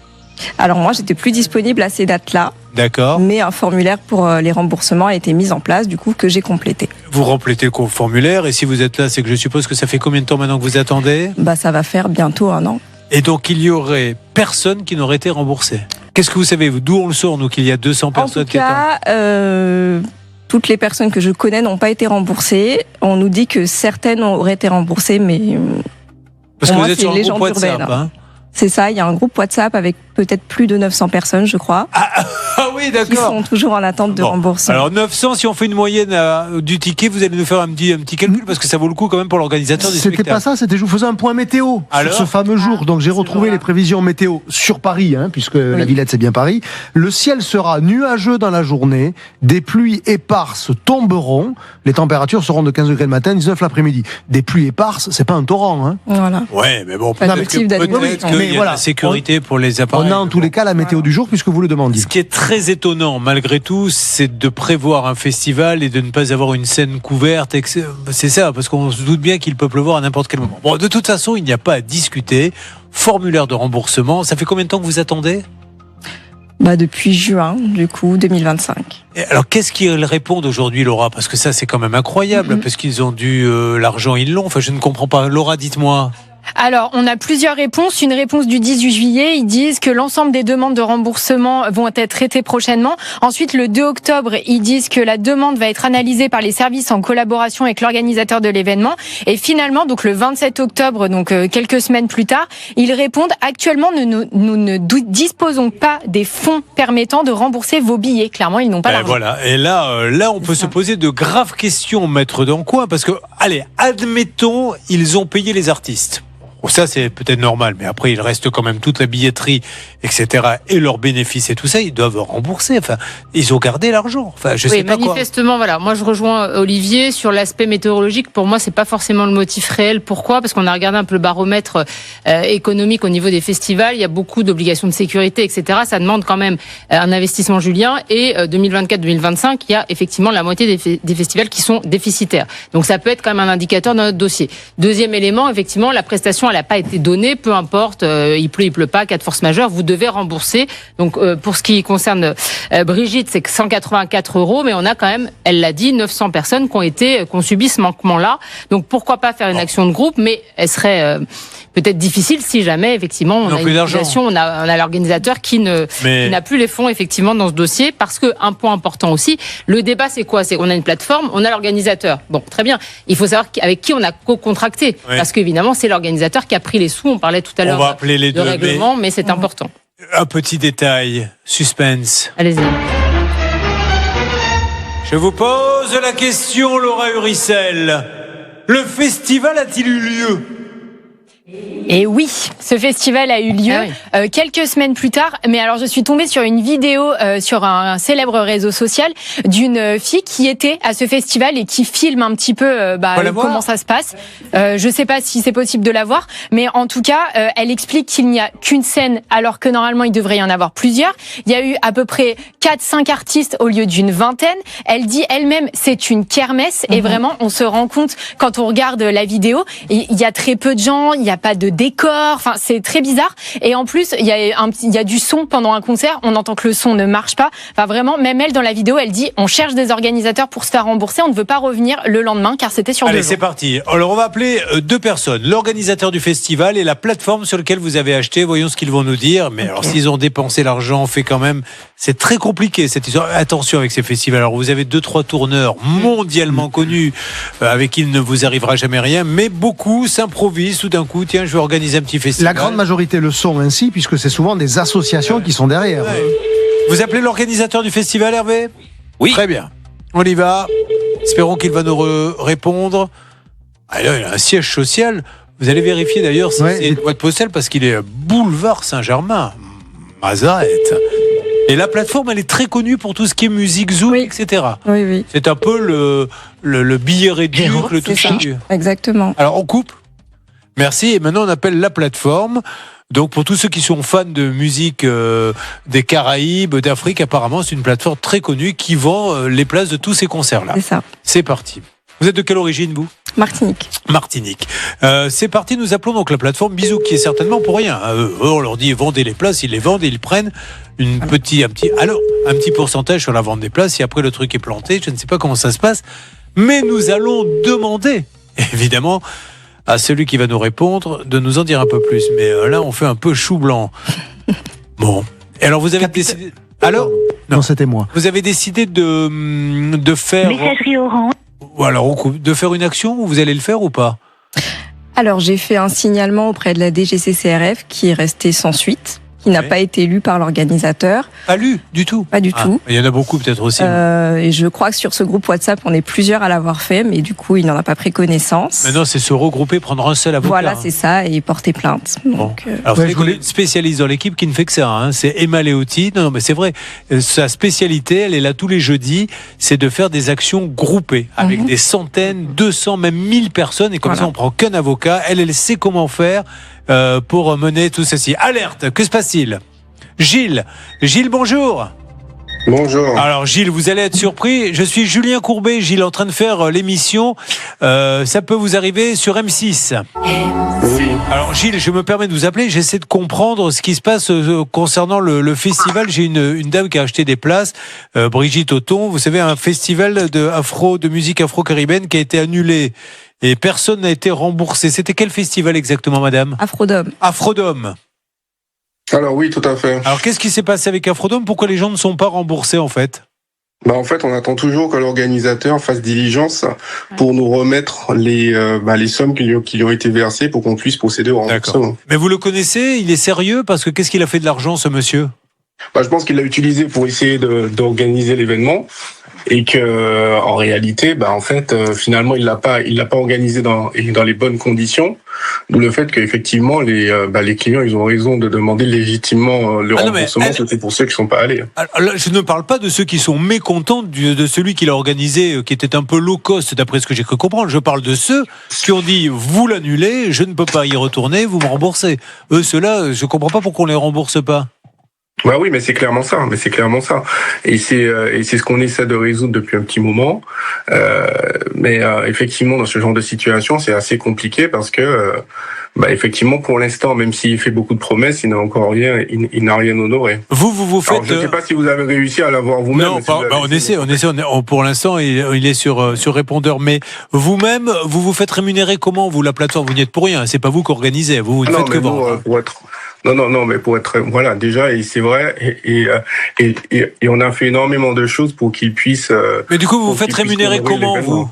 S18: Alors moi, j'étais plus disponible à ces dates-là.
S1: D'accord.
S18: Mais un formulaire pour les remboursements a été mis en place, du coup, que j'ai complété.
S1: Vous complétez le formulaire, et si vous êtes là, c'est que je suppose que ça fait combien de temps maintenant que vous attendez?
S18: Ça va faire bientôt 1 an.
S1: Et donc, il y aurait personne qui n'aurait été remboursé. Qu'est-ce que vous savez, d'où on le sort, nous, qu'il y a 200 personnes qui attendent?
S18: En tout cas, toutes les personnes que je connais n'ont pas été remboursées. On nous dit que certaines auraient été remboursées, mais...
S1: Parce que vous êtes sur un groupe WhatsApp, hein?
S18: C'est ça, il y a un groupe WhatsApp avec peut-être plus de 900 personnes, je crois.
S1: Ah oui, d'accord.
S18: Qui sont toujours en attente de remboursement.
S1: Alors 900, si on fait une moyenne du ticket, vous allez nous faire un petit calcul parce que ça vaut le coup quand même pour l'organisateur du spectacle.
S5: C'était pas ça, c'était je vous faisais un point météo sur ce fameux jour. Donc j'ai retrouvé les prévisions météo sur Paris, puisque la Villette c'est bien Paris. Le ciel sera nuageux dans la journée, des pluies éparses tomberont, les températures seront de 15 degrés le matin, 19 l'après-midi. Des pluies éparses, c'est pas un torrent.
S18: Voilà.
S1: Ouais, mais bon, peut-être qu'il y a de la sécurité pour les appareils.
S5: On a en tous les cas la météo du jour puisque vous le demandiez.
S1: Ce qui est très étonnant malgré tout, c'est de prévoir un festival et de ne pas avoir une scène couverte. C'est ça, parce qu'on se doute bien qu'il peut pleuvoir à n'importe quel moment. Bon, de toute façon, il n'y a pas à discuter. Formulaire de remboursement, ça fait combien de temps que vous attendez?
S18: Depuis juin, du coup, 2025.
S1: Et alors, qu'est-ce qu'ils répondent aujourd'hui, Laura? Parce que ça, c'est quand même incroyable, parce qu'ils ont dû l'argent, ils l'ont. Enfin, je ne comprends pas. Laura, dites-moi.
S2: Alors, on a plusieurs réponses. Une réponse du 18 juillet, ils disent que l'ensemble des demandes de remboursement vont être traitées prochainement. Ensuite, le 2 octobre, ils disent que la demande va être analysée par les services en collaboration avec l'organisateur de l'événement. Et finalement, donc le 27 octobre, donc quelques semaines plus tard, ils répondent actuellement, nous ne disposons pas des fonds permettant de rembourser vos billets. Clairement, ils n'ont pas l'argent.
S1: Voilà. Et là, on peut se poser de graves questions, maître Dancoing, parce que, allez, admettons, ils ont payé les artistes. Bon, ça, c'est peut-être normal, mais après, il reste quand même toute la billetterie, etc., et leurs bénéfices et tout ça, ils doivent rembourser. Enfin, ils ont gardé l'argent. Enfin, je sais pas quoi.
S6: Manifestement, voilà. Moi, je rejoins Olivier sur l'aspect météorologique. Pour moi, c'est pas forcément le motif réel. Pourquoi? Parce qu'on a regardé un peu le baromètre économique au niveau des festivals. Il y a beaucoup d'obligations de sécurité, etc. Ça demande quand même un investissement, Julien. Et 2024-2025, il y a effectivement la moitié des festivals qui sont déficitaires. Donc, ça peut être quand même un indicateur dans notre dossier. Deuxième élément, effectivement, la prestation elle n'a pas été donnée, peu importe, il pleut pas, cas de force majeure, vous devez rembourser. Donc pour ce qui concerne Brigitte, c'est que 184 €, mais on a quand même, elle l'a dit, 900 personnes qui ont subi ce manquement-là. Donc pourquoi pas faire une action de groupe, mais elle serait peut-être difficile si jamais effectivement on a une organisation, on a l'organisateur qui n'a plus les fonds effectivement dans ce dossier, parce que un point important aussi, le débat c'est quoi? C'est qu'on a une plateforme, on a l'organisateur. Bon, très bien. Il faut savoir avec qui on a co-contracté, parce qu'évidemment c'est l'organisateur qui a pris les sous. On parlait tout à l'heure de règlement, mais c'est important.
S1: Un petit détail, suspense.
S6: Allez-y.
S1: Je vous pose la question, Laura Uricel. Le festival a-t-il eu lieu ?
S2: Et oui, ce festival a eu lieu quelques semaines plus tard. Mais alors, je suis tombée sur une vidéo sur un célèbre réseau social d'une fille qui était à ce festival et qui filme un petit peu comment ça se passe. Je sais pas si c'est possible de la voir, mais en tout cas, elle explique qu'il n'y a qu'une scène alors que normalement il devrait y en avoir plusieurs. Il y a eu à peu près 4-5 artistes au lieu d'une vingtaine. Elle dit elle-même c'est une kermesse et vraiment on se rend compte quand on regarde la vidéo, il y a très peu de gens, il y a pas de décor, enfin c'est très bizarre. Et en plus, il y a du son pendant un concert, on entend que le son ne marche pas. Enfin vraiment, même elle dans la vidéo, elle dit on cherche des organisateurs pour se faire rembourser, on ne veut pas revenir le lendemain car c'était sur 2 jours.
S1: Allez, c'est parti. Alors on va appeler 2 personnes, l'organisateur du festival et la plateforme sur laquelle vous avez acheté. Voyons ce qu'ils vont nous dire. Mais alors s'ils ont dépensé l'argent, fait quand même, c'est très compliqué cette histoire. Attention avec ces festivals. Alors vous avez 2-3 tourneurs mondialement connus avec qui il ne vous arrivera jamais rien, mais beaucoup s'improvisent tout d'un coup. Tiens, je vais organiser un petit festival.
S5: La grande majorité le sont ainsi, puisque c'est souvent des associations qui sont derrière.
S1: Vous appelez l'organisateur du festival, Hervé ?
S13: Oui.
S1: Très bien. On y va. Espérons qu'il va nous répondre. Alors, il a un siège social. Vous allez vérifier d'ailleurs si c'est une boîte postale parce qu'il est boulevard Saint-Germain. Mazaret. Et la plateforme, elle est très connue pour tout ce qui est musique, Zoom, etc.
S18: Oui, oui.
S1: C'est un peu le billet réduit, le tout ça.
S18: Exactement.
S1: Alors, on coupe. Merci. Et maintenant, on appelle la plateforme. Donc, pour tous ceux qui sont fans de musique des Caraïbes, d'Afrique, apparemment, c'est une plateforme très connue qui vend les places de tous ces concerts-là.
S18: C'est ça.
S1: C'est parti. Vous êtes de quelle origine, vous ?
S18: Martinique.
S1: Martinique. C'est parti, nous appelons donc la plateforme Bisou, qui est certainement pour rien. On leur dit, vendez les places, ils les vendent et ils prennent un petit pourcentage sur la vente des places. Et après, le truc est planté, je ne sais pas comment ça se passe. Mais nous allons demander, évidemment, à celui qui va nous répondre de nous en dire un peu plus. Mais là, on fait un peu chou blanc. Bon. Et alors, vous avez décidé... Alors
S5: non, c'était moi.
S1: Vous avez décidé de faire...
S8: Messagerie Orange.
S1: Ou alors, de faire une action, vous allez le faire ou pas ?
S18: Alors, j'ai fait un signalement auprès de la DGCCRF qui est resté sans suite, qui n'a pas été lu par l'organisateur.
S1: Pas lu du tout ?
S18: Pas du tout.
S1: Il y en a beaucoup peut-être aussi.
S18: Et je crois que sur ce groupe WhatsApp, on est plusieurs à l'avoir fait, mais du coup, il n'en a pas pris connaissance.
S1: Maintenant, c'est se regrouper, prendre un seul avocat.
S18: Voilà, c'est ça, et porter plainte. Donc,
S1: alors, vous savez qu'on a une spécialiste dans l'équipe qui ne fait que ça. Hein. C'est Emma Leotti. Non, mais c'est vrai. Sa spécialité, elle est là tous les jeudis, c'est de faire des actions groupées avec des centaines, 200, même 1000 personnes. Et comme ça, on prend qu'un avocat. Elle sait comment faire pour mener tout ceci. Alerte, que se passe-t-il ? Gilles, bonjour.
S19: Bonjour.
S1: Alors Gilles, vous allez être surpris. Je suis Julien Courbet, Gilles, en train de faire l'émission. Ça peut vous arriver sur M6. Alors Gilles, je me permets de vous appeler. J'essaie de comprendre ce qui se passe concernant le festival. J'ai une dame qui a acheté des places, Brigitte Auton. Vous savez, un festival de musique afro-caribéenne qui a été annulé. Et personne n'a été remboursé. C'était quel festival exactement, madame ?
S18: Afrodome.
S1: Afrodome.
S19: Alors oui, tout à fait.
S1: Alors qu'est-ce qui s'est passé avec Afrodome ? Pourquoi les gens ne sont pas remboursés en fait ?
S19: En fait, on attend toujours que l'organisateur fasse diligence pour nous remettre les sommes qui lui ont été versées pour qu'on puisse procéder au remboursement.
S1: Mais vous le connaissez ? Il est sérieux ? Parce que qu'est-ce qu'il a fait de l'argent, ce monsieur ?
S19: Je pense qu'il l'a utilisé pour essayer d'organiser l'événement. Et que en réalité, finalement, il l'a pas organisé dans les bonnes conditions. D'où le fait qu'effectivement, les clients, ils ont raison de demander légitimement le remboursement. C'était pour ceux qui sont pas allés.
S1: Alors, je ne parle pas de ceux qui sont mécontents de celui qui l'a organisé, qui était un peu low cost, d'après ce que j'ai cru comprendre. Je parle de ceux qui ont dit, vous l'annulez, je ne peux pas y retourner, vous me remboursez. Eux, ceux-là, je comprends pas pourquoi on les rembourse pas.
S19: Oui, mais c'est clairement ça. Et c'est ce qu'on essaie de résoudre depuis un petit moment. Mais effectivement, dans ce genre de situation, c'est assez compliqué parce que, effectivement, pour l'instant, même s'il fait beaucoup de promesses, il n'a encore rien, il n'a rien honoré.
S1: Vous faites.
S19: Alors, je ne sais pas si vous avez réussi à l'avoir vous-même.
S1: Non, on essaie. Pour l'instant, il est sur répondeur. Mais vous-même, vous faites rémunérer comment, vous, la plateforme ? Vous n'y êtes pour rien. C'est pas vous qui organisez. Vous ne faites que vendre.
S19: Non, mais pour être, voilà, déjà, et c'est vrai, et on a fait énormément de choses pour qu'ils puissent.
S1: Mais du coup, vous faites rémunérer comment, vous ?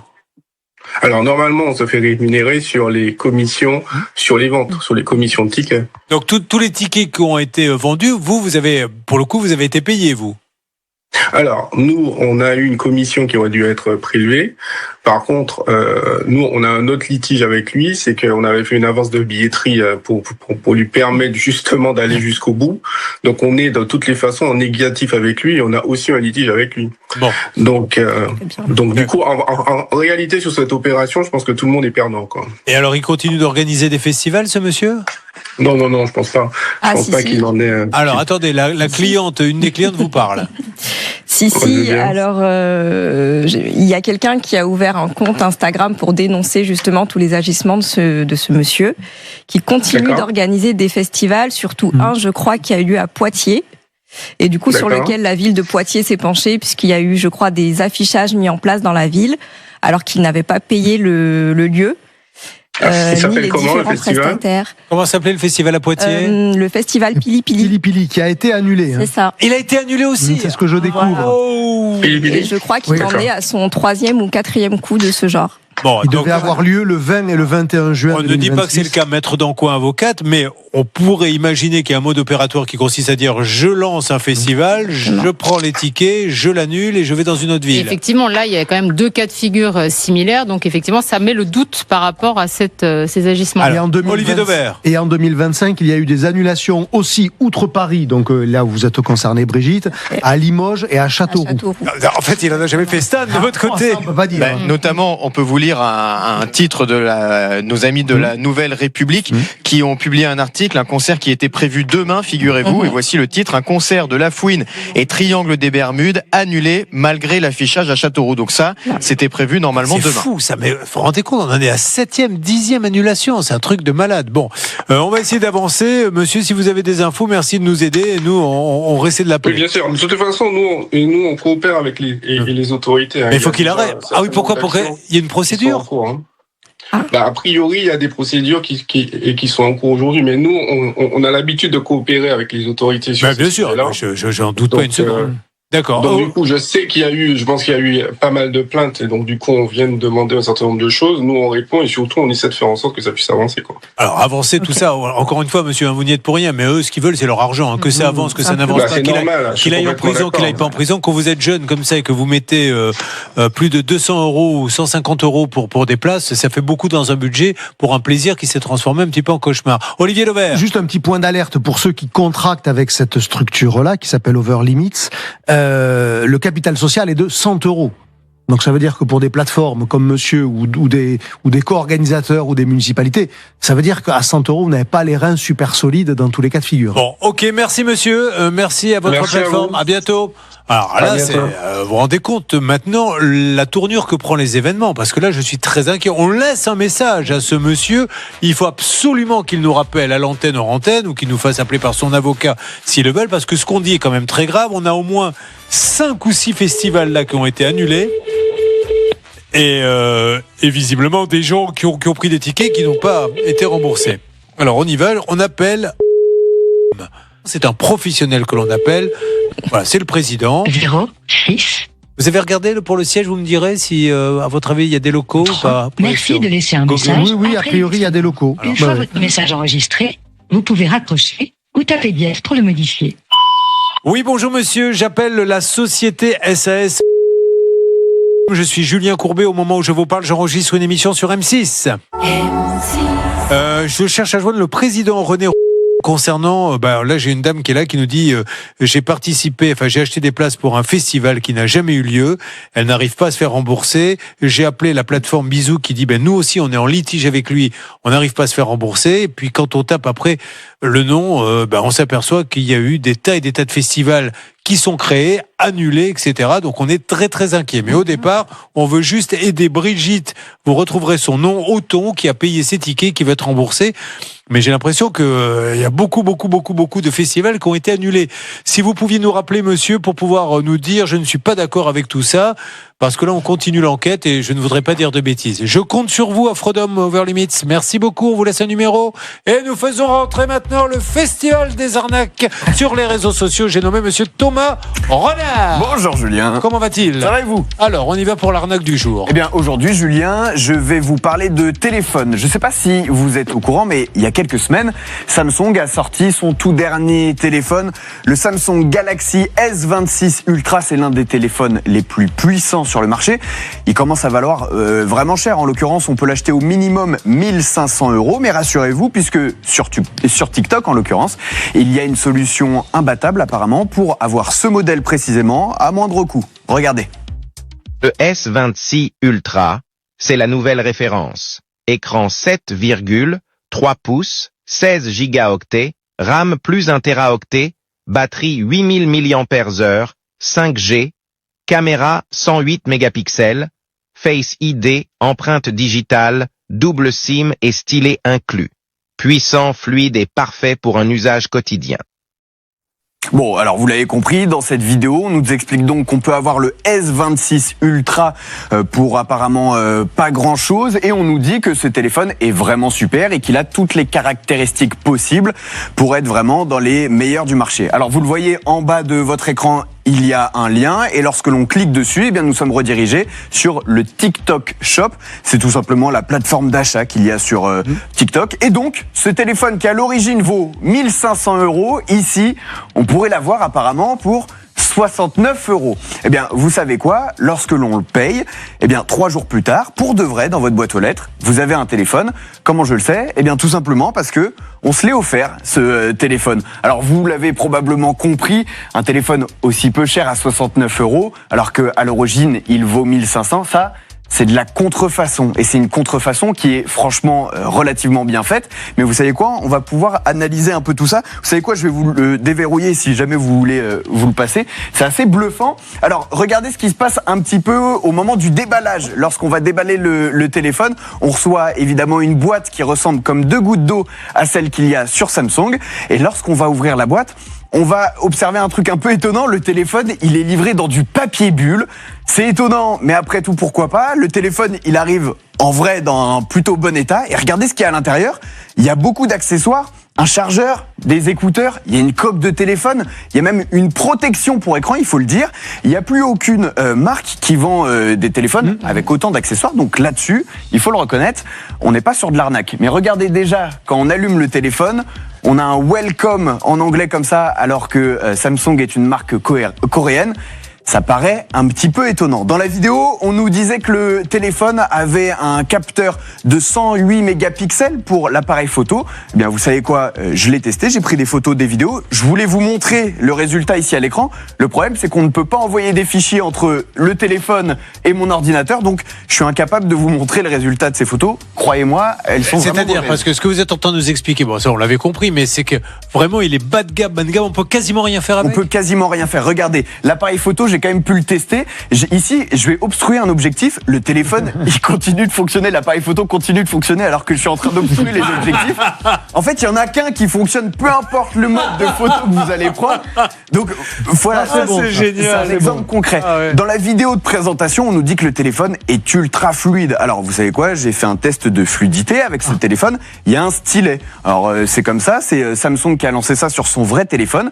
S19: Alors normalement, on se fait rémunérer sur les commissions, sur les ventes, sur les commissions de tickets.
S1: Donc tous les tickets qui ont été vendus, vous avez, pour le coup, vous avez été payé, vous.
S19: Alors, nous, on a eu une commission qui aurait dû être prélevée. Par contre, nous, on a un autre litige avec lui, c'est qu'on avait fait une avance de billetterie pour lui permettre justement d'aller jusqu'au bout. Donc, on est de toutes les façons en négatif avec lui et on a aussi un litige avec lui.
S1: Bon.
S19: Donc du coup, en réalité, sur cette opération, je pense que tout le monde est perdant, quoi.
S1: Et alors, il continue d'organiser des festivals, ce monsieur ?
S19: Non, je pense pas. Je pense pas qu'il en ait.
S1: Alors, attendez, la cliente, une des clientes vous parle.
S18: Si, alors il y a quelqu'un qui a ouvert un compte Instagram pour dénoncer justement tous les agissements de ce monsieur, qui continue d'organiser des festivals, surtout un, je crois, qui a eu lieu à Poitiers. Et du coup, sur lequel la ville de Poitiers s'est penchée, puisqu'il y a eu, je crois, des affichages mis en place dans la ville, alors qu'il n'avait pas payé le lieu.
S19: Il s'appelle comment le festival ?
S1: Comment s'appelait le festival à Poitiers ?
S18: Le festival Pili Pili.
S5: Pili Pili, qui a été annulé.
S18: C'est ça.
S1: Il a été annulé aussi.
S5: C'est ce que je découvre.
S18: Et je crois qu'il en est à son 3e ou 4e coup de ce genre.
S1: Bon,
S5: il devait avoir lieu le 20 et le 21 juin.
S1: On ne dit pas que c'est le cas, maître Dancoin, avocate, mais on pourrait imaginer qu'il y a un mode opératoire qui consiste à dire je lance un festival, je prends les tickets, je l'annule et je vais dans une autre ville.
S6: Et effectivement, là, il y a quand même deux cas de figure similaires, donc effectivement, ça met le doute par rapport à ces agissements.
S1: Alors, Olivier Dauvert.
S5: Et en 2025, il y a eu des annulations aussi outre Paris, donc là où vous êtes concerné, Brigitte, à Limoges et à Châteauroux.
S1: En fait, il n'en a jamais fait stand de votre côté.
S5: Ça, on peut pas dire.
S10: Notamment, on peut vous lire un titre de nos amis de la Nouvelle République qui ont publié un article, un concert qui était prévu demain, figurez-vous, et voici le titre, un concert de La Fouine et Triangle des Bermudes annulé malgré l'affichage à Châteauroux. Donc ça, c'était prévu normalement demain.
S1: C'est fou ça, mais vous vous rendez compte, on en est à 7e, 10e annulation, c'est un truc de malade. Bon, on va essayer d'avancer. Monsieur, si vous avez des infos, merci de nous aider. Nous, on essaie de l'appeler.
S19: Oui, bien sûr. De toute façon, nous, on coopère avec les autorités.
S1: Mais il faut qu'il arrête. Ah oui, pourquoi il y a une procédure ?
S19: A priori, il y a des procédures qui sont en cours aujourd'hui, mais nous, on a l'habitude de coopérer avec les autorités.
S1: Bien sûr, je n'en doute pas une seconde. D'accord.
S19: Donc, du coup, je pense qu'il y a eu pas mal de plaintes, et donc, du coup, on vient de demander un certain nombre de choses. Nous, on répond, et surtout, on essaie de faire en sorte que ça puisse avancer, quoi.
S1: Alors, avancer, tout ça, encore une fois, monsieur, vous n'y êtes pour rien, mais eux, ce qu'ils veulent, c'est leur argent, que ça avance, que ça n'avance pas, qu'il aille en prison, qu'il aille pas en prison. Quand vous êtes jeune comme ça et que vous mettez plus de 200 € ou 150 € pour des places, ça fait beaucoup dans un budget pour un plaisir qui s'est transformé un petit peu en cauchemar. Olivier Dauvert.
S5: Juste un petit point d'alerte pour ceux qui contractent avec cette structure-là, qui s'appelle Over Limits. Le capital social est de 100 €. Donc ça veut dire que pour des plateformes comme monsieur ou des co-organisateurs ou des municipalités, ça veut dire qu'à 100 €, vous n'avez pas les reins super solides dans tous les cas de figure.
S1: Bon, ok, merci monsieur, merci à votre plateforme, à bientôt. Alors là, vous vous rendez compte maintenant la tournure que prend les événements, parce que là, je suis très inquiet. On laisse un message à ce monsieur, il faut absolument qu'il nous rappelle à l'antenne hors antenne, ou qu'il nous fasse appeler par son avocat s'ils le veulent, parce que ce qu'on dit est quand même très grave. On a au moins 5 ou 6 festivals là qui ont été annulés. Et visiblement des gens qui ont pris des tickets qui n'ont pas été remboursés. Alors on y va, on appelle. C'est un professionnel que l'on appelle. Voilà, c'est le président.
S20: 06.
S1: Vous avez regardé pour le siège, vous me direz si à votre avis il y a des locaux ou pas.
S20: Merci de laisser un message.
S5: Oui, a priori il y a des locaux.
S20: Une fois votre message enregistré, vous pouvez raccrocher ou taper dièse pour le modifier.
S1: Oui, bonjour monsieur, j'appelle la société SAS. Je suis Julien Courbet, au moment où je vous parle, j'enregistre une émission sur M6. Je cherche à joindre le président René concernant, là j'ai une dame qui est là qui nous dit j'ai acheté des places pour un festival qui n'a jamais eu lieu, elle n'arrive pas à se faire rembourser, j'ai appelé la plateforme Bisou qui dit nous aussi on est en litige avec lui, on n'arrive pas à se faire rembourser, et puis quand on tape après le nom, on s'aperçoit qu'il y a eu des tas et des tas de festivals qui sont créés, annulés, etc. Donc on est très très inquiet. Mais au départ, on veut juste aider Brigitte. Vous retrouverez son nom, Othon, qui a payé ses tickets, qui va être remboursé. Mais j'ai l'impression que il y a beaucoup de festivals qui ont été annulés. Si vous pouviez nous rappeler, monsieur, pour pouvoir nous dire, je ne suis pas d'accord avec tout ça, parce que là on continue l'enquête et je ne voudrais pas dire de bêtises. Je compte sur vous, Afrodome Over Limits. Merci beaucoup. On vous laisse un numéro et nous faisons rentrer maintenant le Festival des arnaques sur les réseaux sociaux. J'ai nommé monsieur Thomas Thomas Renard.
S21: Bonjour Julien.
S1: Comment va-t-il?
S21: Ça va et vous?
S1: Alors, on y va pour l'arnaque du jour.
S21: Eh bien, aujourd'hui, Julien, je vais vous parler de téléphone. Je ne sais pas si vous êtes au courant, mais il y a quelques semaines, Samsung a sorti son tout dernier téléphone, le Samsung Galaxy S26 Ultra. C'est l'un des téléphones les plus puissants sur le marché. Il commence à valoir vraiment cher. En l'occurrence, on peut l'acheter au minimum 1500 €. Mais rassurez-vous, puisque sur TikTok, en l'occurrence, il y a une solution imbattable apparemment pour avoir ce modèle précisément à moindre coût. Regardez.
S22: Le S26 Ultra, c'est la nouvelle référence. Écran 7,3 pouces, 16 gigaoctets, RAM plus 1 teraoctet, batterie 8000 mAh, 5G, caméra 108 mégapixels, Face ID, empreinte digitale, double SIM et stylet inclus. Puissant, fluide et parfait pour un usage quotidien.
S21: Bon, alors vous l'avez compris, dans cette vidéo, on nous explique donc qu'on peut avoir le S26 Ultra pour apparemment pas grand-chose, et on nous dit que ce téléphone est vraiment super et qu'il a toutes les caractéristiques possibles pour être vraiment dans les meilleurs du marché. Alors vous le voyez en bas de votre écran, il y a un lien, et lorsque l'on clique dessus, eh bien nous sommes redirigés sur le TikTok Shop. C'est tout simplement la plateforme d'achat qu'il y a sur TikTok. Et donc, ce téléphone qui à l'origine vaut 1500 €, ici, on pourrait l'avoir apparemment pour 69 €. Eh bien, vous savez quoi? Lorsque l'on le paye, eh bien, 3 jours plus tard, pour de vrai, dans votre boîte aux lettres, vous avez un téléphone. Comment je le sais? Eh bien, tout simplement parce que on se l'est offert, ce téléphone. Alors, vous l'avez probablement compris, un téléphone aussi peu cher à 69 €, alors qu'à l'origine, il vaut 1500, ça, c'est de la contrefaçon. Et c'est une contrefaçon qui est franchement relativement bien faite. Mais vous savez quoi? On va pouvoir analyser un peu tout ça. Vous savez quoi? Je vais vous le déverrouiller si jamais vous voulez vous le passer. C'est assez bluffant. Alors, regardez ce qui se passe un petit peu au moment du déballage. Lorsqu'on va déballer le téléphone, on reçoit évidemment une boîte qui ressemble comme 2 gouttes d'eau à celle qu'il y a sur Samsung. Et lorsqu'on va ouvrir la boîte, on va observer un truc un peu étonnant. Le téléphone, il est livré dans du papier bulle. C'est étonnant, mais après tout, pourquoi pas? Le téléphone, il arrive en vrai dans un plutôt bon état. Et regardez ce qu'il y a à l'intérieur. Il y a beaucoup d'accessoires. Un chargeur, des écouteurs, il y a une coque de téléphone, il y a même une protection pour écran, il faut le dire. Il n'y a plus aucune marque qui vend des téléphones avec autant d'accessoires. Donc là-dessus, il faut le reconnaître, on n'est pas sur de l'arnaque. Mais regardez déjà, quand on allume le téléphone, on a un welcome en anglais comme ça, alors que Samsung est une marque coréenne. Ça paraît un petit peu étonnant. Dans la vidéo, on nous disait que le téléphone avait un capteur de 108 mégapixels pour l'appareil photo. Eh bien, vous savez quoi? Je l'ai testé, j'ai pris des photos, des vidéos. Je voulais vous montrer le résultat ici à l'écran. Le problème, c'est qu'on ne peut pas envoyer des fichiers entre le téléphone et mon ordinateur. Donc, je suis incapable de vous montrer le résultat de ces photos. Croyez-moi, elles sont vraiment
S1: C'est-à-dire, parce que ce que vous êtes en train de nous expliquer, bon, ça on l'avait compris, mais c'est que vraiment, il est bas de gamme, on peut quasiment rien faire avec.
S21: On peut quasiment rien faire. Regardez, l'appareil photo, j'ai quand même pu le tester. Ici, je vais obstruer un objectif. Le téléphone, il continue de fonctionner. L'appareil photo continue de fonctionner alors que je suis en train d'obstruer les objectifs. En fait, il y en a qu'un qui fonctionne, peu importe le mode de photo que vous allez prendre. Donc, voilà, c'est bon.
S1: C'est génial.
S21: C'est un exemple concret.
S1: Ah ouais.
S21: Dans la vidéo de présentation, on nous dit que le téléphone est ultra fluide. Alors, vous savez quoi? J'ai fait un test de fluidité avec ce téléphone. Il y a un stylet. Alors, c'est comme ça. C'est Samsung qui a lancé ça sur son vrai téléphone.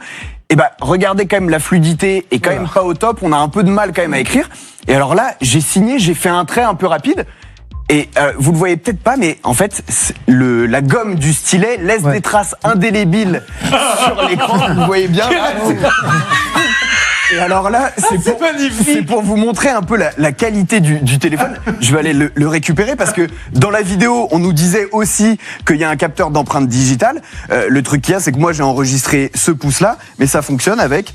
S21: Et ben, regardez quand même, la fluidité est quand même pas au top. On a un peu de mal quand même à écrire. Et alors là, j'ai signé, j'ai fait un trait un peu rapide. Et vous le voyez peut-être pas, mais en fait, la gomme du stylet laisse des traces indélébiles sur l'écran. Vous voyez bien. Et alors là, c'est pour vous montrer un peu la qualité du téléphone. Je vais aller le récupérer parce que dans la vidéo, on nous disait aussi qu'il y a un capteur d'empreinte digitale. Le truc qu'il y a, c'est que moi j'ai enregistré ce pouce-là, mais ça fonctionne avec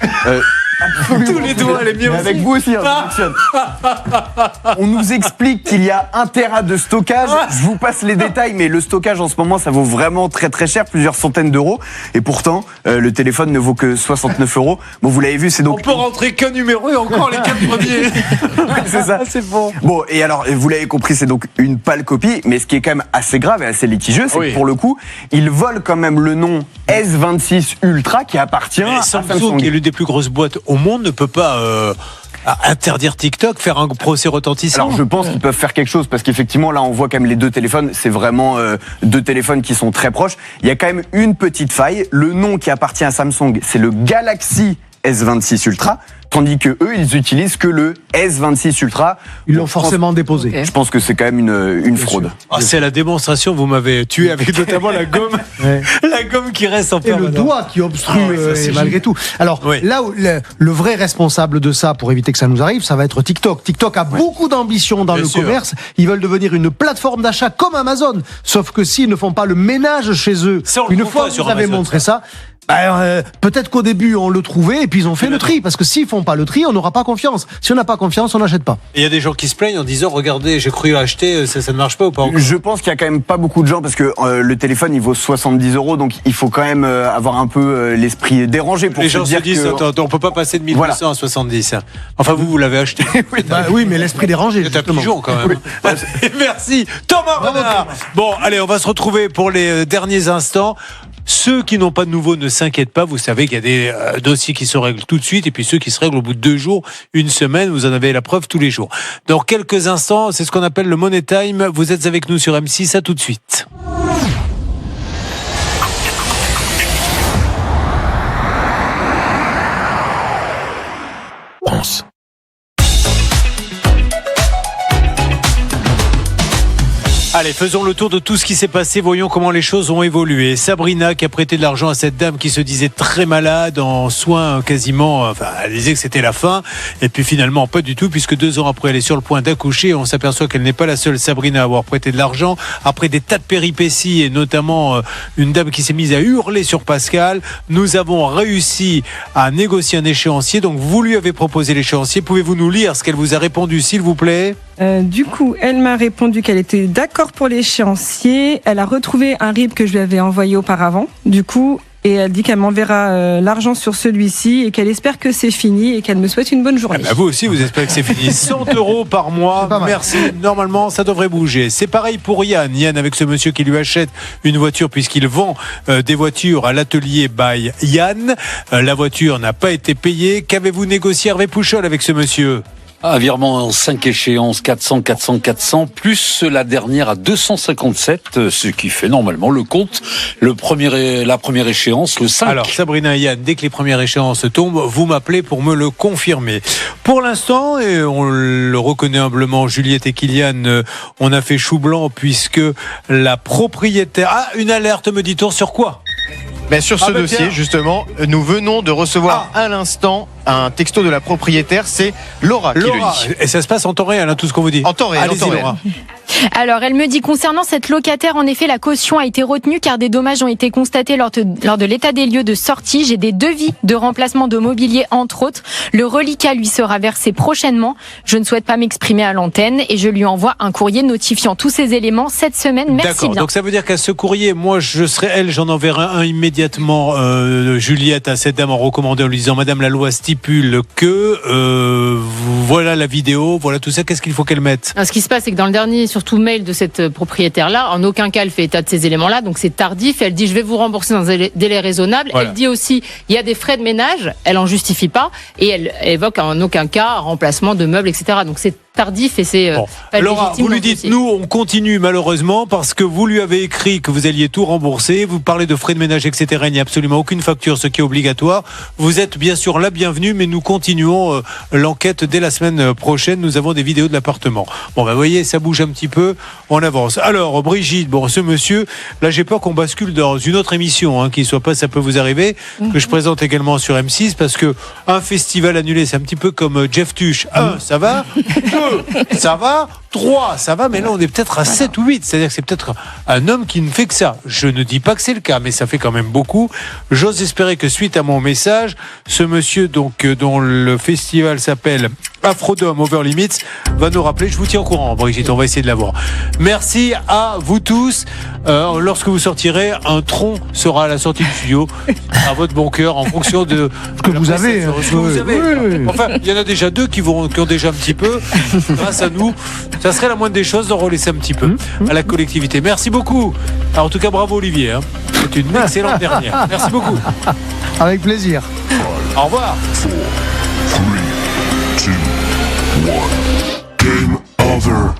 S1: tous les doigts, les miens aussi.
S21: Avec vous aussi, ça fonctionne. On nous explique qu'il y a 1 Tera de stockage. Je vous passe les détails, mais le stockage en ce moment, ça vaut vraiment très très cher, plusieurs centaines d'euros. Et pourtant, le téléphone ne vaut que 69 €. Bon, vous l'avez vu, c'est donc...
S1: On peut rentrer qu'un numéro et encore les 4 premiers.
S21: C'est ça.
S1: C'est bon.
S21: Bon, et alors, vous l'avez compris, c'est donc une pâle copie, mais ce qui est quand même assez grave et assez litigieux, c'est que pour le coup, il vole quand même le nom S26 Ultra qui appartient à Samsung.
S1: Qui est l'une des plus grosses boîtes au monde, ne peut pas interdire TikTok, faire un procès retentissant.
S21: Alors je pense qu'ils peuvent faire quelque chose parce qu'effectivement là on voit quand même les deux téléphones, c'est vraiment deux téléphones qui sont très proches. Il y a quand même une petite faille, le nom qui appartient à Samsung, c'est le Galaxy S26 Ultra, tandis que eux, ils utilisent que le S26 Ultra.
S5: Ils l'ont forcément déposé.
S21: Je pense que c'est quand même une fraude.
S1: Ah, c'est la démonstration, vous m'avez tué avec notamment la gomme, la gomme qui reste en
S5: et le doigt qui obstrue malgré tout. Alors là où le vrai responsable de ça, pour éviter que ça nous arrive, ça va être TikTok. TikTok a beaucoup d'ambition dans le commerce. Ils veulent devenir une plateforme d'achat comme Amazon. Sauf que s'ils ne font pas le ménage chez eux, une fois que vous avez montré ça, peut-être qu'au début on le trouvait et puis ils ont fait le tri, parce que s'ils font pas le tri, on n'aura pas confiance. Si on n'a pas confiance, on n'achète pas.
S1: Et il y a des gens qui se plaignent en disant regardez, j'ai cru acheter, ça ne marche pas ou pas encore.
S21: Je pense qu'il y a quand même pas beaucoup de gens, parce que le téléphone il vaut 70 €, donc il faut quand même avoir un peu l'esprit dérangé pour
S1: les
S21: se
S1: gens
S21: dire
S1: se disent
S21: que...
S1: on peut pas passer de 1200 à 70. Enfin vous l'avez acheté.
S5: oui, mais l'esprit dérangé.
S1: C'est un pigeon quand même. Merci Thomas Renard. Bon, allez, on va se retrouver pour les derniers instants. Ceux qui n'ont pas de nouveau ne s'inquiètent pas, vous savez qu'il y a des dossiers qui se règlent tout de suite et puis ceux qui se règlent au bout de 2 jours, une semaine, vous en avez la preuve tous les jours. Dans quelques instants, c'est ce qu'on appelle le Money Time. Vous êtes avec nous sur M6, à tout de suite.
S13: Pense.
S1: Allez, faisons le tour de tout ce qui s'est passé. Voyons comment les choses ont évolué. Sabrina qui a prêté de l'argent à cette dame qui se disait très malade, en soins quasiment, enfin, elle disait que c'était la fin. Et puis finalement, pas du tout, puisque 2 ans après, elle est sur le point d'accoucher. On s'aperçoit qu'elle n'est pas la seule Sabrina à avoir prêté de l'argent. Après des tas de péripéties et notamment une dame qui s'est mise à hurler sur Pascal, nous avons réussi à négocier un échéancier. Donc vous lui avez proposé l'échéancier. Pouvez-vous nous lire ce qu'elle vous a répondu, s'il vous plaît ?
S4: Du coup, elle m'a répondu qu'elle était d'accord pour l'échéancier. Elle a retrouvé un RIB que je lui avais envoyé auparavant. Du coup, et elle dit qu'elle m'enverra l'argent sur celui-ci et qu'elle espère que c'est fini et qu'elle me souhaite une bonne journée.
S1: Vous aussi, vous espérez que c'est fini. 100 € par mois. Merci. Normalement, ça devrait bouger. C'est pareil pour Yann. Yann, avec ce monsieur qui lui achète une voiture puisqu'il vend des voitures à l'atelier by Yann. La voiture n'a pas été payée. Qu'avez-vous négocié, Hervé Pouchol, avec ce monsieur ?
S13: Un virement en 5 échéances, 400, 400, 400, plus la dernière à 257, ce qui fait normalement le compte. La première échéance, le 5.
S1: Alors, Sabrina et Yann, dès que les premières échéances tombent, vous m'appelez pour me le confirmer. Pour l'instant, et on le reconnaît humblement, Juliette et Kylian, on a fait chou blanc puisque la propriétaire... Ah, une alerte, me dit-on, sur quoi ?
S10: Sur ce dossier, justement, nous venons de recevoir à l'instant un texto de la propriétaire. C'est Laura qui le lit.
S1: Et ça se passe en temps réel, tout ce qu'on vous dit.
S10: En temps réel.
S1: Allez-y, Laura.
S2: Alors, elle me dit, concernant cette locataire, en effet, la caution a été retenue car des dommages ont été constatés lors de l'état des lieux de sortie. J'ai des devis de remplacement de mobilier, entre autres. Le reliquat lui sera versé prochainement. Je ne souhaite pas m'exprimer à l'antenne et je lui envoie un courrier notifiant tous ces éléments cette semaine. Merci
S1: D'accord.
S2: bien.
S1: Donc ça veut dire qu'à ce courrier, moi, je serai elle, j'en enverrai un immédiatement, Juliette, à cette dame en recommandant, en lui disant, Madame, la loi stipule que voilà la vidéo, voilà tout ça. Qu'est-ce qu'il faut qu'elle mette ?
S6: Ce qui se passe, c'est que dans le dernier, surtout mail de cette propriétaire-là, en aucun cas elle fait état de ces éléments-là, donc c'est tardif. Elle dit je vais vous rembourser dans un délai raisonnable. Voilà. Elle dit aussi il y a des frais de ménage, elle en justifie pas et elle évoque en aucun cas remplacement de meubles, etc. Donc c'est tardif et c'est pas
S1: Laura,
S6: légitime.
S1: vous lui dites, nous, on continue malheureusement parce que vous lui avez écrit que vous alliez tout rembourser. Vous parlez de frais de ménage, etc. Il n'y a absolument aucune facture, ce qui est obligatoire. Vous êtes bien sûr la bienvenue, mais nous continuons l'enquête dès la semaine prochaine. Nous avons des vidéos de l'appartement. Bon, vous voyez, ça bouge un petit peu. On avance. Alors, Brigitte, ce monsieur, là, j'ai peur qu'on bascule dans une autre émission, qu'il soit pas, ça peut vous arriver, que je présente également sur M6, parce que un festival annulé, c'est un petit peu comme Jeff Tuch. 1, ça va. 2, ça va. 3, ça va, mais là on est peut-être à 7 ou 8, c'est-à-dire que c'est peut-être un homme qui ne fait que ça. Je ne dis pas que c'est le cas, mais ça fait quand même beaucoup. J'ose espérer que suite à mon message, ce monsieur donc dont le festival s'appelle Afrodome Over Limits va nous rappeler. Je vous tiens au courant, Brigitte, on va essayer de l'avoir. Merci à vous tous. Lorsque vous sortirez, un tronc sera à la sortie du studio, à votre bon cœur, en fonction de
S5: ce que vous avez.
S1: Oui. Enfin, il y en a déjà 2 qui ont déjà un petit peu. Grâce à nous, ça serait la moindre des choses d'en relaisser un petit peu à la collectivité. Merci beaucoup. Alors, en tout cas, bravo Olivier. C'est une excellente dernière. Merci beaucoup.
S5: Avec plaisir.
S1: Au revoir.
S3: 4, 3, 2, 1. Game over.